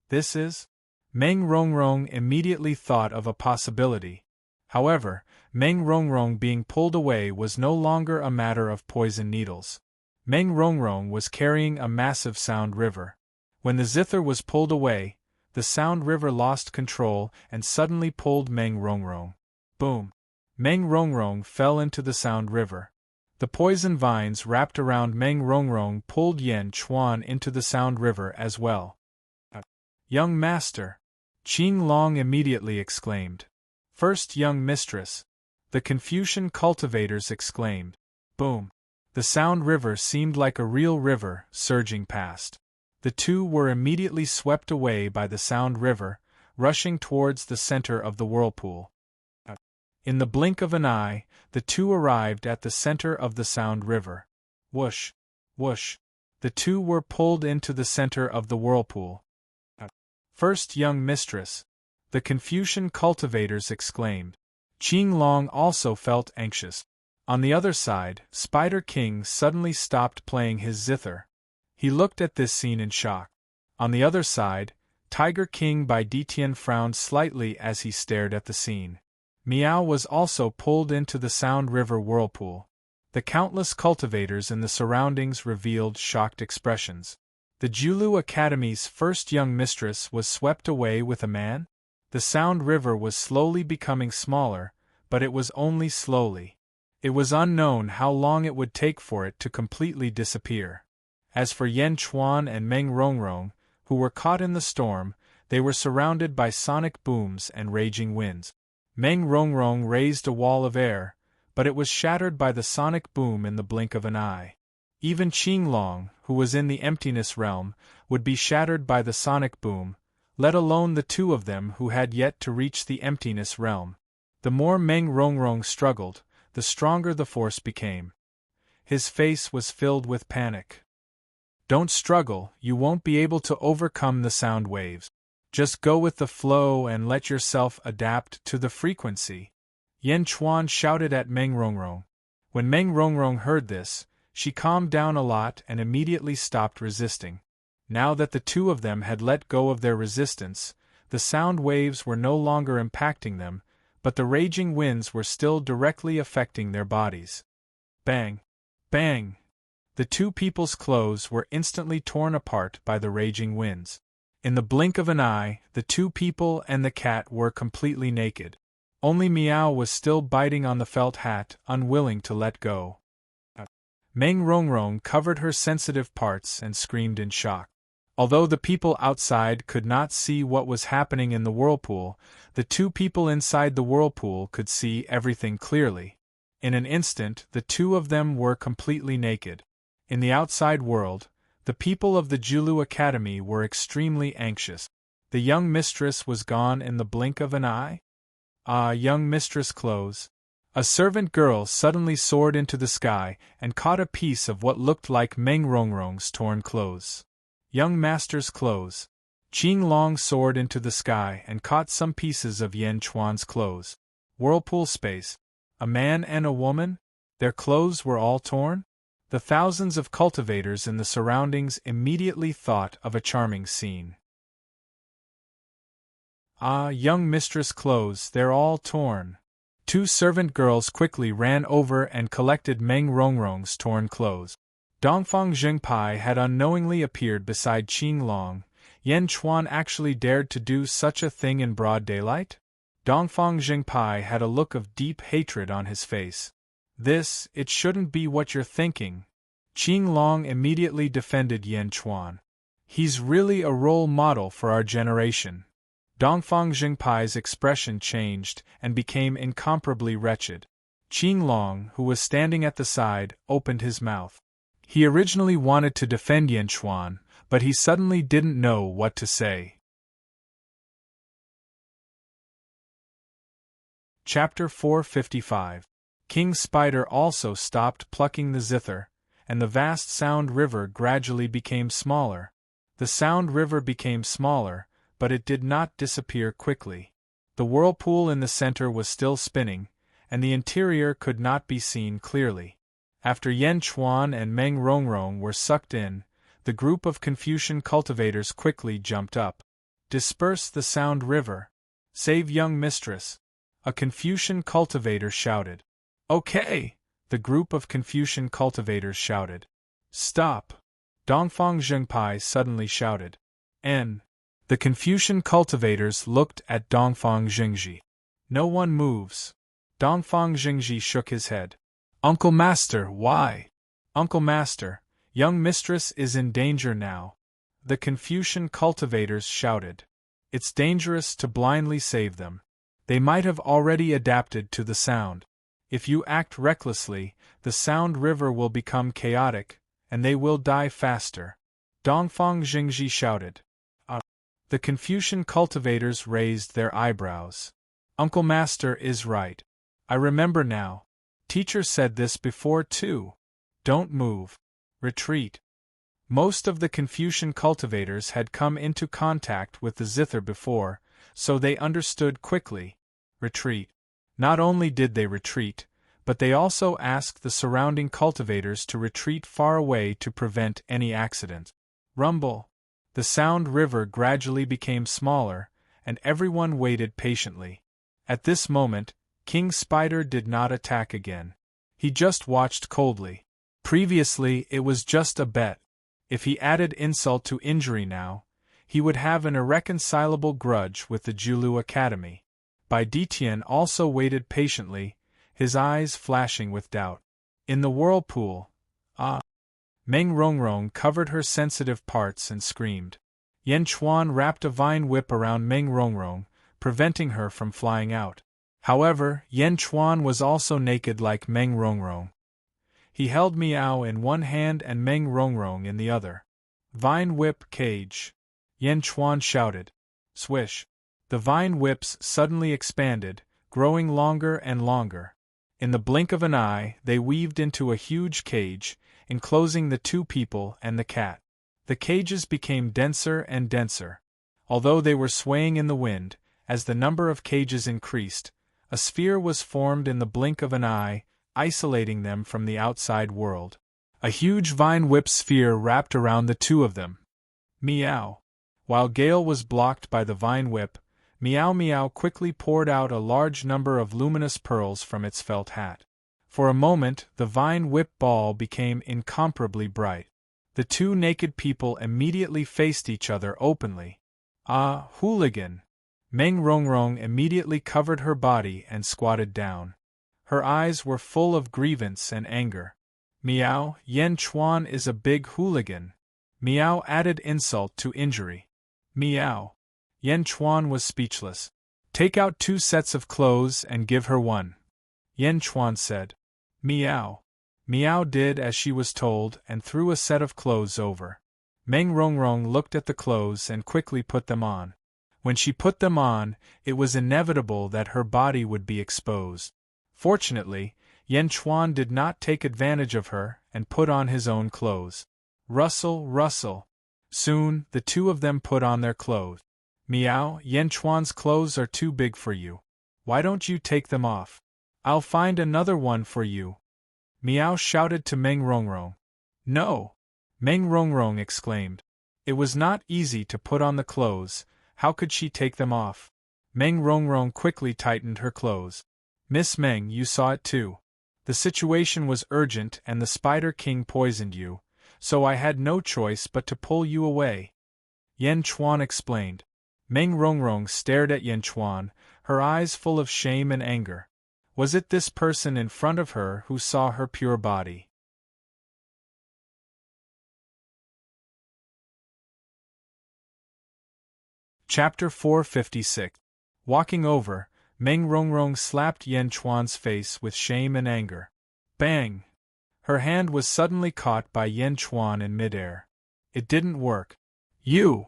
This is? Meng Rongrong immediately thought of a possibility. However, Meng Rongrong being pulled away was no longer a matter of poison needles. Meng Rongrong was carrying a massive sound river. When the zither was pulled away, the sound river lost control and suddenly pulled Meng Rongrong. Boom! Meng Rongrong fell into the sound river. The poison vines wrapped around Meng Rongrong pulled Yan Chuan into the sound river as well. Young master! Qing Long immediately exclaimed. First young mistress! The Confucian cultivators exclaimed. Boom! The sound river seemed like a real river, surging past. The two were immediately swept away by the sound river, rushing towards the center of the whirlpool. In the blink of an eye, the two arrived at the center of the sound river. Whoosh! Whoosh! The two were pulled into the center of the whirlpool. First young mistress! the Confucian cultivators exclaimed. Qing Long also felt anxious. On the other side, Spider King suddenly stopped playing his zither. He looked at this scene in shock. On the other side, Tiger King Bai Detian frowned slightly as he stared at the scene. Miao was also pulled into the Sound River whirlpool. The countless cultivators in the surroundings revealed shocked expressions. The Julu Academy's first young mistress was swept away with a man? The Sound River was slowly becoming smaller, but it was only slowly. It was unknown how long it would take for it to completely disappear. As for Yan Chuan and Meng Rongrong, who were caught in the storm, they were surrounded by sonic booms and raging winds. Meng Rongrong raised a wall of air, but it was shattered by the sonic boom in the blink of an eye. Even Qing Long, who was in the emptiness realm, would be shattered by the sonic boom, let alone the two of them who had yet to reach the emptiness realm. The more Meng Rongrong struggled, the stronger the force became. His face was filled with panic. Don't struggle, you won't be able to overcome the sound waves. Just go with the flow and let yourself adapt to the frequency. Yan Chuan shouted at Meng Rongrong. When Meng Rongrong heard this, she calmed down a lot and immediately stopped resisting. Now that the two of them had let go of their resistance, the sound waves were no longer impacting them, but the raging winds were still directly affecting their bodies. Bang! Bang! The two people's clothes were instantly torn apart by the raging winds. In the blink of an eye, the two people and the cat were completely naked. Only Miao was still biting on the felt hat, unwilling to let go. Meng Rongrong covered her sensitive parts and screamed in shock. Although the people outside could not see what was happening in the whirlpool, the two people inside the whirlpool could see everything clearly. In an instant, the two of them were completely naked. In the outside world, the people of the Julu Academy were extremely anxious. The young mistress was gone in the blink of an eye? Ah, young mistress clothes. A servant girl suddenly soared into the sky and caught a piece of what looked like Meng Rongrong's torn clothes. Young master's clothes. Qing Long soared into the sky and caught some pieces of Yan Chuan's clothes. Whirlpool space. A man and a woman? Their clothes were all torn? The thousands of cultivators in the surroundings immediately thought of a charming scene. Ah, young mistress clothes, they're all torn. Two servant girls quickly ran over and collected Meng Rongrong's torn clothes. Dongfang Jingpai had unknowingly appeared beside Qing Long. Yan Chuan actually dared to do such a thing in broad daylight? Dongfang Jingpai had a look of deep hatred on his face. It shouldn't be what you're thinking. Qing Long immediately defended Yan Chuan. He's really a role model for our generation. Dongfang Jingpai's expression changed and became incomparably wretched. Qing Long, who was standing at the side, opened his mouth. He originally wanted to defend Yan Chuan, but he suddenly didn't know what to say. Chapter 455. King Spider also stopped plucking the zither, and the vast Sound River gradually became smaller. The Sound River became smaller, but it did not disappear quickly. The whirlpool in the center was still spinning, and the interior could not be seen clearly. After Yan Chuan and Meng Rongrong were sucked in, the group of Confucian cultivators quickly jumped up. Disperse the Sound River. Save young mistress. A Confucian cultivator shouted. Okay! The group of Confucian cultivators shouted. Stop! Dongfang Jingpai suddenly shouted. The Confucian cultivators looked at Dongfang Jingji. No one moves. Dongfang Jingji shook his head. Uncle Master, why? Uncle Master, young mistress is in danger now. The Confucian cultivators shouted. It's dangerous to blindly save them. They might have already adapted to the sound. If you act recklessly, the Sound River will become chaotic, and they will die faster. Dongfang Jingji shouted. The Confucian cultivators raised their eyebrows. Uncle Master is right. I remember now. Teacher said this before too. Don't move. Retreat. Most of the Confucian cultivators had come into contact with the zither before, so they understood quickly. Retreat. Not only did they retreat, but they also asked the surrounding cultivators to retreat far away to prevent any accident. Rumble. The sound river gradually became smaller, and everyone waited patiently. At this moment, King Spider did not attack again. He just watched coldly. Previously, it was just a bet. If he added insult to injury now, he would have an irreconcilable grudge with the Julu Academy. Bai Detian also waited patiently, his eyes flashing with doubt. In the whirlpool, Meng Rongrong covered her sensitive parts and screamed. Yan Chuan wrapped a vine whip around Meng Rongrong, preventing her from flying out. However, Yan Chuan was also naked like Meng Rongrong. He held Miao in one hand and Meng Rongrong in the other. Vine whip cage. Yan Chuan shouted. Swish. The vine whips suddenly expanded, growing longer and longer. In the blink of an eye, they weaved into a huge cage, enclosing the two people and the cat. The cages became denser and denser. Although they were swaying in the wind, as the number of cages increased, a sphere was formed in the blink of an eye, isolating them from the outside world. A huge vine whip sphere wrapped around the two of them. Meow. While Gale was blocked by the vine whip, Meow Meow quickly poured out a large number of luminous pearls from its felt hat. For a moment, the vine whip ball became incomparably bright. The two naked people immediately faced each other openly. Ah, hooligan! Meng Rongrong immediately covered her body and squatted down. Her eyes were full of grievance and anger. Meow, Yan Chuan is a big hooligan. Meow added insult to injury. Meow. Yan Chuan was speechless. Take out 2 sets of clothes and give her one. Yan Chuan said. Meow. Meow did as she was told and threw a set of clothes over. Meng Rongrong looked at the clothes and quickly put them on. When she put them on, it was inevitable that her body would be exposed. Fortunately, Yan Chuan did not take advantage of her and put on his own clothes. Rustle, rustle. Soon, the two of them put on their clothes. Meow, Yan Chuan's clothes are too big for you. Why don't you take them off? I'll find another one for you. Meow shouted to Meng Rongrong. No! Meng Rongrong exclaimed. It was not easy to put on the clothes, how could she take them off? Meng Rongrong quickly tightened her clothes. Miss Meng, you saw it too. The situation was urgent and the Spider King poisoned you, so I had no choice but to pull you away. Yan Chuan explained. Meng Rongrong stared at Yan Chuan, her eyes full of shame and anger. Was it this person in front of her who saw her pure body? Chapter 456. Walking over, Meng Rongrong slapped Yan Chuan's face with shame and anger. Bang! Her hand was suddenly caught by Yan Chuan in midair. It didn't work. You!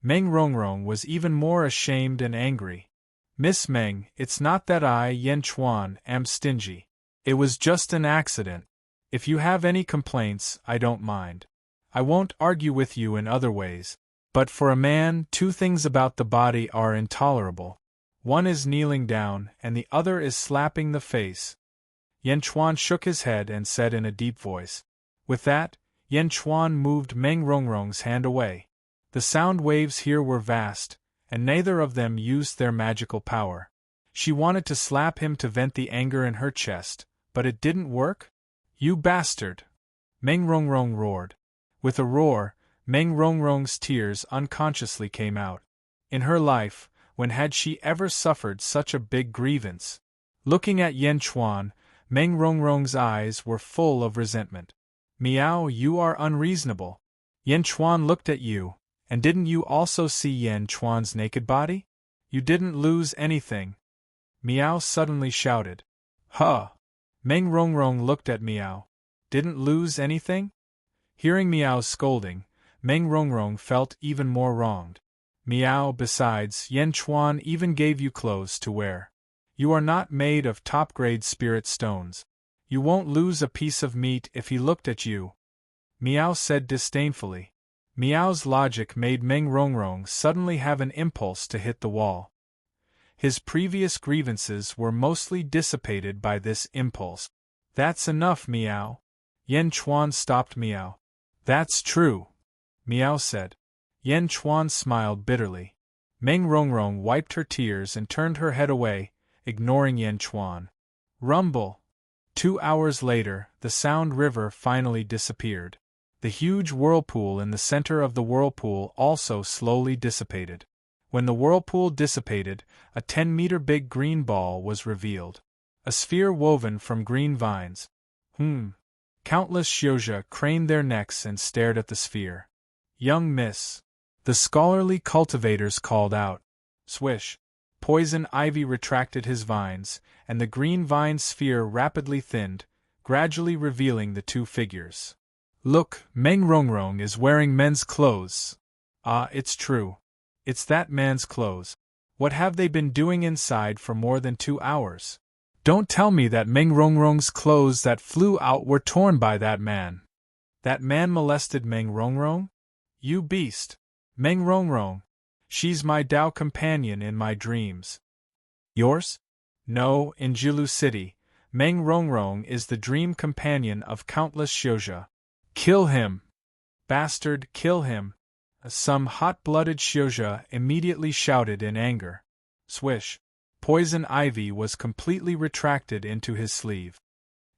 Meng Rongrong was even more ashamed and angry. Miss Meng, it's not that I, Yan Chuan, am stingy. It was just an accident. If you have any complaints, I don't mind. I won't argue with you in other ways. But for a man, 2 things about the body are intolerable. One is kneeling down, and the other is slapping the face. Yan Chuan shook his head and said in a deep voice. With that, Yan Chuan moved Meng Rongrong's hand away. The sound waves here were vast, and neither of them used their magical power. She wanted to slap him to vent the anger in her chest, but it didn't work? You bastard! Meng Rongrong roared. With a roar, Meng Rongrong's tears unconsciously came out. In her life, when had she ever suffered such a big grievance? Looking at Yan Chuan, Meng Rongrong's eyes were full of resentment. Meow, you are unreasonable. Yan Chuan looked at you, and didn't you also see Yan Chuan's naked body? You didn't lose anything. Meow suddenly shouted. Huh! Meng Rongrong looked at Meow. Didn't lose anything? Hearing Meow's scolding, Meng Rongrong felt even more wronged. Meow, besides, Yan Chuan even gave you clothes to wear. You are not made of top-grade spirit stones. You won't lose a piece of meat if he looked at you. Meow said disdainfully. Meow's logic made Meng Rongrong suddenly have an impulse to hit the wall. His previous grievances were mostly dissipated by this impulse. That's enough, Miao. Yan Chuan stopped Miao. That's true, Miao said. Yan Chuan smiled bitterly. Meng Rongrong wiped her tears and turned her head away, ignoring Yan Chuan. Rumble. 2 hours later, the Sound River finally disappeared. The huge whirlpool in the center of the whirlpool also slowly dissipated. When the whirlpool dissipated, a 10-meter-big green ball was revealed. A sphere woven from green vines. Countless Xiuzha craned their necks and stared at the sphere. Young miss. The scholarly cultivators called out. Swish. Poison ivy retracted his vines, and the green vine sphere rapidly thinned, gradually revealing the two figures. Look, Meng Rongrong is wearing men's clothes. Ah, it's true. It's that man's clothes. What have they been doing inside for more than 2 hours? Don't tell me that Meng Rongrong's clothes that flew out were torn by that man. That man molested Meng Rongrong? You beast! Meng Rongrong! She's my Dao companion in my dreams. Yours? No, in Jilu City, Meng Rongrong is the dream companion of countless Xiuzha. Kill him! Bastard, kill him! Some hot-blooded Xiuzha immediately shouted in anger. Swish. Poison ivy was completely retracted into his sleeve.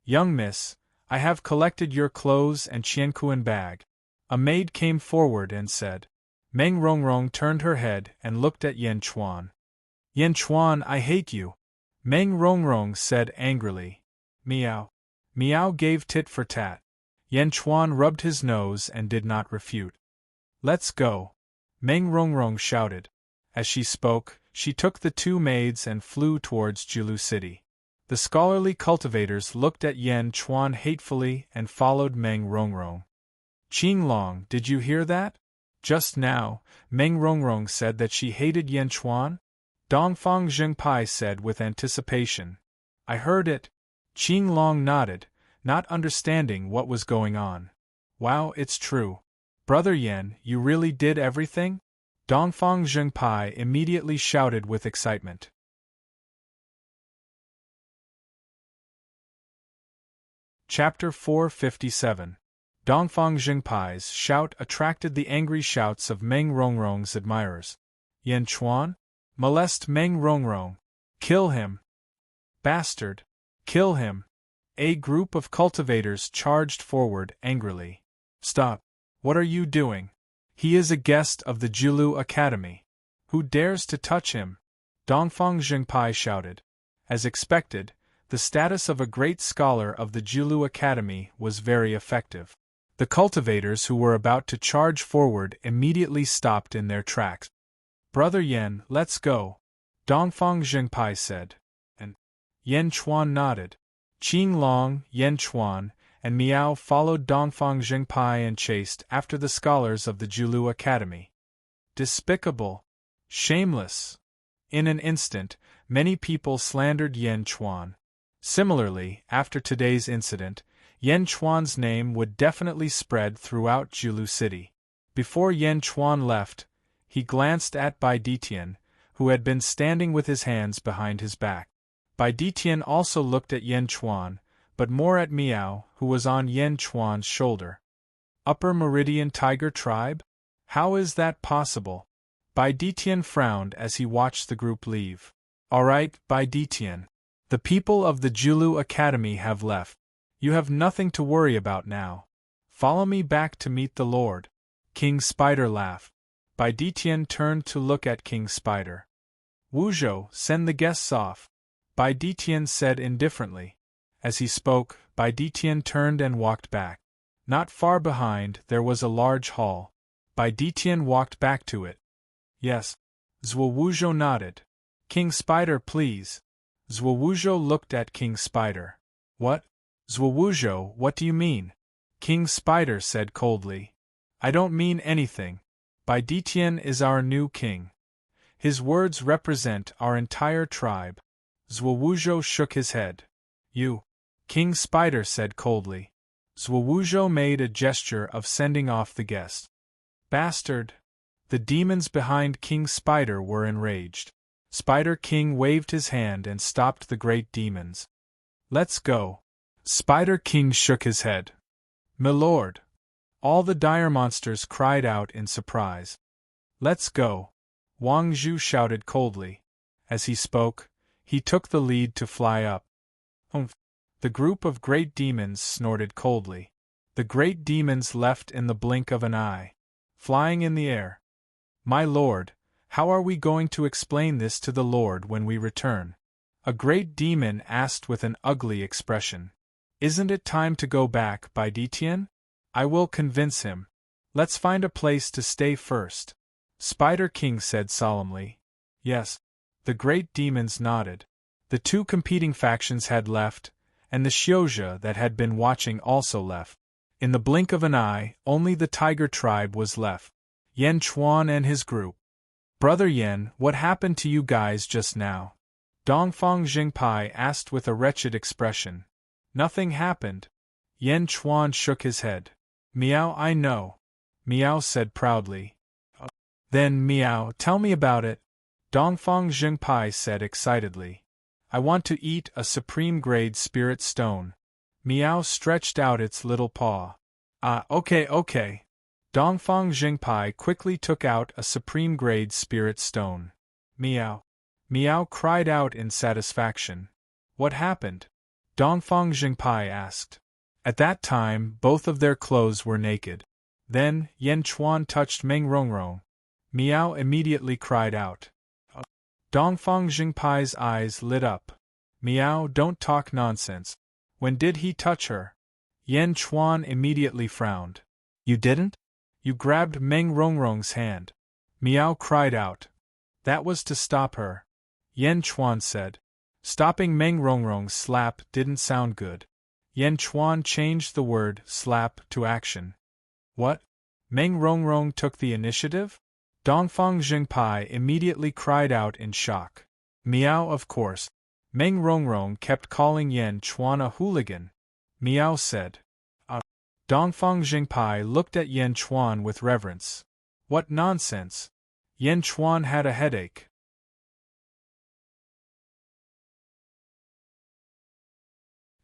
Young miss, I have collected your clothes and Qiankuan bag. A maid came forward and said. Meng Rongrong turned her head and looked at Yan Chuan. Yan Chuan, I hate you. Meng Rongrong said angrily. Miao. Miao gave tit for tat. Yan Chuan rubbed his nose and did not refute. Let's go. Meng Rongrong shouted. As she spoke, she took the two maids and flew towards Jilu City. The scholarly cultivators looked at Yan Chuan hatefully and followed Meng Rongrong. Qinglong, did you hear that? Just now, Meng Rongrong said that she hated Yan Chuan? Dongfang Zhengpai said with anticipation. I heard it. Qinglong nodded, not understanding what was going on. Wow, it's true. Brother Yan, you really did everything? Dongfang Zhengpai immediately shouted with excitement. Chapter 457. Dongfang Zhengpai's shout attracted the angry shouts of Meng Rongrong's admirers. Yan Chuan? Molest Meng Rongrong. Kill him. Bastard. Kill him. A group of cultivators charged forward angrily. Stop. What are you doing? He is a guest of the Jilu Academy. Who dares to touch him? Dongfang Zhengpai shouted. As expected, the status of a great scholar of the Jilu Academy was very effective. The cultivators who were about to charge forward immediately stopped in their tracks. Brother Yan, let's go, Dongfang Zhengpai said. And Yan Chuan nodded. Qinglong, Yan Chuan, and Miao followed Dongfang Zhengpai and chased after the scholars of the Jilu Academy. Despicable! Shameless! In an instant, many people slandered Yan Chuan. Similarly, after today's incident, Yan Chuan's name would definitely spread throughout Jilu City. Before Yan Chuan left, he glanced at Bai Ditian, who had been standing with his hands behind his back. Bai Ditian also looked at Yan Chuan, but more at Miao, who was on Yan Chuan's shoulder. Upper Meridian Tiger Tribe? How is that possible? Bai Ditian frowned as he watched the group leave. All right, Bai Ditian. The people of the Jilu Academy have left. You have nothing to worry about now. Follow me back to meet the Lord. King Spider laughed. Bai Ditian turned to look at King Spider. Wuzhou, send the guests off, Bai Ditian said indifferently. As he spoke, Bai Ditian turned and walked back. Not far behind, there was a large hall. Bai Ditian walked back to it. Yes. Zhuo Wuzhou nodded. King Spider, please. Zhuo Wuzhou looked at King Spider. What? Zhuo Wuzhou, what do you mean? King Spider said coldly. I don't mean anything. Bai Ditian is our new king. His words represent our entire tribe. Zhuo Wuzhou shook his head. You. King Spider said coldly. Zhuo Wuzhou made a gesture of sending off the guest. Bastard! The demons behind King Spider were enraged. Spider King waved his hand and stopped the great demons. Let's go. Spider King shook his head. Milord! All the dire monsters cried out in surprise. Let's go. Wang Zhu shouted coldly. As he spoke, he took the lead to fly up. Humph! The group of great demons snorted coldly. The great demons left in the blink of an eye, flying in the air. My lord, how are we going to explain this to the Lord when we return? A great demon asked with an ugly expression. Isn't it time to go back, Bai Ditian? I will convince him. Let's find a place to stay first. Spider King said solemnly. Yes. The great demons nodded. The two competing factions had left, and the Xiozha that had been watching also left. In the blink of an eye, only the Tiger tribe was left. Yan Chuan and his group. Brother Yan, what happened to you guys just now? Dongfang Jingpai asked with a wretched expression. Nothing happened. Yan Chuan shook his head. Miao, I know. Miao said proudly. Then, Miao, tell me about it. Dongfang Jingpai said excitedly. I want to eat a supreme grade spirit stone. Miao stretched out its little paw. Okay. Dongfang Jingpai quickly took out a supreme grade spirit stone. Miao. Miao cried out in satisfaction. What happened? Dongfang Jingpai asked. At that time, both of their clothes were naked. Then, Yan Chuan touched Meng Rongrong. Miao immediately cried out. Dongfang Jingpai's eyes lit up. Miao, don't talk nonsense. When did he touch her? Yan Chuan immediately frowned. You didn't? You grabbed Meng Rongrong's hand. Miao cried out. That was to stop her. Yan Chuan said. Stopping Meng Rongrong's slap didn't sound good. Yan Chuan changed the word slap to action. What? Meng Rongrong took the initiative? Dongfang Jingpai immediately cried out in shock. Miao, of course. Meng Rongrong kept calling Yan Chuan a hooligan. Miao said. Dongfang Jingpai looked at Yan Chuan with reverence. What nonsense! Yan Chuan had a headache.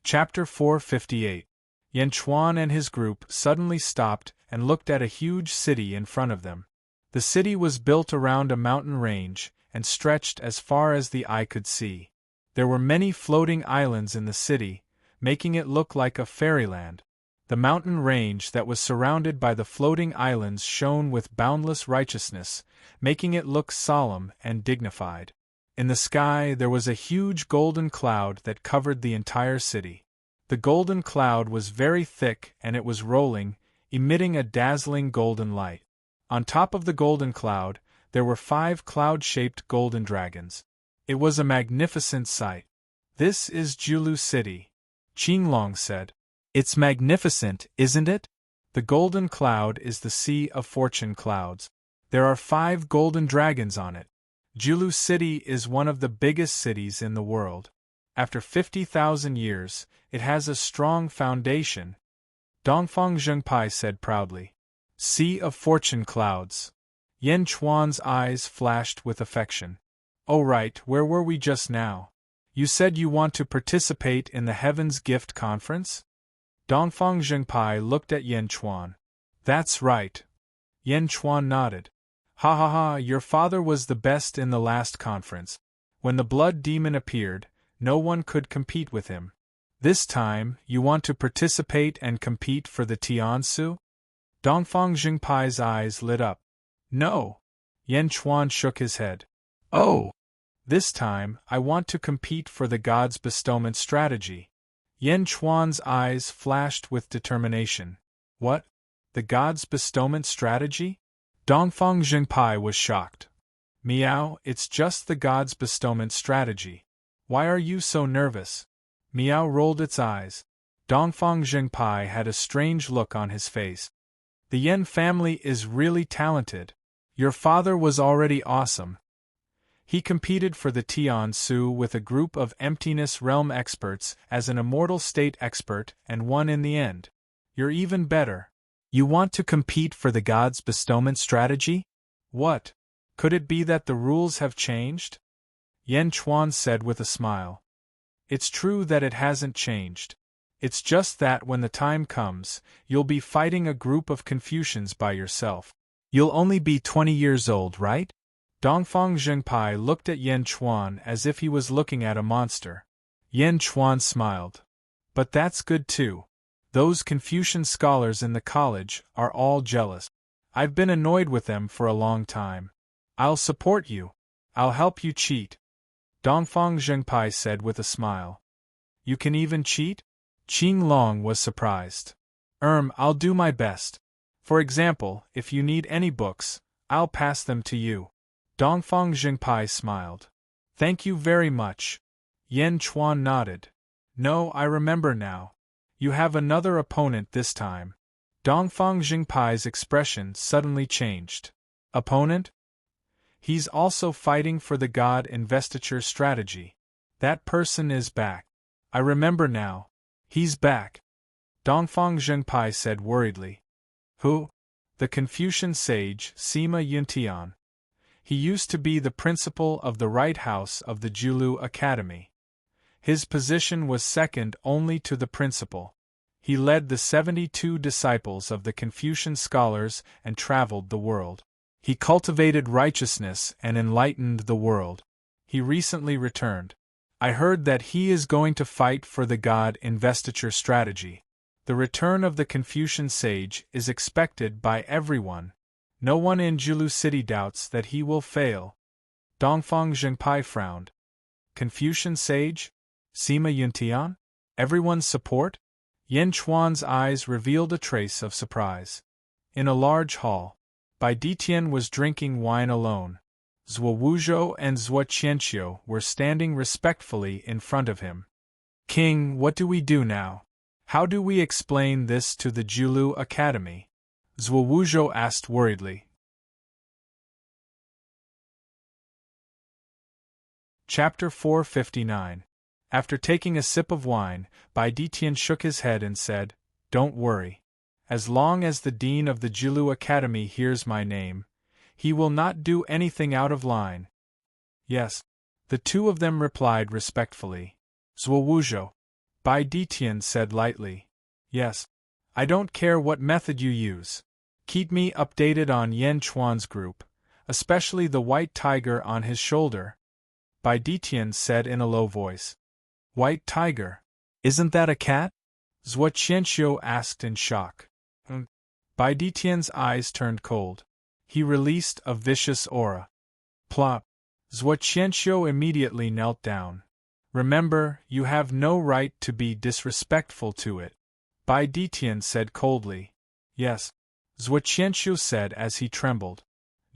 Chapter 458. Yan Chuan and his group suddenly stopped and looked at a huge city in front of them. The city was built around a mountain range and stretched as far as the eye could see. There were many floating islands in the city, making it look like a fairyland. The mountain range that was surrounded by the floating islands shone with boundless righteousness, making it look solemn and dignified. In the sky there was a huge golden cloud that covered the entire city. The golden cloud was very thick and it was rolling, emitting a dazzling golden light. On top of the golden cloud, there were 5 cloud-shaped golden dragons. It was a magnificent sight. This is Julu City, Qinglong said. It's magnificent, isn't it? The golden cloud is the Sea of Fortune clouds. There are 5 golden dragons on it. Julu City is one of the biggest cities in the world. After 50,000 years, it has a strong foundation. Dongfang Zhengpai said proudly. Sea of Fortune clouds. Yan Chuan's eyes flashed with affection. Oh right, where were we just now? You said you want to participate in the Heaven's Gift Conference? Dongfang Zhengpai looked at Yan Chuan. That's right. Yan Chuan nodded. Ha ha ha, your father was the best in the last conference. When the blood demon appeared, no one could compete with him. This time, you want to participate and compete for the Tiansu? Dongfang Jingpai's eyes lit up. No. Yan Chuan shook his head. Oh! This time, I want to compete for the God's bestowment strategy. Yan Chuan's eyes flashed with determination. What? The God's bestowment strategy? Dongfang Jingpai was shocked. Miao, it's just the God's bestowment strategy. Why are you so nervous? Miao rolled its eyes. Dongfang Jingpai had a strange look on his face. The Yan family is really talented. Your father was already awesome. He competed for the Tiansu with a group of Emptiness Realm experts as an immortal state expert and won in the end. You're even better. You want to compete for the God's bestowment strategy? What? Could it be that the rules have changed? Yan Chuan said with a smile. It's true that it hasn't changed. It's just that when the time comes, you'll be fighting a group of Confucians by yourself. You'll only be 20 years old, right? Dongfang Zhengpai looked at Yan Chuan as if he was looking at a monster. Yan Chuan smiled. But that's good too. Those Confucian scholars in the college are all jealous. I've been annoyed with them for a long time. I'll support you. I'll help you cheat. Dongfang Zhengpai said with a smile. You can even cheat? Qing Long was surprised. I'll do my best. For example, if you need any books, I'll pass them to you. Dongfang Zhengpai smiled. Thank you very much. Yan Chuan nodded. No, I remember now. You have another opponent this time. Dongfang Zhengpai's expression suddenly changed. Opponent? He's also fighting for the God investiture strategy. That person is back. I remember now. He's back. Dongfang Zhengpai said worriedly. Who? The Confucian sage Sima Yuntian. He used to be the principal of the Right House of the Julu Academy. His position was second only to the principal. He led the 72 disciples of the Confucian scholars and traveled the world. He cultivated righteousness and enlightened the world. He recently returned. I heard that he is going to fight for the God investiture strategy. The return of the Confucian sage is expected by everyone. No one in Julu City doubts that he will fail. Dongfang Zhengpai frowned. Confucian sage? Sima Yuntian? Everyone's support? Yan Chuan's eyes revealed a trace of surprise. In a large hall, Bai Ditian was drinking wine alone. Zhuo Wuzhou and Zhuo Qianqiu were standing respectfully in front of him. King, what do we do now? How do we explain this to the Julu Academy? Zhuo Wuzhou asked worriedly. Chapter 459. After taking a sip of wine, Bai Ditian shook his head and said, Don't worry. As long as the dean of the Julu Academy hears my name, he will not do anything out of line. Yes. The two of them replied respectfully. Zhuo Wuzhou. Bai Ditian said lightly. Yes. I don't care what method you use. Keep me updated on Yan Chuan's group, especially the white tiger on his shoulder. Bai Ditian said in a low voice. White tiger? Isn't that a cat? Zhuo Qianqiu asked in shock. Bai Ditian's eyes turned cold. He released a vicious aura. Plop. Zhuo Qianqiu immediately knelt down. Remember, you have no right to be disrespectful to it. Bai Ditian said coldly. Yes. Zhuo Qianqiu said as he trembled.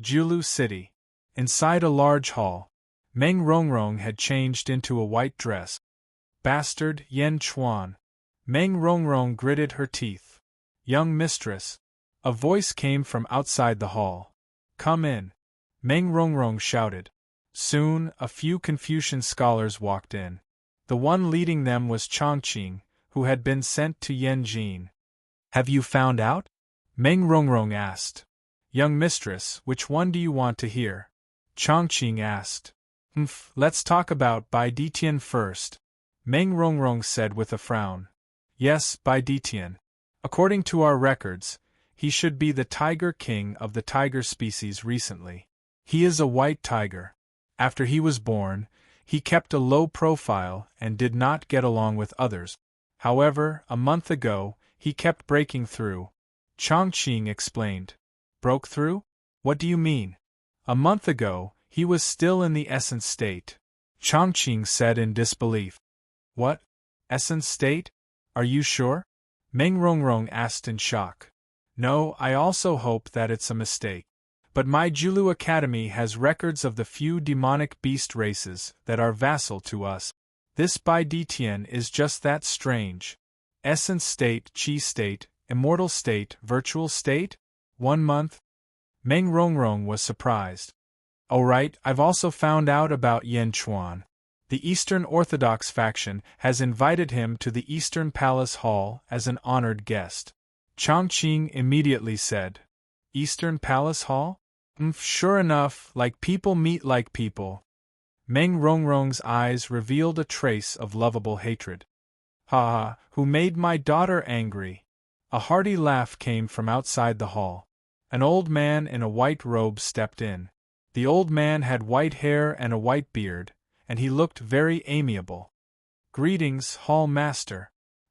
Julu City. Inside a large hall, Meng Rongrong had changed into a white dress. Bastard Yan Chuan. Meng Rongrong gritted her teeth. Young mistress. A voice came from outside the hall. Come in. Meng Rongrong shouted. Soon, a few Confucian scholars walked in. The one leading them was Chongqing, who had been sent to Yanjin. Have you found out? Meng Rongrong asked. Young mistress, which one do you want to hear? Chongqing asked. Let's talk about Bai Ditian first. Meng Rongrong said with a frown. Yes, Bai Ditian. According to our records, he should be the tiger king of the tiger species recently. He is a white tiger. After he was born, he kept a low profile and did not get along with others. However, a month ago, he kept breaking through. Chongqing explained. Broke through? What do you mean? A month ago, he was still in the essence state. Chongqing said in disbelief. What? Essence state? Are you sure? Meng Rongrong asked in shock. No, I also hope that it's a mistake. But my Julu Academy has records of the few demonic beast races that are vassal to us. This Bai Ditian is just that strange. Essence state, chi state, immortal state, virtual state? 1 month? Meng Rongrong was surprised. Oh right, I've also found out about Yan Chuan. The Eastern Orthodox faction has invited him to the Eastern Palace Hall as an honored guest. Chongqing immediately said. Eastern Palace Hall? Sure enough, like people meet like people. Meng Rongrong's eyes revealed a trace of lovable hatred. Ha ha, who made my daughter angry? A hearty laugh came from outside the hall. An old man in a white robe stepped in. The old man had white hair and a white beard, and he looked very amiable. Greetings, Hall Master.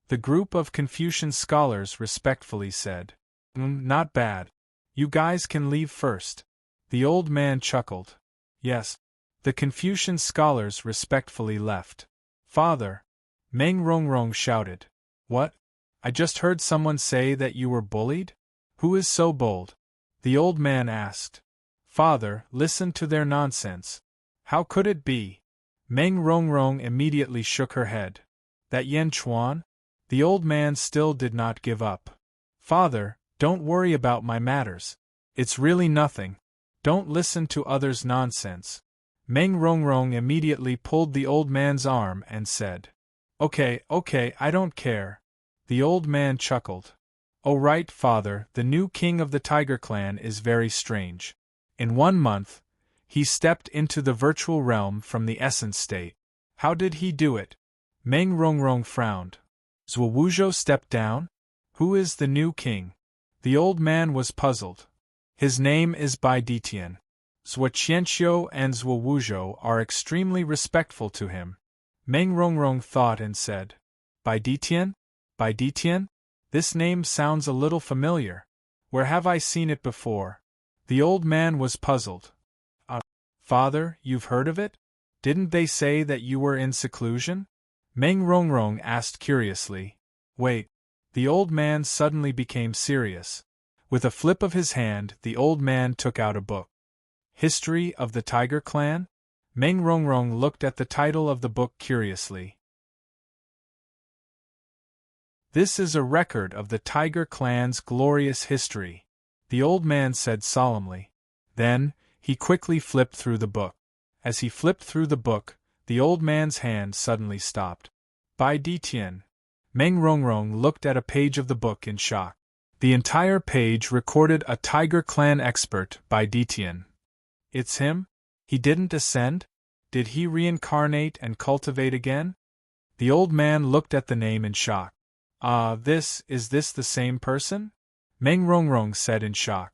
The group of Confucian scholars respectfully said. Not bad. You guys can leave first. The old man chuckled. Yes. The Confucian scholars respectfully left. Father, Meng Rongrong shouted. What? I just heard someone say that you were bullied? Who is so bold? The old man asked. Father, listen to their nonsense. How could it be? Meng Rongrong immediately shook her head. That Yan Chuan? The old man still did not give up. Father, don't worry about my matters. It's really nothing. Don't listen to others' nonsense. Meng Rongrong immediately pulled the old man's arm and said. Okay, I don't care. The old man chuckled. Oh right, father, the new king of the Tiger Clan is very strange. In 1 month, he stepped into the virtual realm from the essence state. How did he do it? Meng Rongrong frowned. Zhuowuzhou stepped down? Who is the new king? The old man was puzzled. His name is Bai Ditian. Zhuoqianxiu and Zhuowuzhou are extremely respectful to him. Meng Rongrong thought and said, Bai Ditian? Bai Ditian? This name sounds a little familiar. Where have I seen it before? The old man was puzzled. Father, you've heard of it? Didn't they say that you were in seclusion? Meng Rongrong asked curiously. Wait. The old man suddenly became serious. With a flip of his hand, the old man took out a book. History of the Tiger Clan? Meng Rongrong looked at the title of the book curiously. This is a record of the Tiger Clan's glorious history, the old man said solemnly. Then, he quickly flipped through the book. As he flipped through the book, the old man's hand suddenly stopped. Bai Ditian. Meng Rongrong looked at a page of the book in shock. The entire page recorded a Tiger Clan expert, Bai Ditian. It's him? He didn't ascend? Did he reincarnate and cultivate again? The old man looked at the name in shock. Is this the same person? Meng Rongrong said in shock.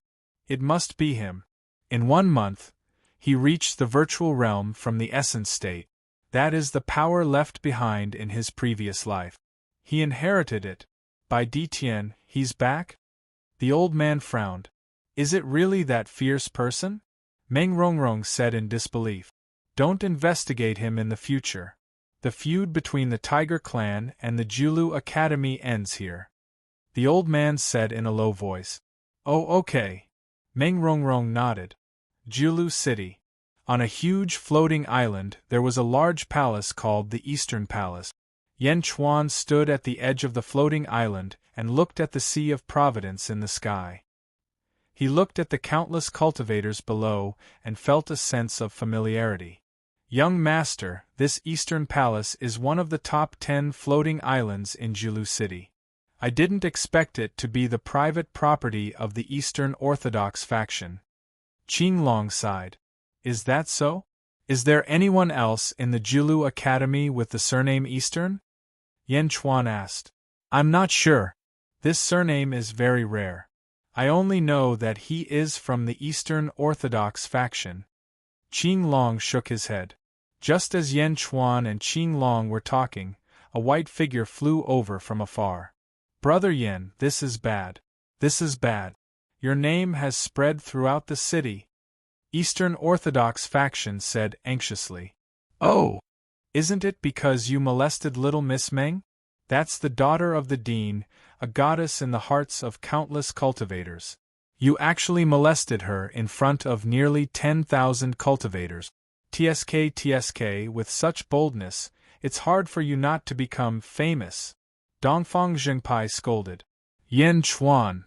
It must be him. In 1 month, he reached the virtual realm from the essence state. That is the power left behind in his previous life. He inherited it. Bai Ditian, he's back? The old man frowned. Is it really that fierce person? Meng Rongrong said in disbelief. Don't investigate him in the future. The feud between the Tiger Clan and the Julu Academy ends here. The old man said in a low voice. Oh, okay. Meng Rongrong nodded. Julu City. On a huge floating island there was a large palace called the Eastern Palace. Yan Chuan stood at the edge of the floating island and looked at the Sea of Providence in the sky. He looked at the countless cultivators below and felt a sense of familiarity. Young master, this Eastern Palace is one of the top 10 floating islands in Julu City. I didn't expect it to be the private property of the Eastern Orthodox faction. Qinglong sighed. Is that so? Is there anyone else in the Julu Academy with the surname Eastern? Yan Chuan asked. I'm not sure. This surname is very rare. I only know that he is from the Eastern Orthodox faction. Qinglong shook his head. Just as Yan Chuan and Qinglong were talking, a white figure flew over from afar. Brother Yan, this is bad. This is bad. Your name has spread throughout the city. Eastern Orthodox faction said anxiously. Oh! Isn't it because you molested little Miss Meng? That's the daughter of the Dean, a goddess in the hearts of countless cultivators. You actually molested her in front of nearly 10,000 cultivators. TSK, with such boldness, it's hard for you not to become famous. Dongfang Zhengpai scolded. Yan Chuan.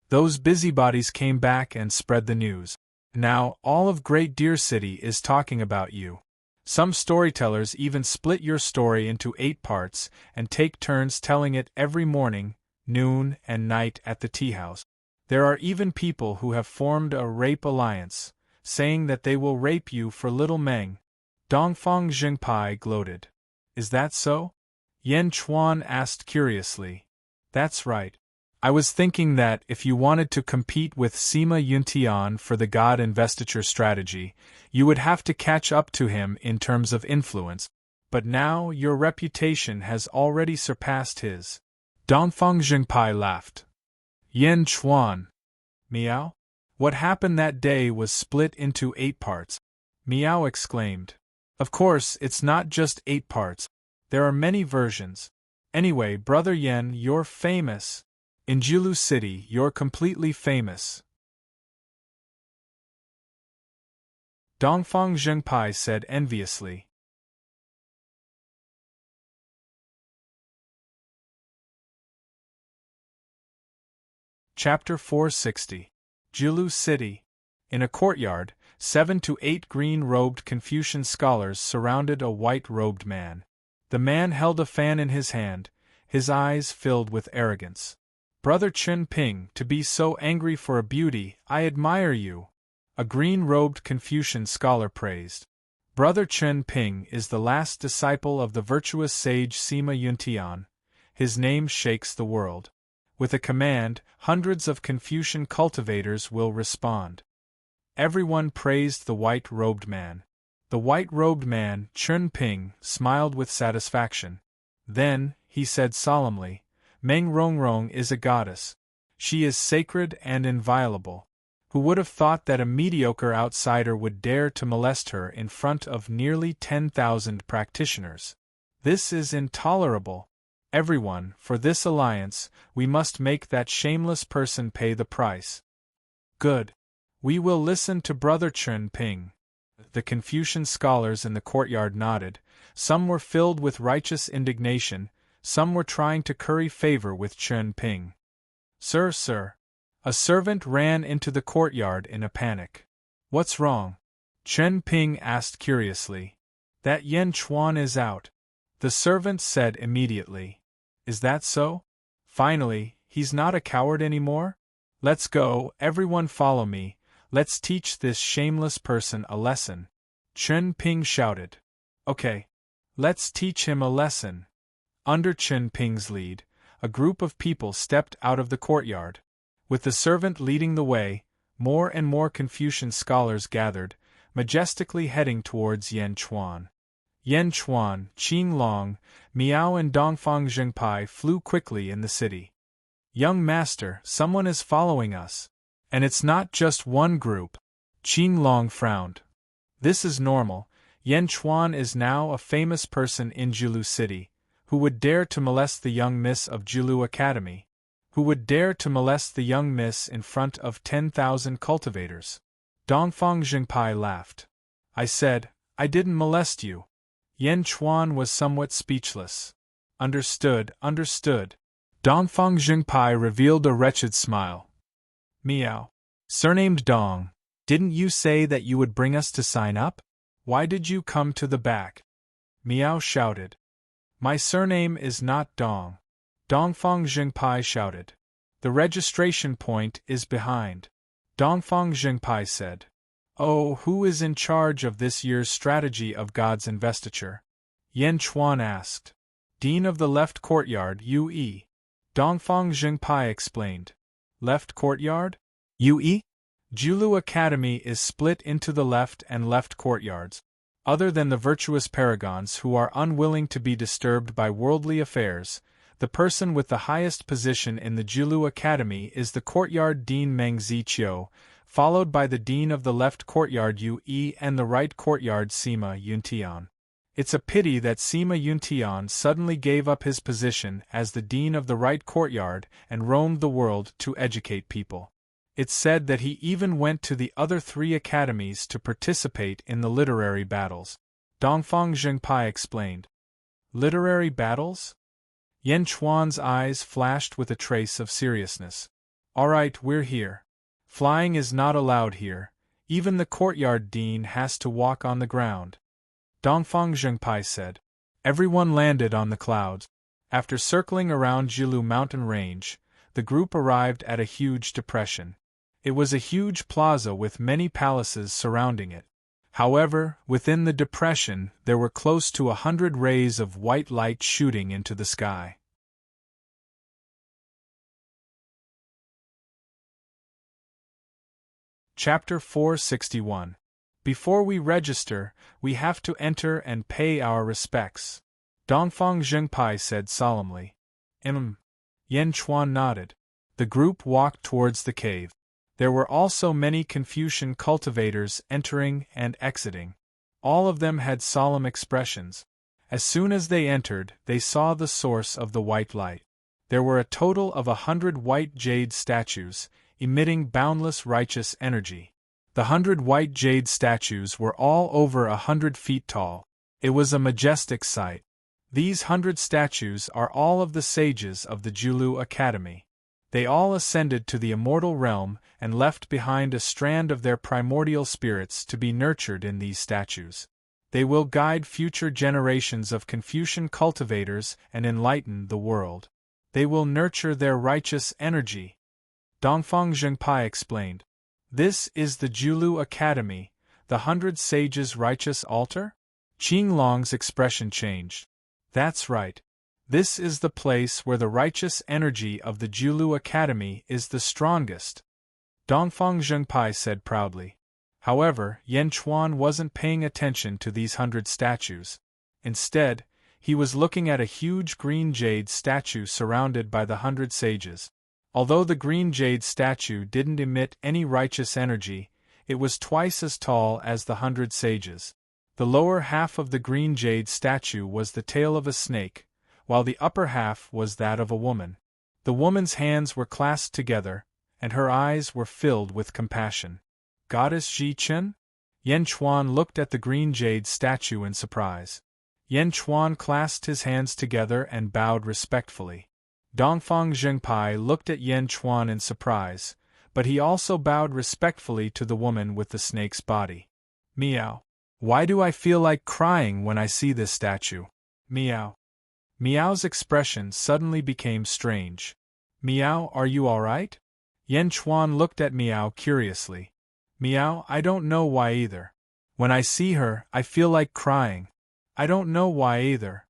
Those busybodies came back and spread the news. Now, all of Great Deer City is talking about you. Some storytellers even split your story into 8 parts and take turns telling it every morning, noon, and night at the tea house. There are even people who have formed a rape alliance, saying that they will rape you for little Meng. Dongfang Jingpai gloated. Is that so? Yan Chuan asked curiously. That's right. I was thinking that if you wanted to compete with Sima Yuntian for the God Investiture strategy, you would have to catch up to him in terms of influence, but now your reputation has already surpassed his. Dongfang Jingpai laughed. Yan Chuan. Miao? What happened that day was split into 8 parts. Miao exclaimed. Of course, it's not just 8 parts. There are many versions. Anyway, Brother Yan, you're famous. In Jilu City, you're completely famous. Dongfang Zhengpai said enviously. Chapter 460. Jilu City. In a courtyard, 7 to 8 green-robed Confucian scholars surrounded a white-robed man. The man held a fan in his hand, his eyes filled with arrogance. Brother Chen Ping, to be so angry for a beauty, I admire you. A green-robed Confucian scholar praised. Brother Chen Ping is the last disciple of the virtuous sage Sima Yuntian. His name shakes the world. With a command, hundreds of Confucian cultivators will respond. Everyone praised the white-robed man. The white-robed man, Chen Ping, smiled with satisfaction. Then, he said solemnly, Meng Rongrong is a goddess. She is sacred and inviolable. Who would have thought that a mediocre outsider would dare to molest her in front of nearly 10,000 practitioners? This is intolerable. Everyone, for this alliance, we must make that shameless person pay the price. Good. We will listen to Brother Chen Ping. The Confucian scholars in the courtyard nodded. Some were filled with righteous indignation, some were trying to curry favor with Chen Ping. Sir. A servant ran into the courtyard in a panic. What's wrong? Chen Ping asked curiously. That Yan Chuan is out. The servant said immediately. Is that so? Finally, he's not a coward anymore? Let's go, everyone follow me. Let's teach this shameless person a lesson. Chen Ping shouted. Okay. Let's teach him a lesson. Under Chen Ping's lead, a group of people stepped out of the courtyard. With the servant leading the way, more and more Confucian scholars gathered, majestically heading towards Yan Chuan. Yan Chuan, Qing Long, Miao and Dongfang Zhengpai flew quickly in the city. Young master, someone is following us. And it's not just one group. Qing Long frowned. This is normal. Yan Chuan is now a famous person in Jilu City. Who would dare to molest the young miss of Jilu Academy? Who would dare to molest the young miss in front of 10,000 cultivators? Dongfang Jingpai laughed. I said, I didn't molest you. Yan Chuan was somewhat speechless. Understood. Dongfang Jingpai revealed a wretched smile. Miao. Surnamed Dong. Didn't you say that you would bring us to sign up? Why did you come to the back? Miao shouted. My surname is not Dong. Dongfang Jingpai shouted. The registration point is behind. Dongfang Jingpai said. Oh, who is in charge of this year's strategy of God's investiture? Yan Chuan asked. Dean of the left courtyard, UE. Dongfang Jingpai explained. Left courtyard? UE? Jilu Academy is split into the left and left courtyards. Other than the virtuous paragons who are unwilling to be disturbed by worldly affairs, the person with the highest position in the Jilu Academy is the courtyard Dean Meng Ziqiu, followed by the Dean of the left courtyard UE and the right courtyard Sima Yuntian. It's a pity that Sima Yuntian suddenly gave up his position as the Dean of the right courtyard and roamed the world to educate people. It's said that he even went to the other 3 academies to participate in the literary battles. Dongfang Jingpai explained. Literary battles? Yan Chuan's eyes flashed with a trace of seriousness. All right, we're here. Flying is not allowed here. Even the courtyard dean has to walk on the ground. Dongfang Jingpai said. Everyone landed on the clouds. After circling around Jilu mountain range, the group arrived at a huge depression. It was a huge plaza with many palaces surrounding it. However, within the depression there were close to 100 rays of white light shooting into the sky. Chapter 461. Before we register, we have to enter and pay our respects, Dongfang Zhengpai said solemnly. Yan Chuan nodded. The group walked towards the cave. There were also many Confucian cultivators entering and exiting. All of them had solemn expressions. As soon as they entered, they saw the source of the white light. There were a total of 100 white jade statues, emitting boundless righteous energy. The 100 white jade statues were all over 100 feet tall. It was a majestic sight. These 100 statues are all of the sages of the Julu Academy. They all ascended to the immortal realm and left behind a strand of their primordial spirits to be nurtured in these statues. They will guide future generations of Confucian cultivators and enlighten the world. They will nurture their righteous energy. Dongfang Zhengpai explained. This is the Julu Academy, the 100 Sages' righteous altar? Qing Long's expression changed. That's right. This is the place where the righteous energy of the Julu Academy is the strongest, Dongfang Zhengpai said proudly. However, Yan Chuan wasn't paying attention to these 100 statues. Instead, he was looking at a huge green jade statue surrounded by the 100 sages. Although the green jade statue didn't emit any righteous energy, it was twice as tall as the 100 sages. The lower half of the green jade statue was the tail of a snake, while the upper half was that of a woman. The woman's hands were clasped together, and her eyes were filled with compassion. Goddess Ji Chen? Yan Chuan looked at the green jade statue in surprise. Yan Chuan clasped his hands together and bowed respectfully. Dongfang Zhengpai looked at Yan Chuan in surprise, but he also bowed respectfully to the woman with the snake's body. Meow. Why do I feel like crying when I see this statue? Meow. Meow's expression suddenly became strange. Meow, are you alright? Yan Chuan looked at Meow curiously. Meow, I don't know why either. When I see her, I feel like crying. I don't know why either.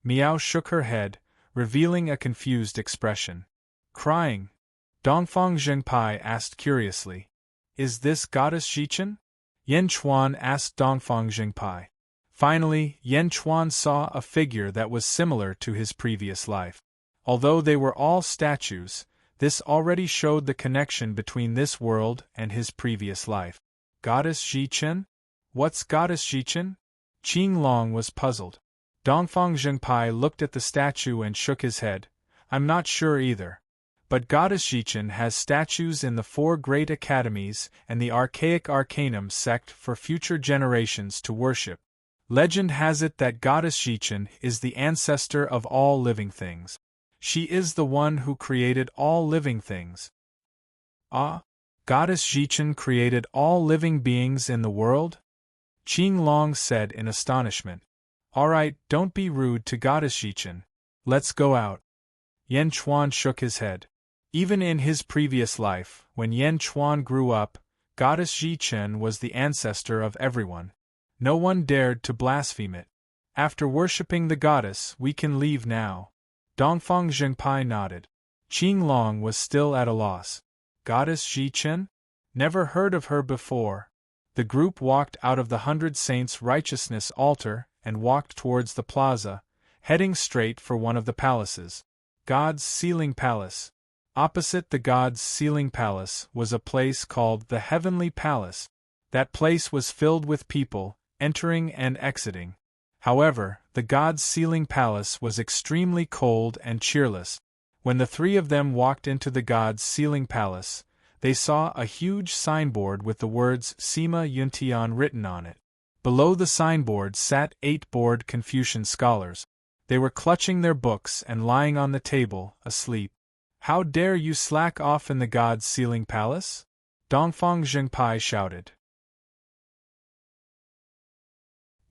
Meow shook her head, revealing a confused expression. Crying? Dongfang Zhengpai asked curiously. Is this Goddess Jichen? Yan Chuan asked Dongfang Zhengpai. Finally, Yan Chuan saw a figure that was similar to his previous life. Although they were all statues, this already showed the connection between this world and his previous life. Goddess Jichen? What's Goddess Jichen? Qing Long was puzzled. Dongfang Zhengpai looked at the statue and shook his head. I'm not sure either. But Goddess Jichen has statues in the 4 great academies and the archaic Arcanum sect for future generations to worship. Legend has it that Goddess Jichen is the ancestor of all living things. She is the one who created all living things. Ah? Goddess Jichen created all living beings in the world? Qing Long said in astonishment. Alright, don't be rude to Goddess Jichen. Let's go out. Yan Chuan shook his head. Even in his previous life, when Yan Chuan grew up, Goddess Jichen was the ancestor of everyone. No one dared to blaspheme it. After worshipping the goddess, we can leave now. Dongfang Zhengpai nodded. Qing Long was still at a loss. Goddess Jichen? Never heard of her before. The group walked out of the 100 Saints' Righteousness altar and walked towards the plaza, heading straight for one of the palaces. God's Ceiling Palace. Opposite the God's Ceiling Palace was a place called the Heavenly Palace. That place was filled with people, entering and exiting. However, the God's Ceiling Palace was extremely cold and cheerless. When the 3 of them walked into the God's Ceiling Palace, they saw a huge signboard with the words Sima Yuntian written on it. Below the signboard sat 8 bored Confucian scholars. They were clutching their books and lying on the table, asleep. How dare you slack off in the God's Ceiling Palace? Dongfang Zhengpai shouted.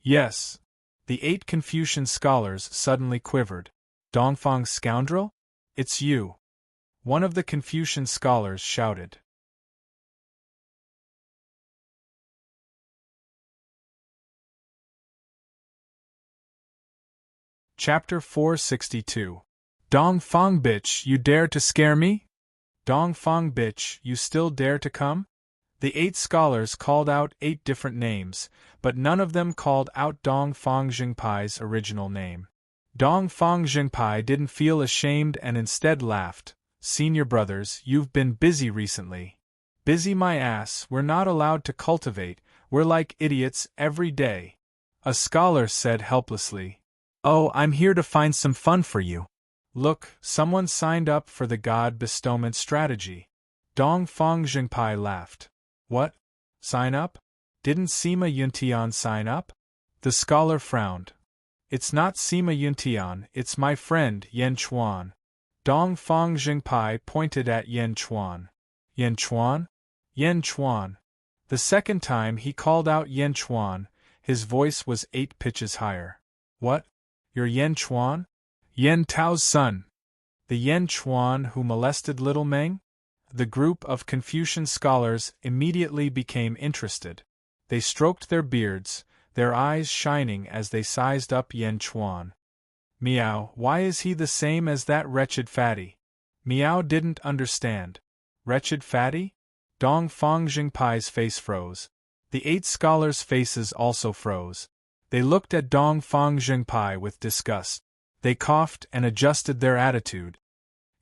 Yes. The 8 Confucian scholars suddenly quivered. Dongfang scoundrel? It's you. One of the Confucian scholars shouted. Chapter 462. Dong Fong bitch, you dare to scare me? Dong Fong bitch, you still dare to come? The 8 scholars called out 8 different names, but none of them called out Dong Fong Jingpai's original name. Dong Fong Jingpai didn't feel ashamed and instead laughed. Senior brothers, you've been busy recently. Busy my ass, we're not allowed to cultivate, we're like idiots every day. A scholar said helplessly. Oh, I'm here to find some fun for you. Look, someone signed up for the God bestowment strategy. Dong Fong Jingpai laughed. What? Sign up? Didn't Sima Yuntian sign up? The scholar frowned. It's not Sima Yuntian, it's my friend Yan Chuan. Dong Fong Jingpai pointed at Yan Chuan. Yan Chuan? Yan Chuan. The second time he called out Yan Chuan, his voice was 8 pitches higher. What? You're Yan Chuan? Yan Tao's son. The Yan Chuan who molested Little Meng? The group of Confucian scholars immediately became interested. They stroked their beards, their eyes shining as they sized up Yan Chuan. Miao, why is he the same as that wretched fatty? Miao didn't understand. Wretched fatty? Dong Fong Jingpai's face froze. The 8 scholars' faces also froze. They looked at Dong Fong Jingpai with disgust. They coughed and adjusted their attitude.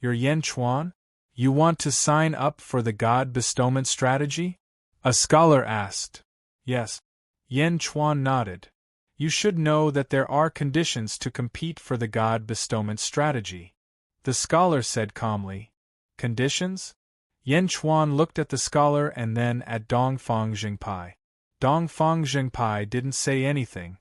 You're Yan Chuan? You want to sign up for the God bestowment strategy? A scholar asked. Yes. Yan Chuan nodded. You should know that there are conditions to compete for the God bestowment strategy. The scholar said calmly. Conditions? Yan Chuan looked at the scholar and then at Dong Fong Jingpai. Dong Fong Jingpai didn't say anything.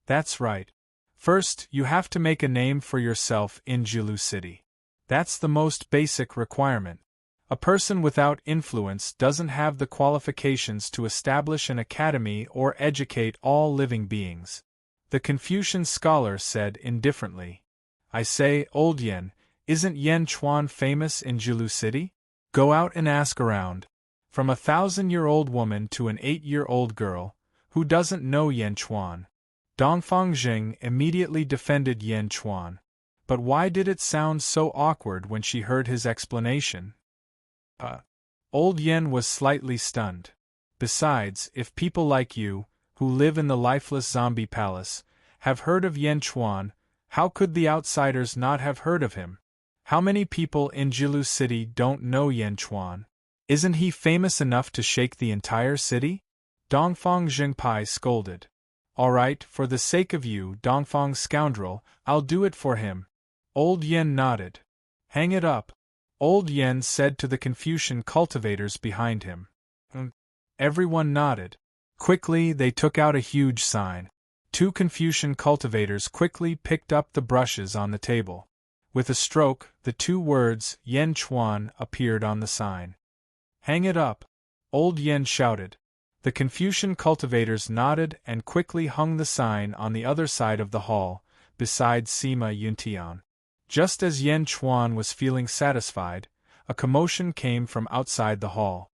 That's right. First, you have to make a name for yourself in Jilu City. That's the most basic requirement. A person without influence doesn't have the qualifications to establish an academy or educate all living beings. The Confucian scholar said indifferently. I say, old Yan, isn't Yan Chuan famous in Jilu City? Go out and ask around. From a 1,000-year-old woman to an 8-year-old girl, who doesn't know Yan Chuan? Dongfang Jing immediately defended Yan Chuan. But why did it sound so awkward when she heard his explanation? Old Yan was slightly stunned. Besides, if people like you, who live in the lifeless zombie palace, have heard of Yan Chuan, how could the outsiders not have heard of him? How many people in Jilu City don't know Yan Chuan? Isn't he famous enough to shake the entire city? Dongfang Jingpai scolded. All right, for the sake of you, Dongfang scoundrel, I'll do it for him. Old Yan nodded. Hang it up. Old Yan said to the Confucian cultivators behind him. Everyone nodded. Quickly, they took out a huge sign. 2 Confucian cultivators quickly picked up the brushes on the table. With a stroke, the 2 words, Yan Chuan, appeared on the sign. Hang it up! Old Yan shouted. The Confucian cultivators nodded and quickly hung the sign on the other side of the hall, beside Sima Yuntian. Just as Yan Chuan was feeling satisfied, a commotion came from outside the hall.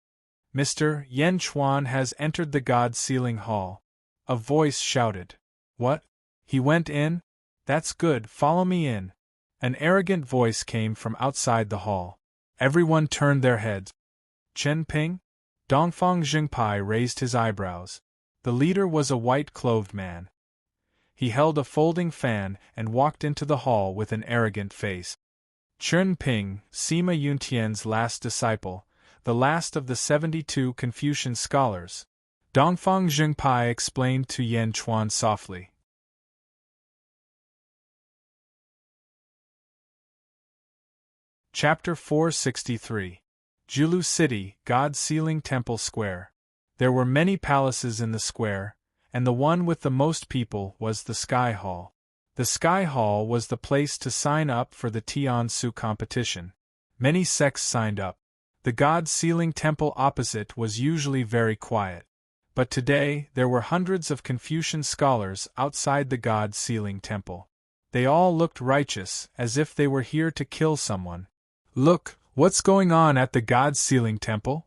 Mr. Yan Chuan has entered the God Sealing Hall. A voice shouted. What? He went in? That's good, follow me in. An arrogant voice came from outside the hall. Everyone turned their heads. Chen Ping? Dongfang Jingpai raised his eyebrows. The leader was a white-clothed man. He held a folding fan and walked into the hall with an arrogant face. Chen Ping, Sima Yuntian's last disciple, the last of the 72 Confucian scholars. Dongfang Jingpai explained to Yan Chuan softly. Chapter 463. Jilu City, God Sealing Temple Square. There were many palaces in the square, and the one with the most people was the Sky Hall. The Sky Hall was the place to sign up for the Tiansu competition. Many sects signed up. The God Sealing Temple opposite was usually very quiet. But today, there were hundreds of Confucian scholars outside the God Sealing Temple. They all looked righteous, as if they were here to kill someone. Look, what's going on at the God Sealing Temple?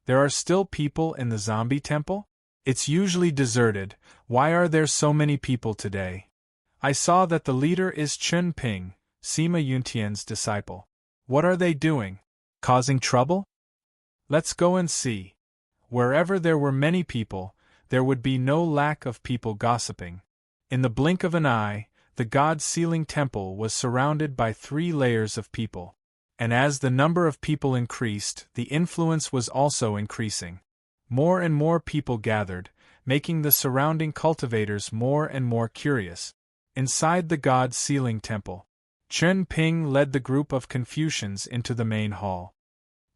There are still people in the zombie temple? It's usually deserted. Why are there so many people today? I saw that the leader is Chen Ping, Sima Yuntian's disciple. What are they doing? Causing trouble? Let's go and see. Wherever there were many people, there would be no lack of people gossiping. In the blink of an eye, the god-sealing temple was surrounded by 3 layers of people. And as the number of people increased, the influence was also increasing. More and more people gathered, making the surrounding cultivators more and more curious. Inside the god-sealing temple, Chen Ping led the group of Confucians into the main hall.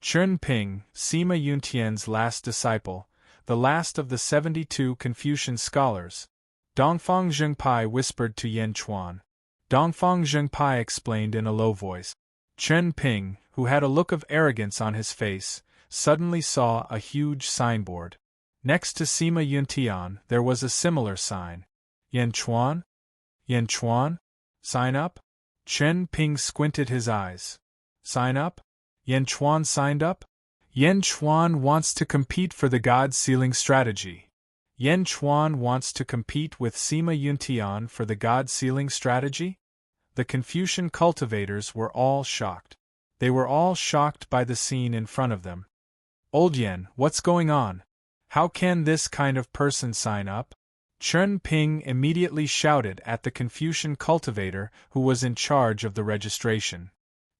Chen Ping, Sima Yuntian's last disciple, the last of the 72 Confucian scholars. Dongfang Zhengpai whispered to Yan Chuan. Dongfang Zhengpai explained in a low voice. Chen Ping, who had a look of arrogance on his face, suddenly saw a huge signboard. Next to Sima Yuntian there was a similar sign. Yan Chuan? Yan Chuan? Sign up? Chen Ping squinted his eyes. Sign up? Yan Chuan signed up? Yan Chuan wants to compete for the god-sealing strategy. Yan Chuan wants to compete with Sima Yuntian for the god-sealing strategy? The Confucian cultivators were all shocked. They were all shocked by the scene in front of them. Old Yan, what's going on? How can this kind of person sign up? Chen Ping immediately shouted at the Confucian cultivator who was in charge of the registration.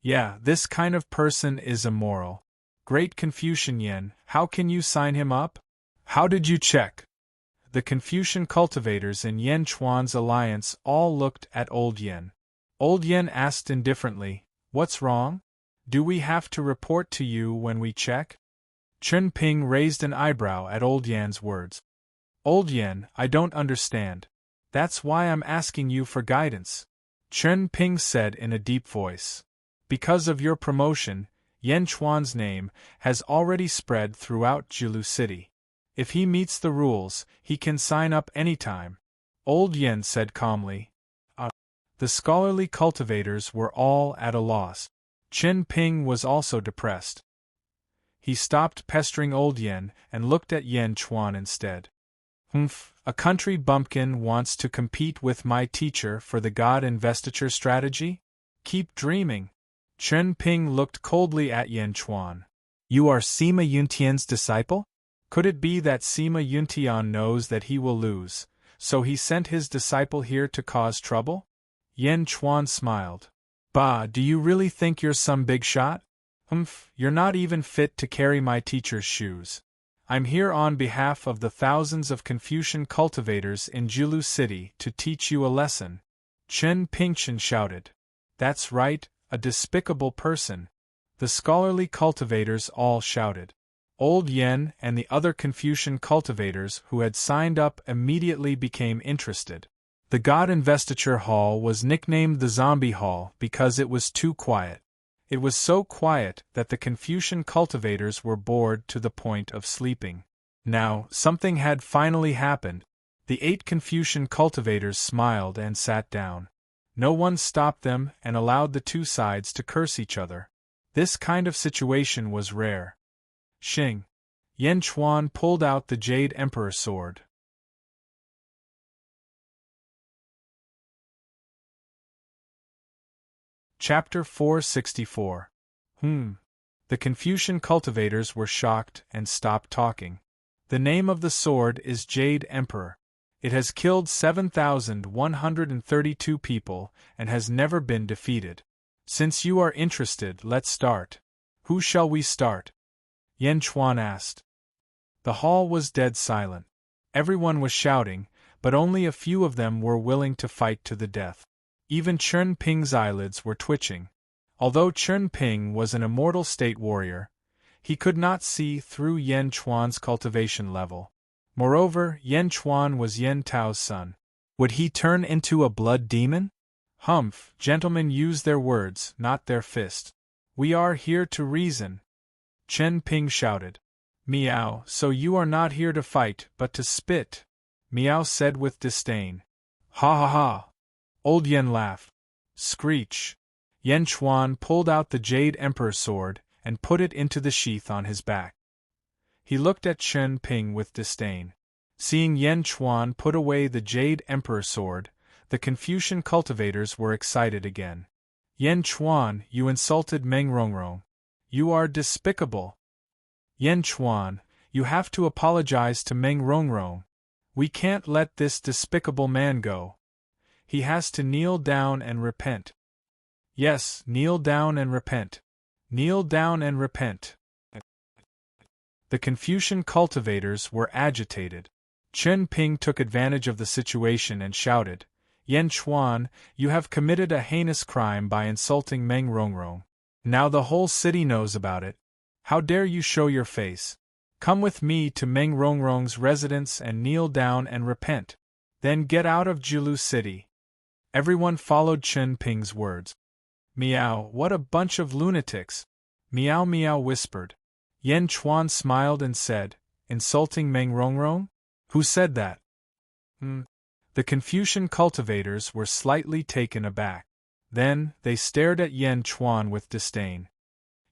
Yeah, this kind of person is immoral. Great Confucian Yan, how can you sign him up? How did you check? The Confucian cultivators in Yan Chuan's alliance all looked at Old Yan. Old Yan asked indifferently, What's wrong? Do we have to report to you when we check? Chen Ping raised an eyebrow at Old Yan's words. Old Yan, I don't understand. That's why I'm asking you for guidance. Chen Ping said in a deep voice. Because of your promotion, Yan Chuan's name has already spread throughout Jilu City. If he meets the rules, he can sign up anytime. Old Yan said calmly. The scholarly cultivators were all at a loss. Chen Ping was also depressed. He stopped pestering Old Yan and looked at Yan Chuan instead. A country bumpkin wants to compete with my teacher for the god investiture strategy? Keep dreaming. Chen Ping looked coldly at Yan Chuan. You are Sima Yuntian's disciple? Could it be that Sima Yuntian knows that he will lose, so he sent his disciple here to cause trouble? Yan Chuan smiled. Bah, do you really think you're some big shot? You're not even fit to carry my teacher's shoes. I'm here on behalf of the thousands of Confucian cultivators in Jilu City to teach you a lesson. Chen Pingchen shouted. That's right, a despicable person. The scholarly cultivators all shouted. Old Yan and the other Confucian cultivators who had signed up immediately became interested. The God Investiture Hall was nicknamed the Zombie Hall because it was too quiet. It was so quiet that the Confucian cultivators were bored to the point of sleeping. Now, something had finally happened. The 8 Confucian cultivators smiled and sat down. No one stopped them and allowed the two sides to curse each other. This kind of situation was rare. Xing. Yan Chuan pulled out the Jade Emperor sword. Chapter 464. The Confucian cultivators were shocked and stopped talking. The name of the sword is Jade Emperor. It has killed 7,132 people and has never been defeated. Since you are interested, let's start. Who shall we start? Yan Chuan asked. The hall was dead silent. Everyone was shouting, but only a few of them were willing to fight to the death. Even Chen Ping's eyelids were twitching. Although Chen Ping was an immortal state warrior, he could not see through Yan Chuan's cultivation level. Moreover, Yan Chuan was Yan Tao's son. Would he turn into a blood demon? Gentlemen use their words, not their fist. We are here to reason. Chen Ping shouted. Meow, so you are not here to fight, but to spit. Meow said with disdain. Ha ha ha. Old Yan laughed. Screech. Yan Chuan pulled out the Jade Emperor sword and put it into the sheath on his back. He looked at Chen Ping with disdain. Seeing Yan Chuan put away the Jade Emperor sword, The Confucian cultivators were excited again. Yan Chuan, you insulted Meng Rongrong. You are despicable. Yan Chuan, you have to apologize to Meng Rongrong. We can't let this despicable man go. He has to kneel down and repent. Yes, kneel down and repent. Kneel down and repent. The Confucian cultivators were agitated. Chen Ping took advantage of the situation and shouted, Yan Chuan, you have committed a heinous crime by insulting Meng Rongrong. Now the whole city knows about it. How dare you show your face? Come with me to Meng Rongrong's residence and kneel down and repent. Then get out of Julu City. Everyone followed Chen Ping's words. Meow, what a bunch of lunatics! Meow Meow whispered. Yan Chuan smiled and said, insulting Meng Rongrong? Who said that? The Confucian cultivators were slightly taken aback. Then, they stared at Yan Chuan with disdain.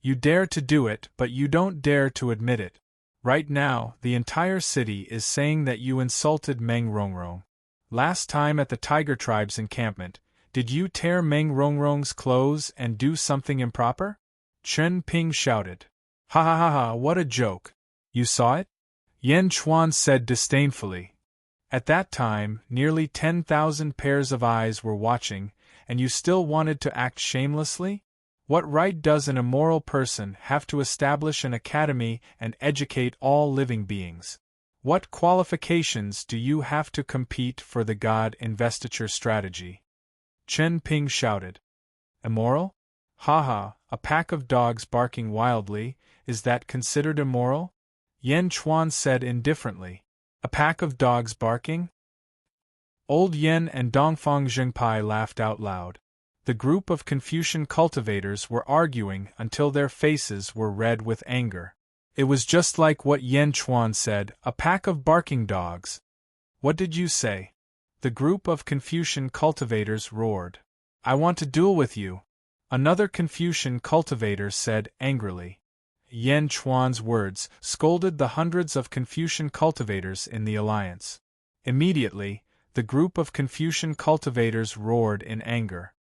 You dare to do it, but you don't dare to admit it. Right now, the entire city is saying that you insulted Meng Rongrong. Last time at the Tiger Tribe's encampment, did you tear Meng Rongrong's clothes and do something improper? Chen Ping shouted. Ha ha ha ha, what a joke. You saw it? Yan Chuan said disdainfully. At that time, nearly 10,000 pairs of eyes were watching, and you still wanted to act shamelessly? What right does an immoral person have to establish an academy and educate all living beings? What qualifications do you have to compete for the God investiture strategy? Chen Ping shouted. Immoral? Ha, a pack of dogs barking wildly, is that considered immoral? Yan Chuan said indifferently. A pack of dogs barking? Old Yen and Dongfang Zhengpai laughed out loud. The group of Confucian cultivators were arguing until their faces were red with anger. It was just like what Yan Chuan said, a pack of barking dogs. What did you say? The group of Confucian cultivators roared. I want to duel with you. Another Confucian cultivator said angrily. Yan Chuan's words scolded the hundreds of Confucian cultivators in the alliance. Immediately, the group of Confucian cultivators roared in anger.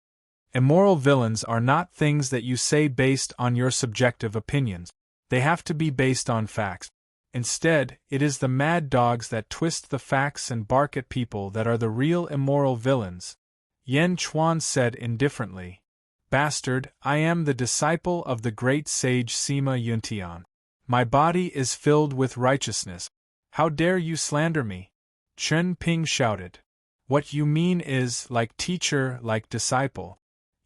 Immoral villains are not things that you say based on your subjective opinions. They have to be based on facts. Instead, it is the mad dogs that twist the facts and bark at people that are the real immoral villains. Yan Chuan said indifferently. Bastard, I am the disciple of the great sage Sima Yuntian. My body is filled with righteousness. How dare you slander me? Chen Ping shouted. What you mean is, like teacher, like disciple.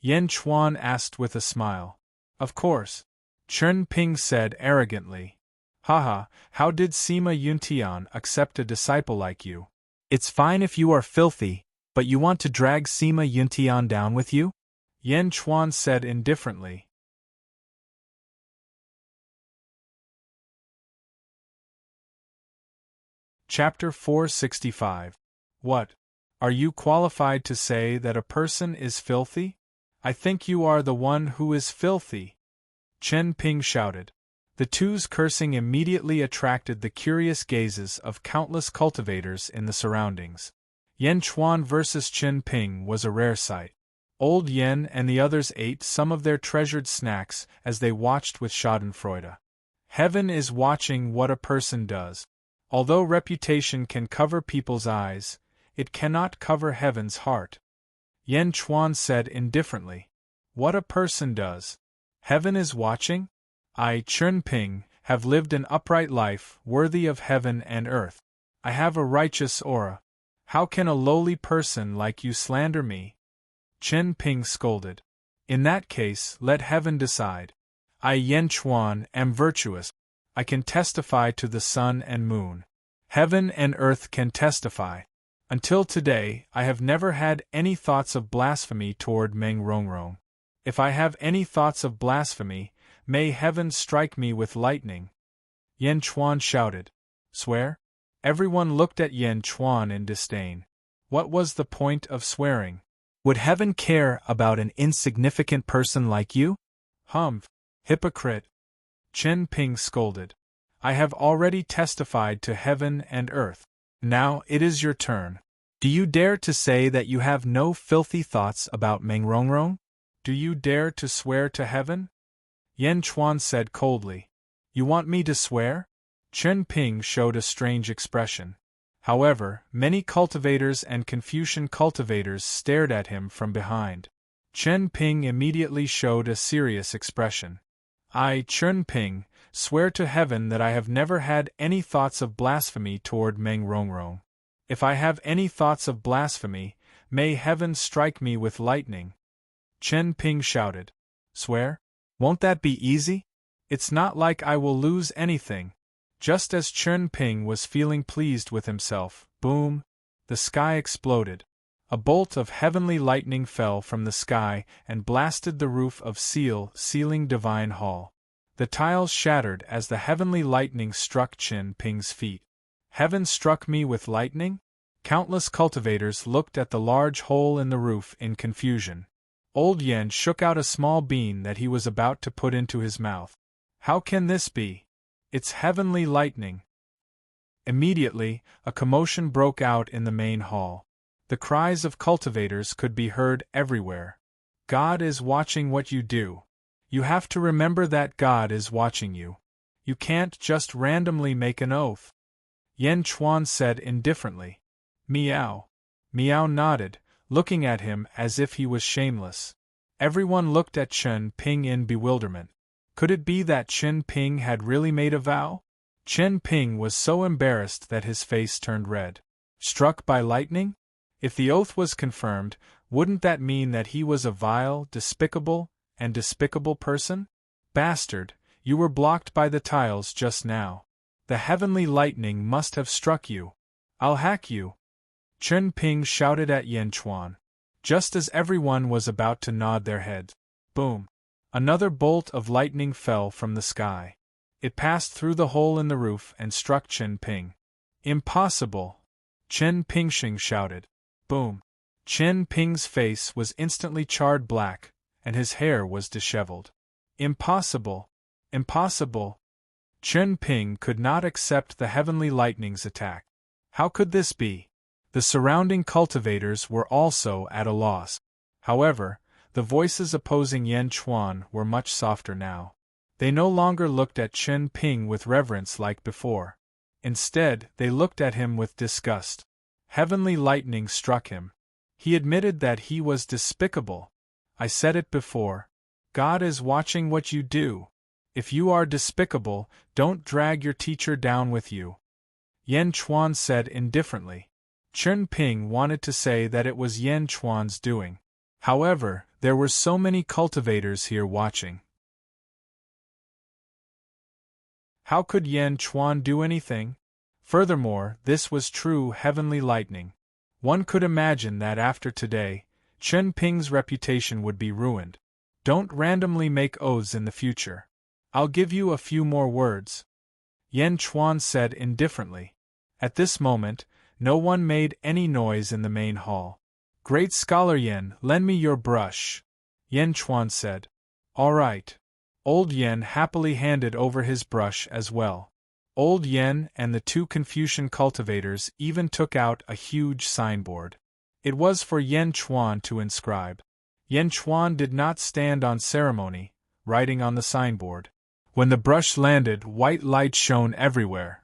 Yan Chuan asked with a smile. Of course. Chen Ping said arrogantly. Haha, how did Sima Yuntian accept a disciple like you? It's fine if you are filthy, but you want to drag Sima Yuntian down with you? Yan Chuan said indifferently. Chapter 465. What? Are you qualified to say that a person is filthy? I think you are the one who is filthy. Chen Ping shouted. The two's cursing immediately attracted the curious gazes of countless cultivators in the surroundings. Yan Chuan versus Chen Ping was a rare sight. Old Yen and the others ate some of their treasured snacks as they watched with schadenfreude. Heaven is watching what a person does. Although reputation can cover people's eyes, it cannot cover heaven's heart. Yan Chuan said indifferently. What a person does. Heaven is watching? I, Chen Ping, have lived an upright life worthy of heaven and earth. I have a righteous aura. How can a lowly person like you slander me? Chen Ping scolded. In that case, let heaven decide. I, Yan Chuan, am virtuous. I can testify to the sun and moon. Heaven and earth can testify. Until today, I have never had any thoughts of blasphemy toward Meng Rongrong. If I have any thoughts of blasphemy, may heaven strike me with lightning. Yan Chuan shouted. Swear? Everyone looked at Yan Chuan in disdain. What was the point of swearing? Would heaven care about an insignificant person like you? Humph! Hypocrite! Chen Ping scolded. I have already testified to heaven and earth. Now it is your turn. Do you dare to say that you have no filthy thoughts about Meng Rongrong? Do you dare to swear to heaven? Yan Chuan said coldly. You want me to swear? Chen Ping showed a strange expression. However, many cultivators and Confucian cultivators stared at him from behind. Chen Ping immediately showed a serious expression. I, Chen Ping, swear to heaven that I have never had any thoughts of blasphemy toward Meng Rongrong. If I have any thoughts of blasphemy, may heaven strike me with lightning. Chen Ping shouted. Swear? Won't that be easy? It's not like I will lose anything. Just as Chen Ping was feeling pleased with himself, boom, the sky exploded. A bolt of heavenly lightning fell from the sky and blasted the roof of Sealing Divine Hall. The tiles shattered as the heavenly lightning struck Chen Ping's feet. Heaven struck me with lightning? Countless cultivators looked at the large hole in the roof in confusion. Old Yen shook out a small bean that he was about to put into his mouth. How can this be? It's heavenly lightning. Immediately, a commotion broke out in the main hall. The cries of cultivators could be heard everywhere. God is watching what you do. You have to remember that God is watching you. You can't just randomly make an oath. Yan Chuan said indifferently. Meow. Meow nodded, looking at him as if he was shameless. Everyone looked at Chen Ping in bewilderment. Could it be that Chen Ping had really made a vow? Chen Ping was so embarrassed that his face turned red. Struck by lightning? If the oath was confirmed, wouldn't that mean that he was a vile, despicable person? Bastard, you were blocked by the tiles just now. The heavenly lightning must have struck you. I'll hack you. Chen Ping shouted at Yan Chuan. Just as everyone was about to nod their heads. Boom! Another bolt of lightning fell from the sky. It passed through the hole in the roof and struck Chen Ping. Impossible! Chen Pingxing shouted. Boom! Chen Ping's face was instantly charred black, and his hair was disheveled. Impossible! Impossible! Chen Ping could not accept the heavenly lightning's attack. How could this be? The surrounding cultivators were also at a loss. However, the voices opposing Yan Chuan were much softer now. They no longer looked at Chen Ping with reverence like before. Instead, they looked at him with disgust. Heavenly lightning struck him. He admitted that he was despicable. I said it before. God is watching what you do. If you are despicable, don't drag your teacher down with you. Yan Chuan said indifferently. Chen Ping wanted to say that it was Yan Chuan's doing. However, there were so many cultivators here watching. How could Yan Chuan do anything? Furthermore, this was true heavenly lightning. One could imagine that after today, Chen Ping's reputation would be ruined. Don't randomly make oaths in the future. I'll give you a few more words. Yan Chuan said indifferently. At this moment, no one made any noise in the main hall. Great Scholar Yan, lend me your brush. Yan Chuan said. All right. Old Yan happily handed over his brush as well. Old Yan and the two Confucian cultivators even took out a huge signboard. It was for Yan Chuan to inscribe. Yan Chuan did not stand on ceremony, writing on the signboard. When the brush landed, white light shone everywhere.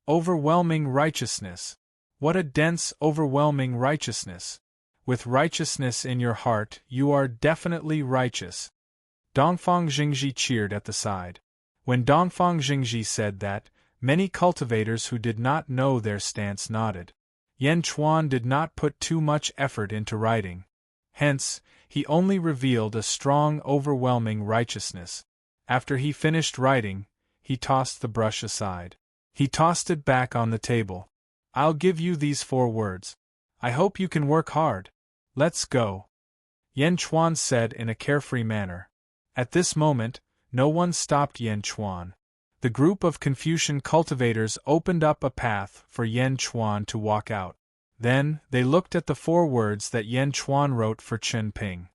Overwhelming righteousness. What a dense, overwhelming righteousness. With righteousness in your heart, you are definitely righteous. Dongfang Jingji cheered at the side. When Dongfang Jingji said that, many cultivators who did not know their stance nodded. Yan Chuan did not put too much effort into writing. Hence, he only revealed a strong, overwhelming righteousness. After he finished writing, he tossed the brush aside. He tossed it back on the table. I'll give you these 4 words. I hope you can work hard. Let's go. Yan Chuan said in a carefree manner. At this moment, no one stopped Yan Chuan. The group of Confucian cultivators opened up a path for Yan Chuan to walk out. Then, they looked at the 4 words that Yan Chuan wrote for Chen Ping.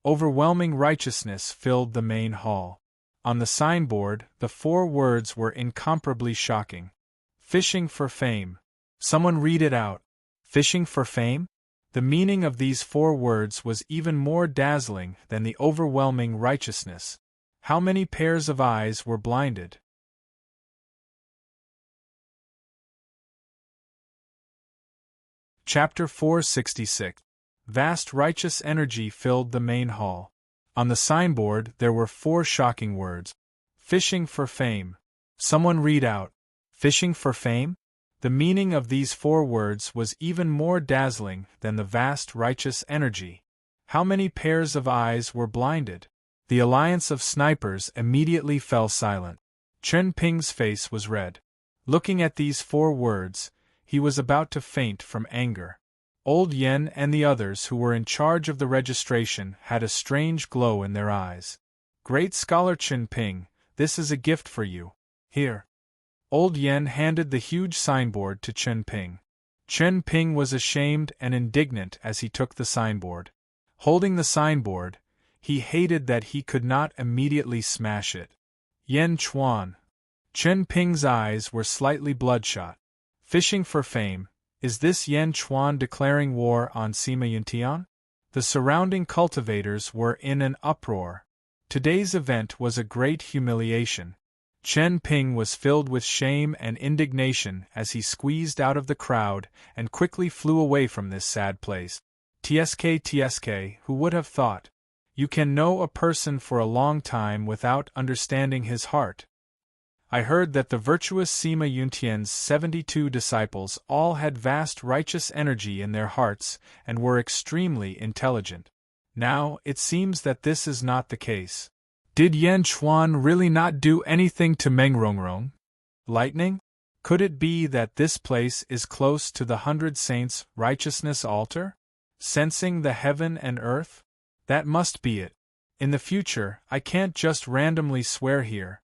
Overwhelming righteousness filled the main hall. On the signboard, the 4 words were incomparably shocking. Fishing for fame. Someone read it out. Fishing for fame? The meaning of these 4 words was even more dazzling than the overwhelming righteousness. How many pairs of eyes were blinded? Chapter 466. Vast righteous energy filled the main hall. On the signboard there were 4 shocking words. Fishing for fame. Someone read out, "Fishing for fame?" The meaning of these 4 words was even more dazzling than the vast righteous energy. How many pairs of eyes were blinded? The alliance of snipers immediately fell silent. Chen Ping's face was red. Looking at these 4 words, he was about to faint from anger. Old Yen and the others who were in charge of the registration had a strange glow in their eyes. "Great Scholar Chen Ping, this is a gift for you. Here." Old Yen handed the huge signboard to Chen Ping. Chen Ping was ashamed and indignant as he took the signboard. Holding the signboard, he hated that he could not immediately smash it. Yen Chuan. Chen Ping's eyes were slightly bloodshot. Fishing for fame, is this Yen Chuan declaring war on Sima Yuntian? The surrounding cultivators were in an uproar. Today's event was a great humiliation. Chen Ping was filled with shame and indignation as he squeezed out of the crowd and quickly flew away from this sad place. TSK, who would have thought? You can know a person for a long time without understanding his heart. I heard that the virtuous Sima Yuntian's 72 disciples all had vast righteous energy in their hearts and were extremely intelligent. Now, it seems that this is not the case. Did Yen Chuan really not do anything to Mengrongrong? Lightning? Could it be that this place is close to the 100 Saints' righteousness altar? Sensing the heaven and earth? That must be it. In the future, I can't just randomly swear here.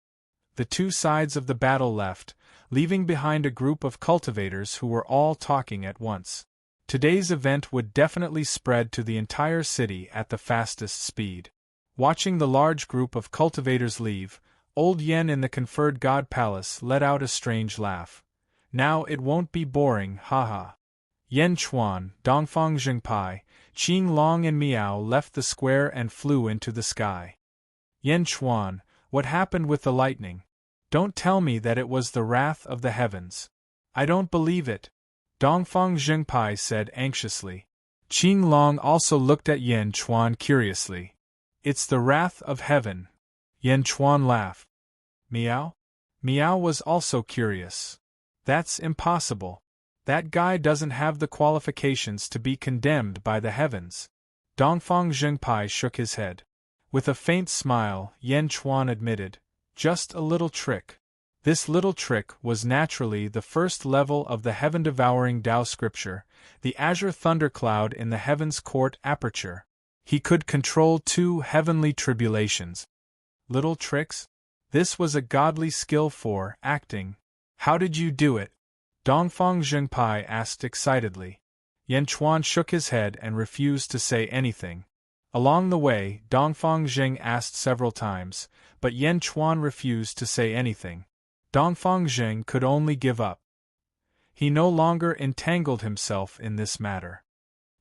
The 2 sides of the battle left, leaving behind a group of cultivators who were all talking at once. Today's event would definitely spread to the entire city at the fastest speed. Watching the large group of cultivators leave, old Yen in the conferred God Palace let out a strange laugh. Now it won't be boring, haha. Yen Chuan, Dongfang Zhengpai, Qing Long and Miao left the square and flew into the sky. Yen Chuan, what happened with the lightning? Don't tell me that it was the wrath of the heavens. I don't believe it, Dongfang Zhengpai said anxiously. Qing Long also looked at Yen Chuan curiously. It's the wrath of heaven. Yen Chuan laughed. Miao? Miao was also curious. That's impossible. That guy doesn't have the qualifications to be condemned by the heavens. Dongfang Zhengpai shook his head. With a faint smile, Yen Chuan admitted, just a little trick. This little trick was naturally the first level of the heaven-devouring Tao scripture, the azure thundercloud in the heaven's court aperture. He could control 2 heavenly tribulations. Little tricks? This was a godly skill for acting. How did you do it? Dongfang Zhengpai asked excitedly. Yen Chuan shook his head and refused to say anything. Along the way, Dongfang Zheng asked several times, but Yen Chuan refused to say anything. Dongfang Zheng could only give up. He no longer entangled himself in this matter.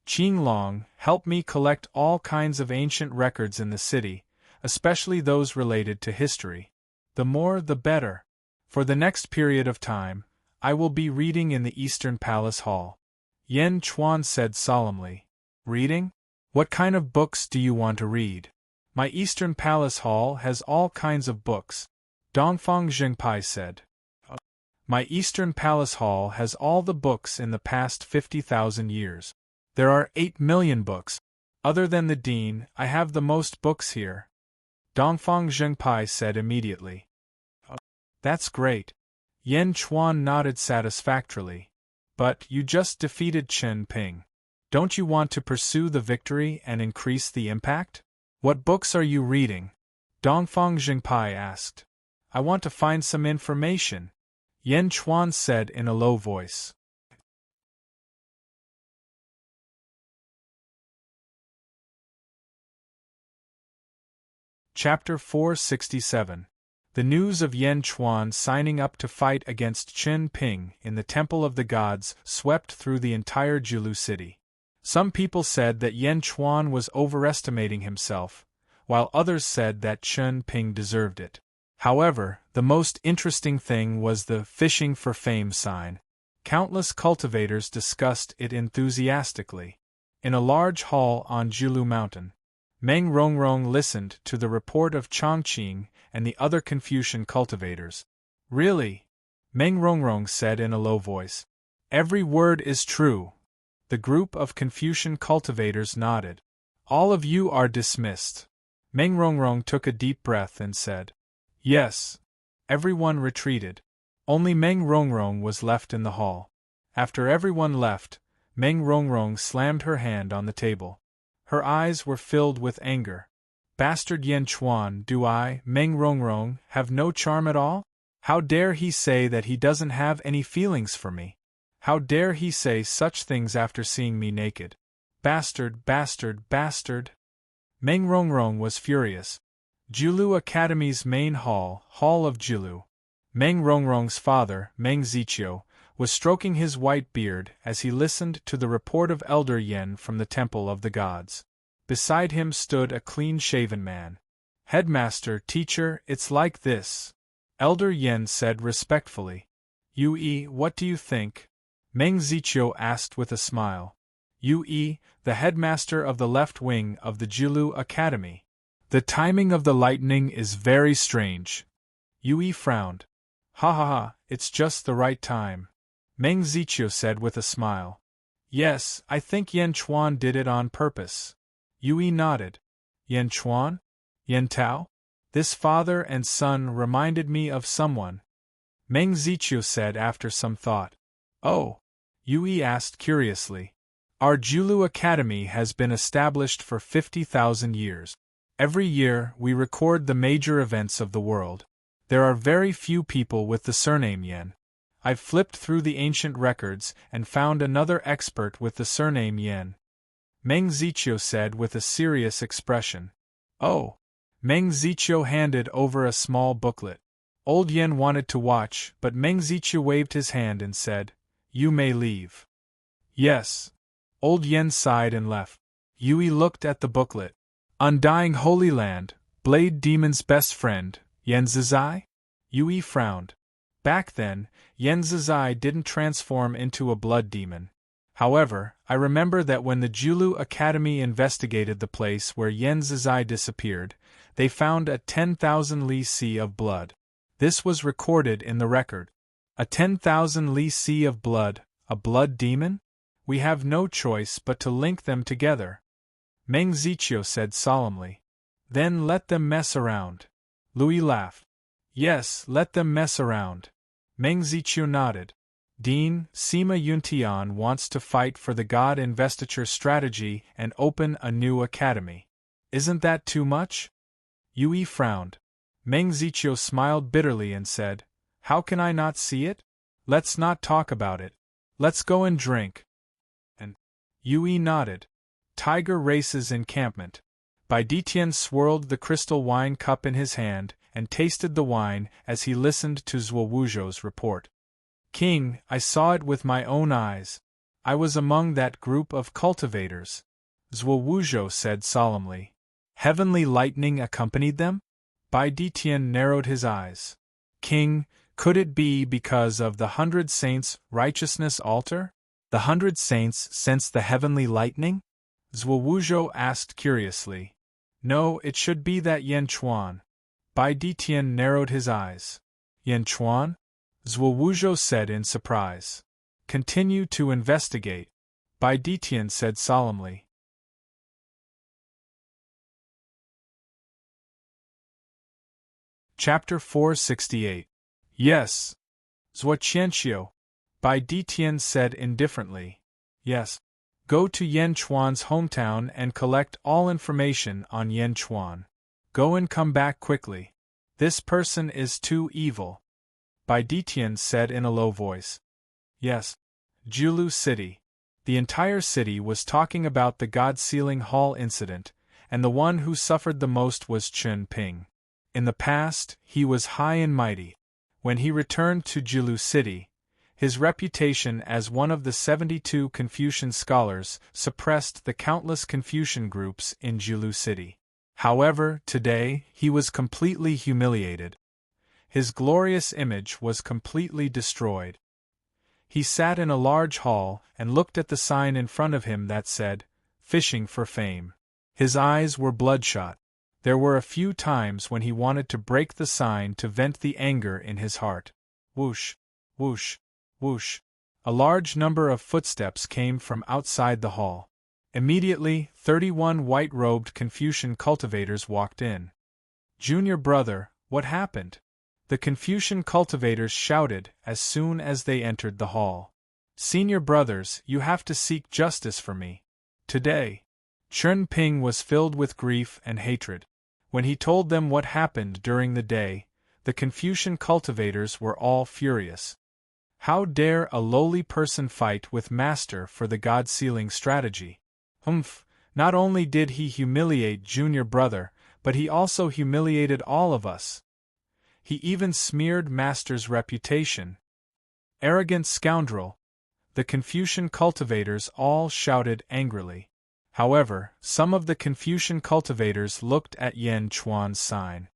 Qing Long, help me collect all kinds of ancient records in the city, especially those related to history. The more the better. For the next period of time, I will be reading in the Eastern Palace Hall. Yen Chuan said solemnly. Reading? What kind of books do you want to read? My Eastern Palace Hall has all kinds of books, Dongfang Zhengpai said. My Eastern Palace Hall has all the books in the past 50,000 years. There are 8 million books. Other than the Dean, I have the most books here, Dongfang Zhengpai said immediately. That's great. Yen Chuan nodded satisfactorily. But you just defeated Chen Ping. Don't you want to pursue the victory and increase the impact? What books are you reading? Dongfang Zhengpai asked. I want to find some information, Yen Chuan said in a low voice. Chapter 467. The news of Yan Chuan signing up to fight against Chen Ping in the Temple of the Gods swept through the entire Jilu city. Some people said that Yan Chuan was overestimating himself, while others said that Chen Ping deserved it. However, the most interesting thing was the fishing for fame sign. Countless cultivators discussed it enthusiastically. In a large hall on Jilu Mountain, Meng Rongrong listened to the report of Chongqing and the other Confucian cultivators. Really? Meng Rongrong said in a low voice. Every word is true. The group of Confucian cultivators nodded. All of you are dismissed. Meng Rongrong took a deep breath and said, Yes. Everyone retreated. Only Meng Rongrong was left in the hall. After everyone left, Meng Rongrong slammed her hand on the table. Her eyes were filled with anger. Bastard Yan Chuan, do I, Meng Rongrong, have no charm at all? How dare he say that he doesn't have any feelings for me? How dare he say such things after seeing me naked? Bastard, bastard, bastard! Meng Rongrong was furious. Jilu Academy's main hall of Jilu. Meng Rongrong's father, Meng Ziqiu, was stroking his white beard as he listened to the report of Elder Yen from the Temple of the Gods. Beside him stood a clean-shaven man. Headmaster, teacher, it's like this. Elder Yen said respectfully. Yue, what do you think? Meng Ziqiu asked with a smile. Yue, the headmaster of the left wing of the Jilu Academy. The timing of the lightning is very strange. Yue frowned. Ha ha ha, it's just the right time. Meng Ziqiu said with a smile. Yes, I think Yan Chuan did it on purpose. Yue nodded. Yan Chuan? Yan Tao? This father and son reminded me of someone. Meng Ziqiu said after some thought. Oh? Yue asked curiously. Our Jilu Academy has been established for 50,000 years. Every year, we record the major events of the world. There are very few people with the surname Yan. I've flipped through the ancient records and found another expert with the surname Yan. Meng Ziqiu said with a serious expression. Oh. Meng Ziqiu handed over a small booklet. Old Yan wanted to watch, but Meng Ziqiu waved his hand and said, You may leave. Yes. Old Yan sighed and left. Yue looked at the booklet. Undying Holy Land, Blade Demon's best friend, Yan Zizai? Yue frowned. Back then, Yan Zizai didn't transform into a blood demon. However, I remember that when the Jilu Academy investigated the place where Yan Zizai disappeared, they found a 10,000 li sea of blood. This was recorded in the record. A 10,000 li sea of blood, a blood demon? We have no choice but to link them together. Meng Ziqiu said solemnly. Then let them mess around. Louis laughed. Yes, let them mess around. Meng Ziqiu nodded. Dean, Sima Yuntian wants to fight for the God investiture strategy and open a new academy. Isn't that too much? Yue frowned. Meng Ziqiu smiled bitterly and said, How can I not see it? Let's not talk about it. Let's go and drink. And Yue nodded. Tiger Race's encampment. Bai Detian swirled the crystal wine cup in his hand and tasted the wine as he listened to Zhuo Wuzhou's report. King, I saw it with my own eyes. I was among that group of cultivators. Zhuo Wuzhou said solemnly. Heavenly lightning accompanied them? Bai Detian narrowed his eyes. King, could it be because of the 100 Saints' righteousness altar? The 100 Saints sensed the heavenly lightning? Zhuo Wuzhou asked curiously. No, it should be that Yan Chuan. Bai Detian narrowed his eyes. Yan Chuan? Zhuo Wuzhou said in surprise. Continue to investigate. Bai Detian said solemnly. Chapter 468. Yes. Zhuo Qianxiu. Bai Detian said indifferently. Yes. Go to Yan Chuan's hometown and collect all information on Yan Chuan. Go and come back quickly. This person is too evil. Bai Detian said in a low voice. Yes. Jilu City. The entire city was talking about the God Sealing Hall incident, and the one who suffered the most was Chen Ping. In the past, he was high and mighty. When he returned to Jilu City, his reputation as one of the 72 Confucian scholars suppressed the countless Confucian groups in Jilu City. However, today, he was completely humiliated. His glorious image was completely destroyed. He sat in a large hall and looked at the sign in front of him that said, "Fishing for Fame." His eyes were bloodshot. There were a few times when he wanted to break the sign to vent the anger in his heart. Whoosh, whoosh, whoosh. A large number of footsteps came from outside the hall. Immediately, 31 white-robed Confucian cultivators walked in. "Junior brother, what happened?" the Confucian cultivators shouted as soon as they entered the hall. "Senior brothers, you have to seek justice for me. Today." Chen Ping was filled with grief and hatred. When he told them what happened during the day, the Confucian cultivators were all furious. How dare a lowly person fight with master for the god-sealing strategy? Humph! Not only did he humiliate junior brother, but he also humiliated all of us. He even smeared master's reputation. Arrogant scoundrel! The Confucian cultivators all shouted angrily. However, some of the Confucian cultivators looked at Yan Chuan's sign.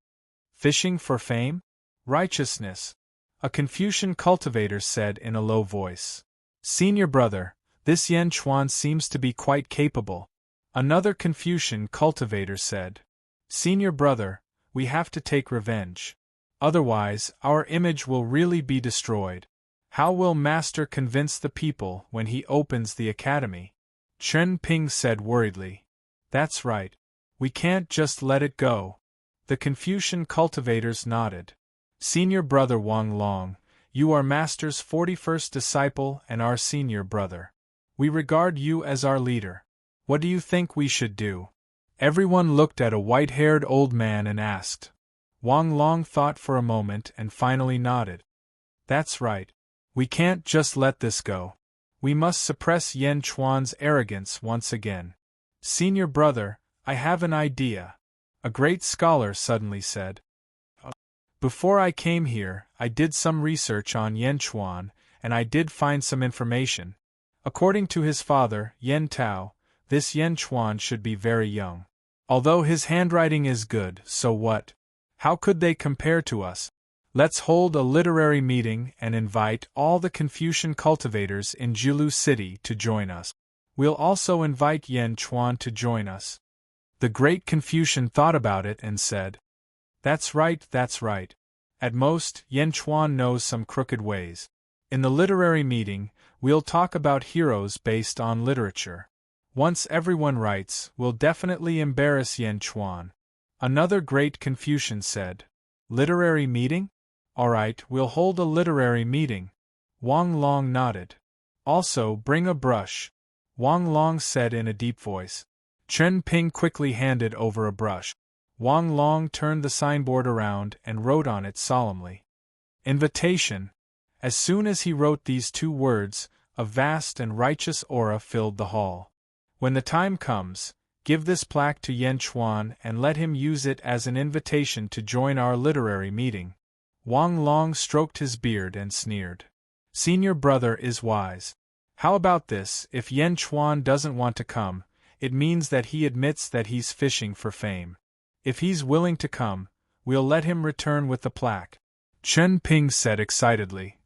"Fishing for fame? Righteousness," a Confucian cultivator said in a low voice. "Senior brother, this Yan Chuan seems to be quite capable," another Confucian cultivator said. "Senior brother, we have to take revenge. Otherwise, our image will really be destroyed. How will master convince the people when he opens the academy?" Chen Ping said worriedly. "That's right. We can't just let it go." The Confucian cultivators nodded. "Senior brother Wang Long, you are master's 41st disciple and our senior brother. We regard you as our leader. What do you think we should do?" Everyone looked at a white-haired old man and asked. Wang Long thought for a moment and finally nodded. "That's right. We can't just let this go. We must suppress Yan Chuan's arrogance once again." "Senior brother, I have an idea," a great scholar suddenly said. "Before I came here, I did some research on Yan Chuan, and I did find some information. According to his father, Yan Tao, this Yan Chuan should be very young. Although his handwriting is good, so what? How could they compare to us? Let's hold a literary meeting and invite all the Confucian cultivators in Jilu City to join us. We'll also invite Yan Chuan to join us." The great Confucian thought about it and said, That's right. At most, Yan Chuan knows some crooked ways. In the literary meeting, we'll talk about heroes based on literature. Once everyone writes, we'll definitely embarrass Yan Chuan. Another great Confucian said, "Literary meeting? Alright, we'll hold a literary meeting." Wang Long nodded. "Also, bring a brush," Wang Long said in a deep voice. Chen Ping quickly handed over a brush. Wang Long turned the signboard around and wrote on it solemnly, "Invitation." As soon as he wrote these two words, a vast and righteous aura filled the hall. "When the time comes, give this plaque to Yan Chuan and let him use it as an invitation to join our literary meeting." Wang Long stroked his beard and sneered. "Senior brother is wise. How about this? If Yan Chuan doesn't want to come, it means that he admits that he's fishing for fame. If he's willing to come, we'll let him return with the plaque," Chen Ping said excitedly.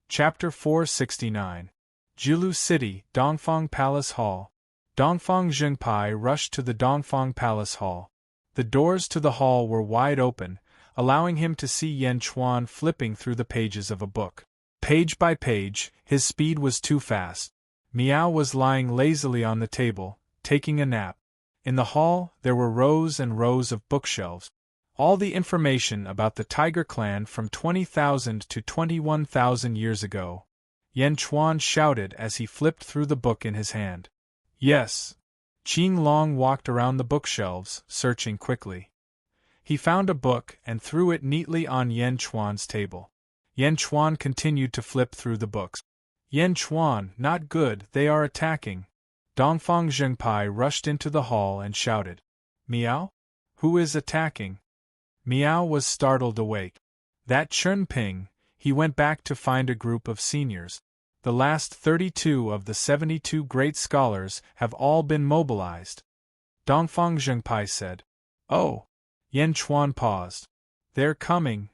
Chapter 469. Jilu City, Dongfang Palace Hall. Dongfang Zhengpai rushed to the Dongfang Palace Hall. The doors to the hall were wide open, allowing him to see Yan Chuan flipping through the pages of a book. Page by page, his speed was too fast. Miao was lying lazily on the table, taking a nap. In the hall, there were rows and rows of bookshelves. All the information about the Tiger clan from 20,000 to 21,000 years ago. Yan Chuan shouted as he flipped through the book in his hand. "Yes." Qing Long walked around the bookshelves, searching quickly. He found a book and threw it neatly on Yan Chuan's table. Yan Chuan continued to flip through the books. "Yan Chuan, not good, they are attacking." Dongfang Zhengpai rushed into the hall and shouted, Miao? Who is attacking? Miao was startled awake. That Chun Ping. He went back to find a group of seniors. The last 32 of the 72 great scholars have all been mobilized. Dongfang Zhengpai said. Oh. Yan Chuan paused. They're coming.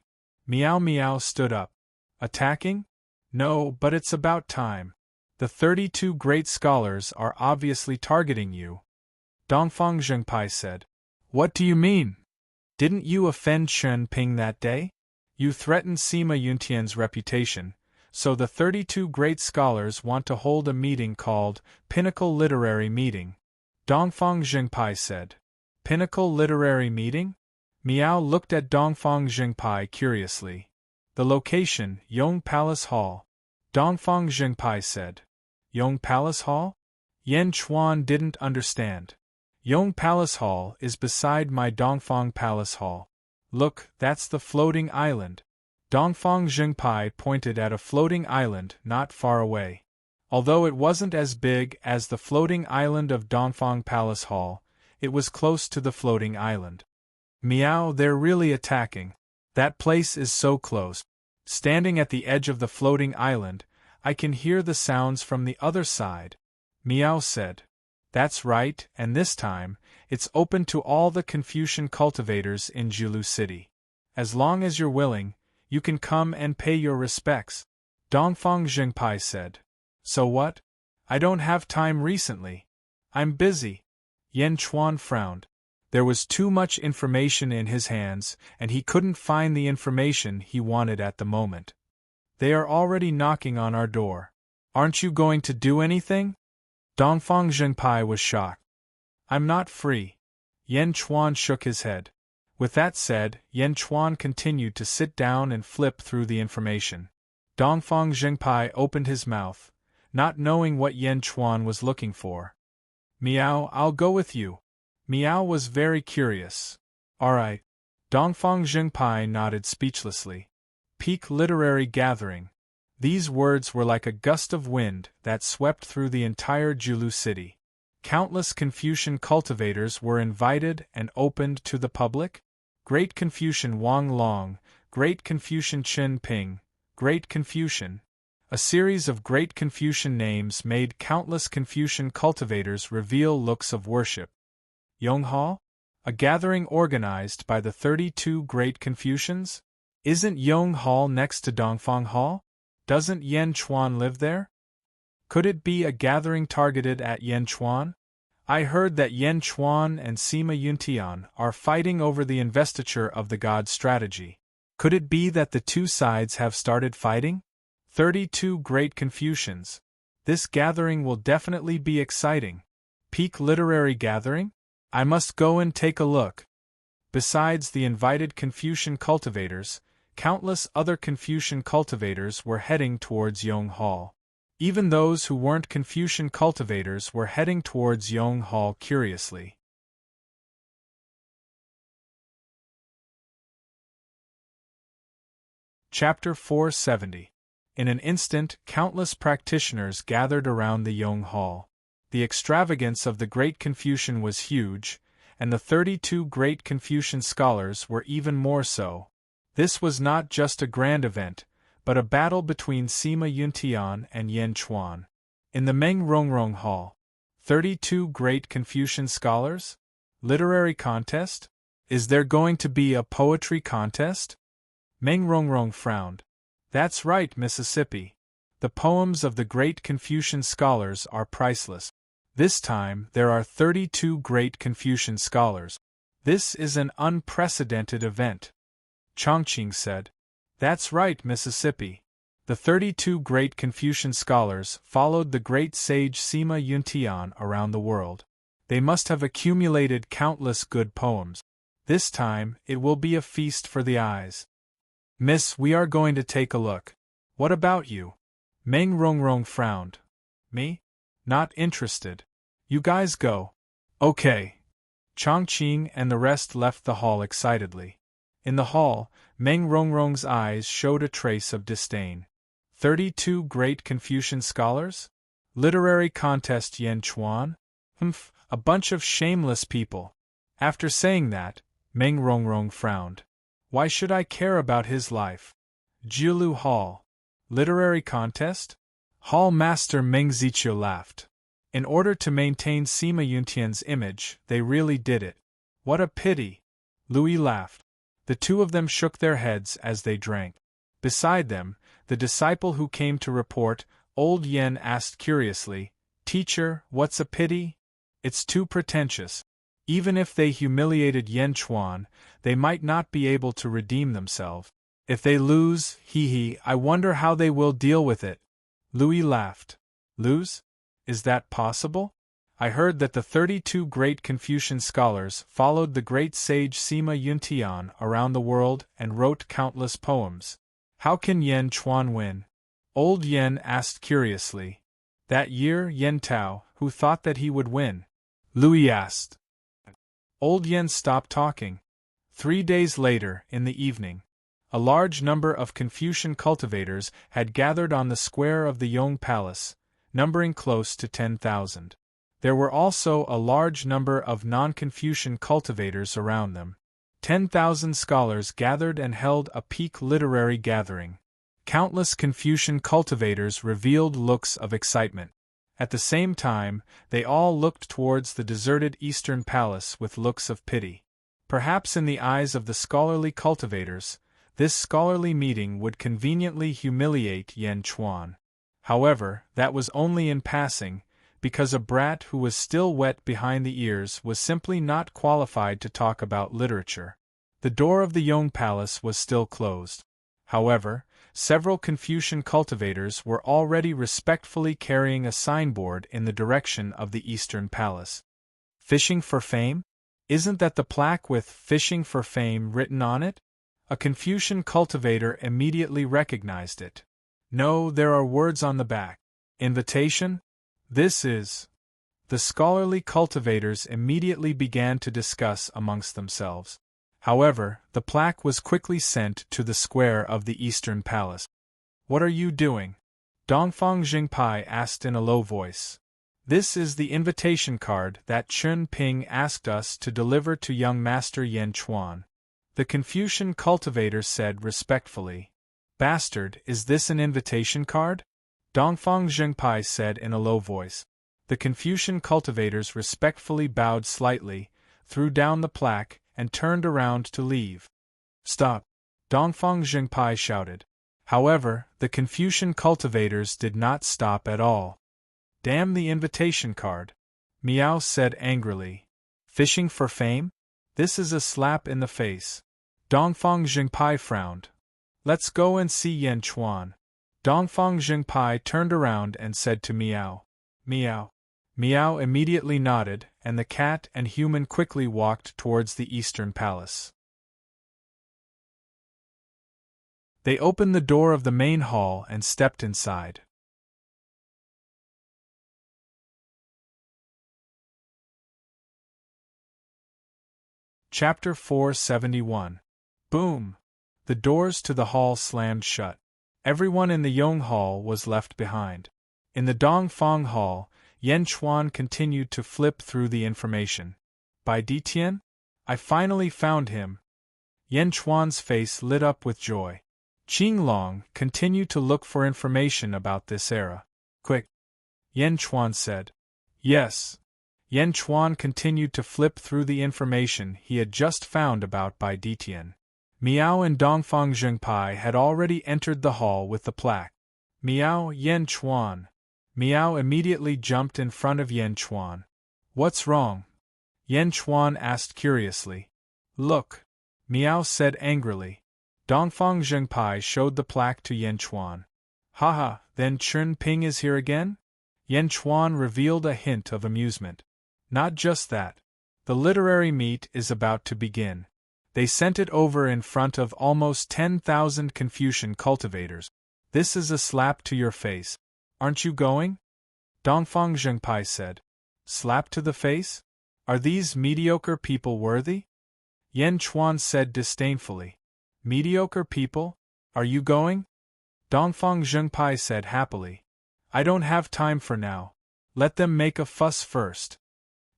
Miao Miao stood up. Attacking? No, but it's about time. The 32 great scholars are obviously targeting you. Dongfang Zhengpai said. What do you mean? Didn't you offend Chun Ping that day? You threatened Sima Yuntian's reputation, so the 32 great scholars want to hold a meeting called Pinnacle Literary Meeting. Dongfang Zhengpai said. Pinnacle Literary Meeting? Miao looked at Dongfang Zhengpai curiously. The location, Yong Palace Hall. Dongfang Zhengpai said. Yong Palace Hall? Yan Chuan didn't understand. Yong Palace Hall is beside my Dongfang Palace Hall. Look, that's the floating island. Dongfang Zhengpai pointed at a floating island not far away. Although it wasn't as big as the floating island of Dongfang Palace Hall, it was close to the floating island. Miao, they're really attacking. That place is so close. Standing at the edge of the floating island, I can hear the sounds from the other side. Miao said. That's right, and this time, it's open to all the Confucian cultivators in Jilu City. As long as you're willing, you can come and pay your respects. Dongfang Zhengpai said. So what? I don't have time recently. I'm busy. Yan Chuan frowned. There was too much information in his hands, and he couldn't find the information he wanted at the moment. They are already knocking on our door. Aren't you going to do anything? Dongfang Zhengpai was shocked. I'm not free. Yan Chuan shook his head. With that said, Yan Chuan continued to sit down and flip through the information. Dongfang Zhengpai opened his mouth, not knowing what Yan Chuan was looking for. Miao, I'll go with you. Miao was very curious. All right. Dongfang Zhengpai nodded speechlessly. Peak Literary Gathering. These words were like a gust of wind that swept through the entire Jilu city. Countless Confucian cultivators were invited and opened to the public. Great Confucian Wang Long, Great Confucian Qin Ping, Great Confucian. A series of Great Confucian names made countless Confucian cultivators reveal looks of worship. Yonghao? A gathering organized by the 32 Great Confucians? Isn't Yong Hall next to Dongfang Hall? Doesn't Yan Chuan live there? Could it be a gathering targeted at Yan Chuan? I heard that Yan Chuan and Sima Yuntian are fighting over the investiture of the god strategy. Could it be that the two sides have started fighting? 32 Great Confucians. This gathering will definitely be exciting. Peak Literary Gathering? I must go and take a look. Besides the invited Confucian cultivators, countless other Confucian cultivators were heading towards Yong Hall. Even those who weren't Confucian cultivators were heading towards Yong Hall curiously. Chapter 470. In an instant, countless practitioners gathered around the Yong Hall. The extravagance of the Great Confucian was huge, and the 32 Great Confucian scholars were even more so. This was not just a grand event, but a battle between Sima Yuntian and Yan Chuan. In the Meng Rongrong Hall. 32 Great Confucian scholars? Literary contest? Is there going to be a poetry contest? Meng Rongrong frowned. That's right, Mississippi. The poems of the Great Confucian scholars are priceless. This time there are 32 Great Confucian scholars. This is an unprecedented event. Chongqing said. That's right, Mississippi. The 32 Great Confucian scholars followed the great sage Sima Yuntian around the world. They must have accumulated countless good poems. This time, it will be a feast for the eyes. Miss, we are going to take a look. What about you? Meng Rongrong frowned. Me? Not interested. You guys go. Okay. Chongqing and the rest left the hall excitedly. In the hall, Meng Rongrong's eyes showed a trace of disdain. 32 Great Confucian scholars? Literary contest Yan Chuan? Humph, a bunch of shameless people. After saying that, Meng Rongrong frowned. Why should I care about his life? Jiulu Hall. Literary contest? Hall Master Meng Ziqiu laughed. In order to maintain Sima Yuntian's image, they really did it. What a pity! Louis laughed. The two of them shook their heads as they drank. Beside them, the disciple who came to report, old Yen asked curiously, "Teacher, what's a pity?" It's too pretentious. Even if they humiliated Yan Chuan, they might not be able to redeem themselves. If they lose, I wonder how they will deal with it. Louis laughed. Lose? Is that possible? I heard that the 32 great Confucian scholars followed the great sage Sima Yuntian around the world and wrote countless poems. How can Yan Chuan win? Old Yen asked curiously. That year Yen Tao, who thought that he would win? Louis asked. Old Yen stopped talking. 3 days later, in the evening, a large number of Confucian cultivators had gathered on the square of the Yong Palace, numbering close to 10,000. There were also a large number of non-Confucian cultivators around them. 10,000 scholars gathered and held a peak literary gathering. Countless Confucian cultivators revealed looks of excitement. At the same time, they all looked towards the deserted Eastern Palace with looks of pity. Perhaps in the eyes of the scholarly cultivators, this scholarly meeting would conveniently humiliate Yan Chuan. However, that was only in passing, because a brat who was still wet behind the ears was simply not qualified to talk about literature. The door of the Yong Palace was still closed. However, several Confucian cultivators were already respectfully carrying a signboard in the direction of the Eastern Palace. Fishing for fame? Isn't that the plaque with "Fishing for Fame" written on it? A Confucian cultivator immediately recognized it. No, there are words on the back. Invitation? This is. The scholarly cultivators immediately began to discuss amongst themselves. However, the plaque was quickly sent to the square of the Eastern Palace. What are you doing? Dongfang Jingpai asked in a low voice. This is the invitation card that Chun Ping asked us to deliver to young Master Yan Chuan. The Confucian cultivator said respectfully. Bastard, is this an invitation card? Dongfang Jingpai said in a low voice. The Confucian cultivators respectfully bowed slightly, threw down the plaque, and turned around to leave. Stop! Dongfang Jingpai shouted. However, the Confucian cultivators did not stop at all. Damn the invitation card! Miao said angrily. Fishing for fame? This is a slap in the face. Dongfang Jingpai frowned. Let's go and see Yan Chuan. Dongfang Jingpai turned around and said to Miao. Miao. Miao immediately nodded, and the cat and human quickly walked towards the Eastern Palace. They opened the door of the main hall and stepped inside. Chapter 471. Boom! The doors to the hall slammed shut. Everyone in the Yong Hall was left behind. In the Dongfang Hall, Yan Chuan continued to flip through the information. By Ditian? I finally found him. Yan Chuan's face lit up with joy. Qinglong, continue to look for information about this era. Quick! Yan Chuan said. Yes. Yan Chuan continued to flip through the information he had just found about Bai Ditian. Miao and Dongfang Jingpai had already entered the hall with the plaque. Miao, Yan Chuan. Miao immediately jumped in front of Yan Chuan. What's wrong? Yan Chuan asked curiously. Look! Miao said angrily. Dongfang Jingpai showed the plaque to Yan Chuan. Haha, then Chun Ping is here again? Yan Chuan revealed a hint of amusement. Not just that. The literary meet is about to begin. They sent it over in front of almost 10,000 Confucian cultivators. This is a slap to your face. Aren't you going? Dongfang Jingpai said. Slap to the face? Are these mediocre people worthy? Yan Chuan said disdainfully. Mediocre people? Are you going? Dongfang Jingpai said happily. I don't have time for now. Let them make a fuss first.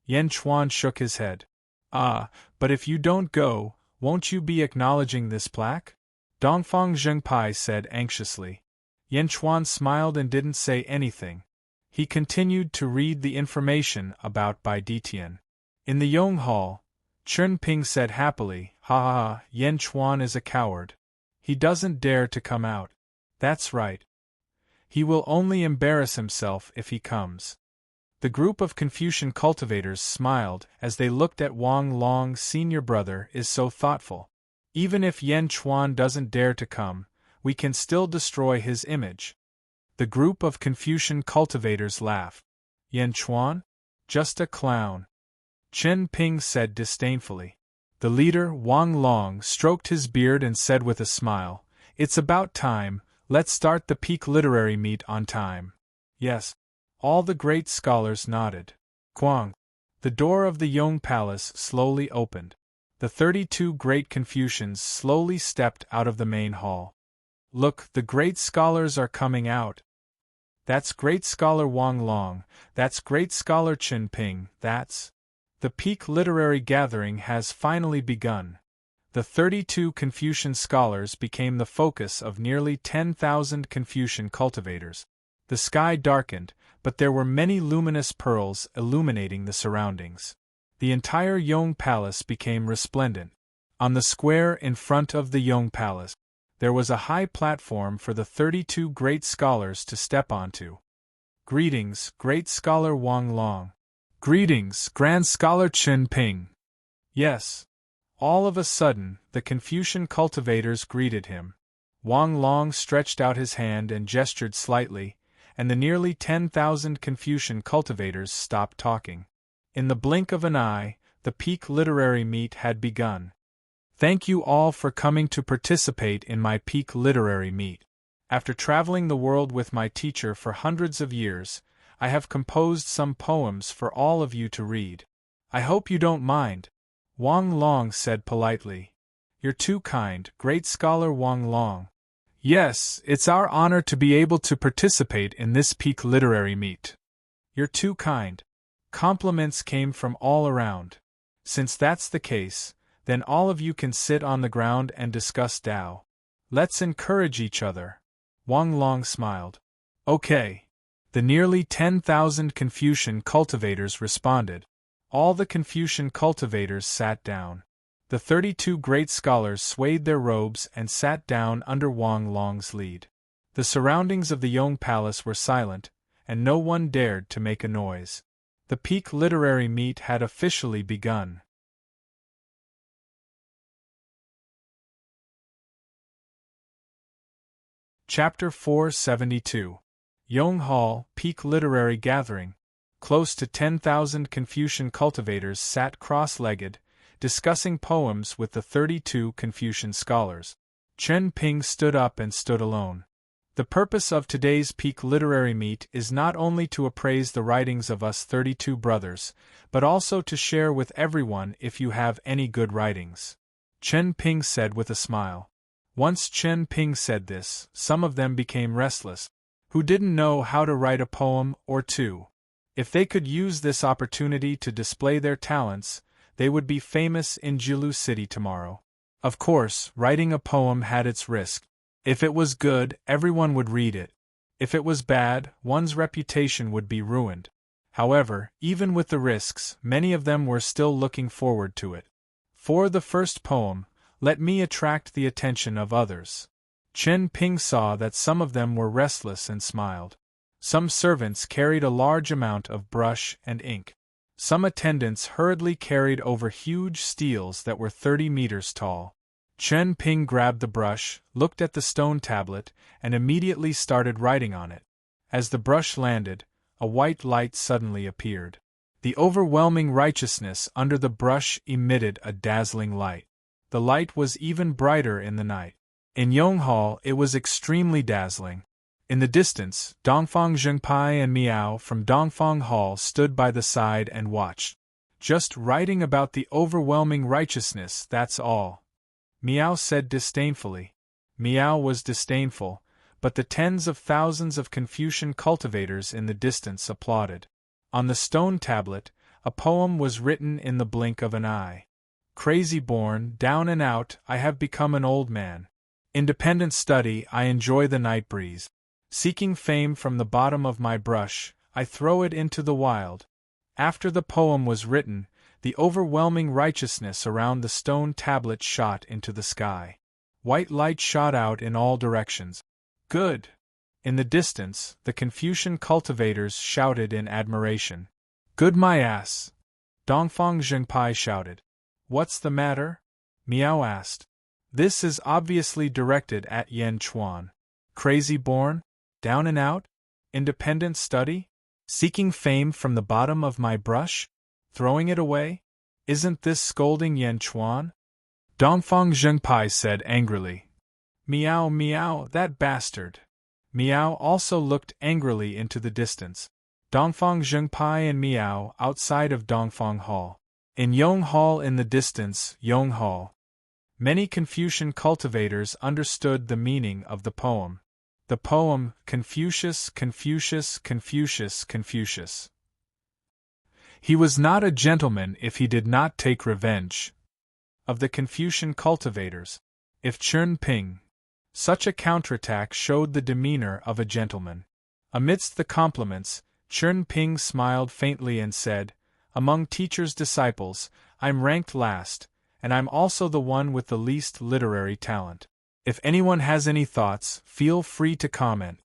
Yan Chuan shook his head. Ah, but if you don't go, won't you be acknowledging this plaque? Dongfang Zhengpai said anxiously. Yan Chuan smiled and didn't say anything. He continued to read the information about Bai Ditian. In the Yong Hall, Chen Ping said happily, "Ha ha ha, Yan Chuan is a coward. He doesn't dare to come out. That's right. He will only embarrass himself if he comes." The group of Confucian cultivators smiled as they looked at Wang Long's senior brother is so thoughtful. Even if Yan Chuan doesn't dare to come, we can still destroy his image. The group of Confucian cultivators laughed. Yan Chuan? Just a clown. Chen Ping said disdainfully. The leader, Wang Long, stroked his beard and said with a smile, "It's about time, let's start the peak literary meet on time." Yes. All the great scholars nodded. Quang. The door of the Yong Palace slowly opened. The 32 great Confucians slowly stepped out of the main hall. "Look, the great scholars are coming out. That's great scholar Wang Long, that's great scholar Chen Ping, that's..." The peak literary gathering has finally begun. The 32 Confucian scholars became the focus of nearly 10,000 Confucian cultivators. The sky darkened, but there were many luminous pearls illuminating the surroundings. The entire Yong Palace became resplendent. On the square in front of the Yong Palace, there was a high platform for the 32 great scholars to step onto. "Greetings, great scholar Wang Long." "Greetings, grand scholar Chen Ping." Yes. All of a sudden, the Confucian cultivators greeted him. Wang Long stretched out his hand and gestured slightly, and the nearly 10,000 Confucian cultivators stopped talking. In the blink of an eye, the peak literary meet had begun. "Thank you all for coming to participate in my peak literary meet. After traveling the world with my teacher for hundreds of years, I have composed some poems for all of you to read. I hope you don't mind," Wang Long said politely. "You're too kind, great scholar Wang Long." "Yes, it's our honor to be able to participate in this peak literary meet." "You're too kind." Compliments came from all around. "Since that's the case, then all of you can sit on the ground and discuss Tao. Let's encourage each other." Wang Long smiled. "Okay." The nearly 10,000 Confucian cultivators responded. All the Confucian cultivators sat down. The 32 great scholars swayed their robes and sat down under Wang Long's lead. The surroundings of the Yong Palace were silent, and no one dared to make a noise. The peak literary meet had officially begun. Chapter 472. Yong Hall, Peak Literary Gathering. Close to 10,000 Confucian cultivators sat cross-legged, discussing poems with the 32 Confucian scholars. Chen Ping stood up and stood alone. The purpose of today's peak literary meet is not only to appraise the writings of us 32 brothers, but also to share with everyone if you have any good writings. Chen Ping said with a smile. Once Chen Ping said this, some of them became restless, who didn't know how to write a poem or two. If they could use this opportunity to display their talents, they would be famous in Jilu City tomorrow. Of course, writing a poem had its risk. If it was good, everyone would read it. If it was bad, one's reputation would be ruined. However, even with the risks, many of them were still looking forward to it. For the first poem, let me attract the attention of others. Chen Ping saw that some of them were restless and smiled. Some servants carried a large amount of brush and ink. Some attendants hurriedly carried over huge steels that were 30 meters tall. Chen Ping grabbed the brush, looked at the stone tablet, and immediately started writing on it. As the brush landed, a white light suddenly appeared. The overwhelming righteousness under the brush emitted a dazzling light. The light was even brighter in the night. In Yong Hall, it was extremely dazzling. In the distance, Dongfang Zhengpai and Miao from Dongfang Hall stood by the side and watched. Just writing about the overwhelming righteousness, that's all. Miao said disdainfully. Miao was disdainful, but the tens of thousands of Confucian cultivators in the distance applauded. On the stone tablet, a poem was written in the blink of an eye. Crazy born, down and out, I have become an old man. Independent study, I enjoy the night breeze. Seeking fame from the bottom of my brush, I throw it into the wild. After the poem was written, the overwhelming righteousness around the stone tablet shot into the sky. White light shot out in all directions. Good! In the distance, the Confucian cultivators shouted in admiration. Good my ass! Dongfang Zhengpai shouted. What's the matter? Miao asked. This is obviously directed at Yan Chuan. Crazy born? Down and out? Independent study? Seeking fame from the bottom of my brush? Throwing it away? Isn't this scolding Yan Chuan? Dongfang Zhengpai said angrily. Miao, miao, that bastard! Miao also looked angrily into the distance. Dongfang Zhengpai and Miao outside of Dongfang Hall. In Yong Hall in the distance, Yong Hall. Many Confucian cultivators understood the meaning of the poem. The poem, Confucius, Confucius, Confucius, Confucius. He was not a gentleman if he did not take revenge. Of the Confucian cultivators, if Chen Ping. Such a counterattack showed the demeanor of a gentleman. Amidst the compliments, Chen Ping smiled faintly and said, Among teacher's disciples, I'm ranked last, and I'm also the one with the least literary talent. If anyone has any thoughts, feel free to comment.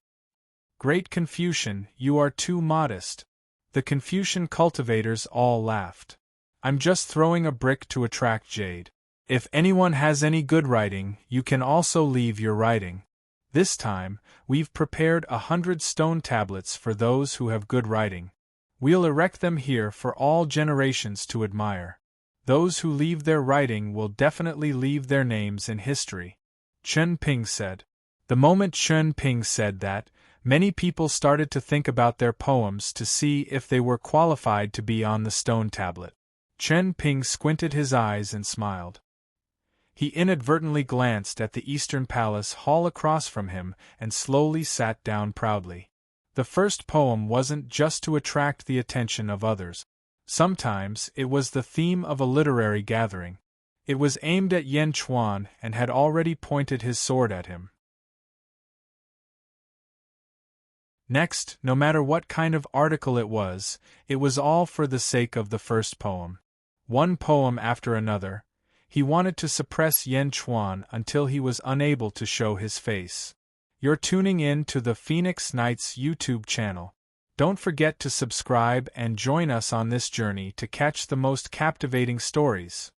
Great Confucian, you are too modest. The Confucian cultivators all laughed. I'm just throwing a brick to attract jade. If anyone has any good writing, you can also leave your writing. This time, we've prepared 100 stone tablets for those who have good writing. We'll erect them here for all generations to admire. Those who leave their writing will definitely leave their names in history. Chen Ping said. The moment Chen Ping said that, many people started to think about their poems to see if they were qualified to be on the stone tablet. Chen Ping squinted his eyes and smiled. He inadvertently glanced at the Eastern Palace hall across from him and slowly sat down proudly. The first poem wasn't just to attract the attention of others. Sometimes it was the theme of a literary gathering. It was aimed at Yan Chuan and had already pointed his sword at him. Next, no matter what kind of article it was all for the sake of the first poem. One poem after another, he wanted to suppress Yan Chuan until he was unable to show his face. You're tuning in to the Phoenix Nights YouTube channel. Don't forget to subscribe and join us on this journey to catch the most captivating stories.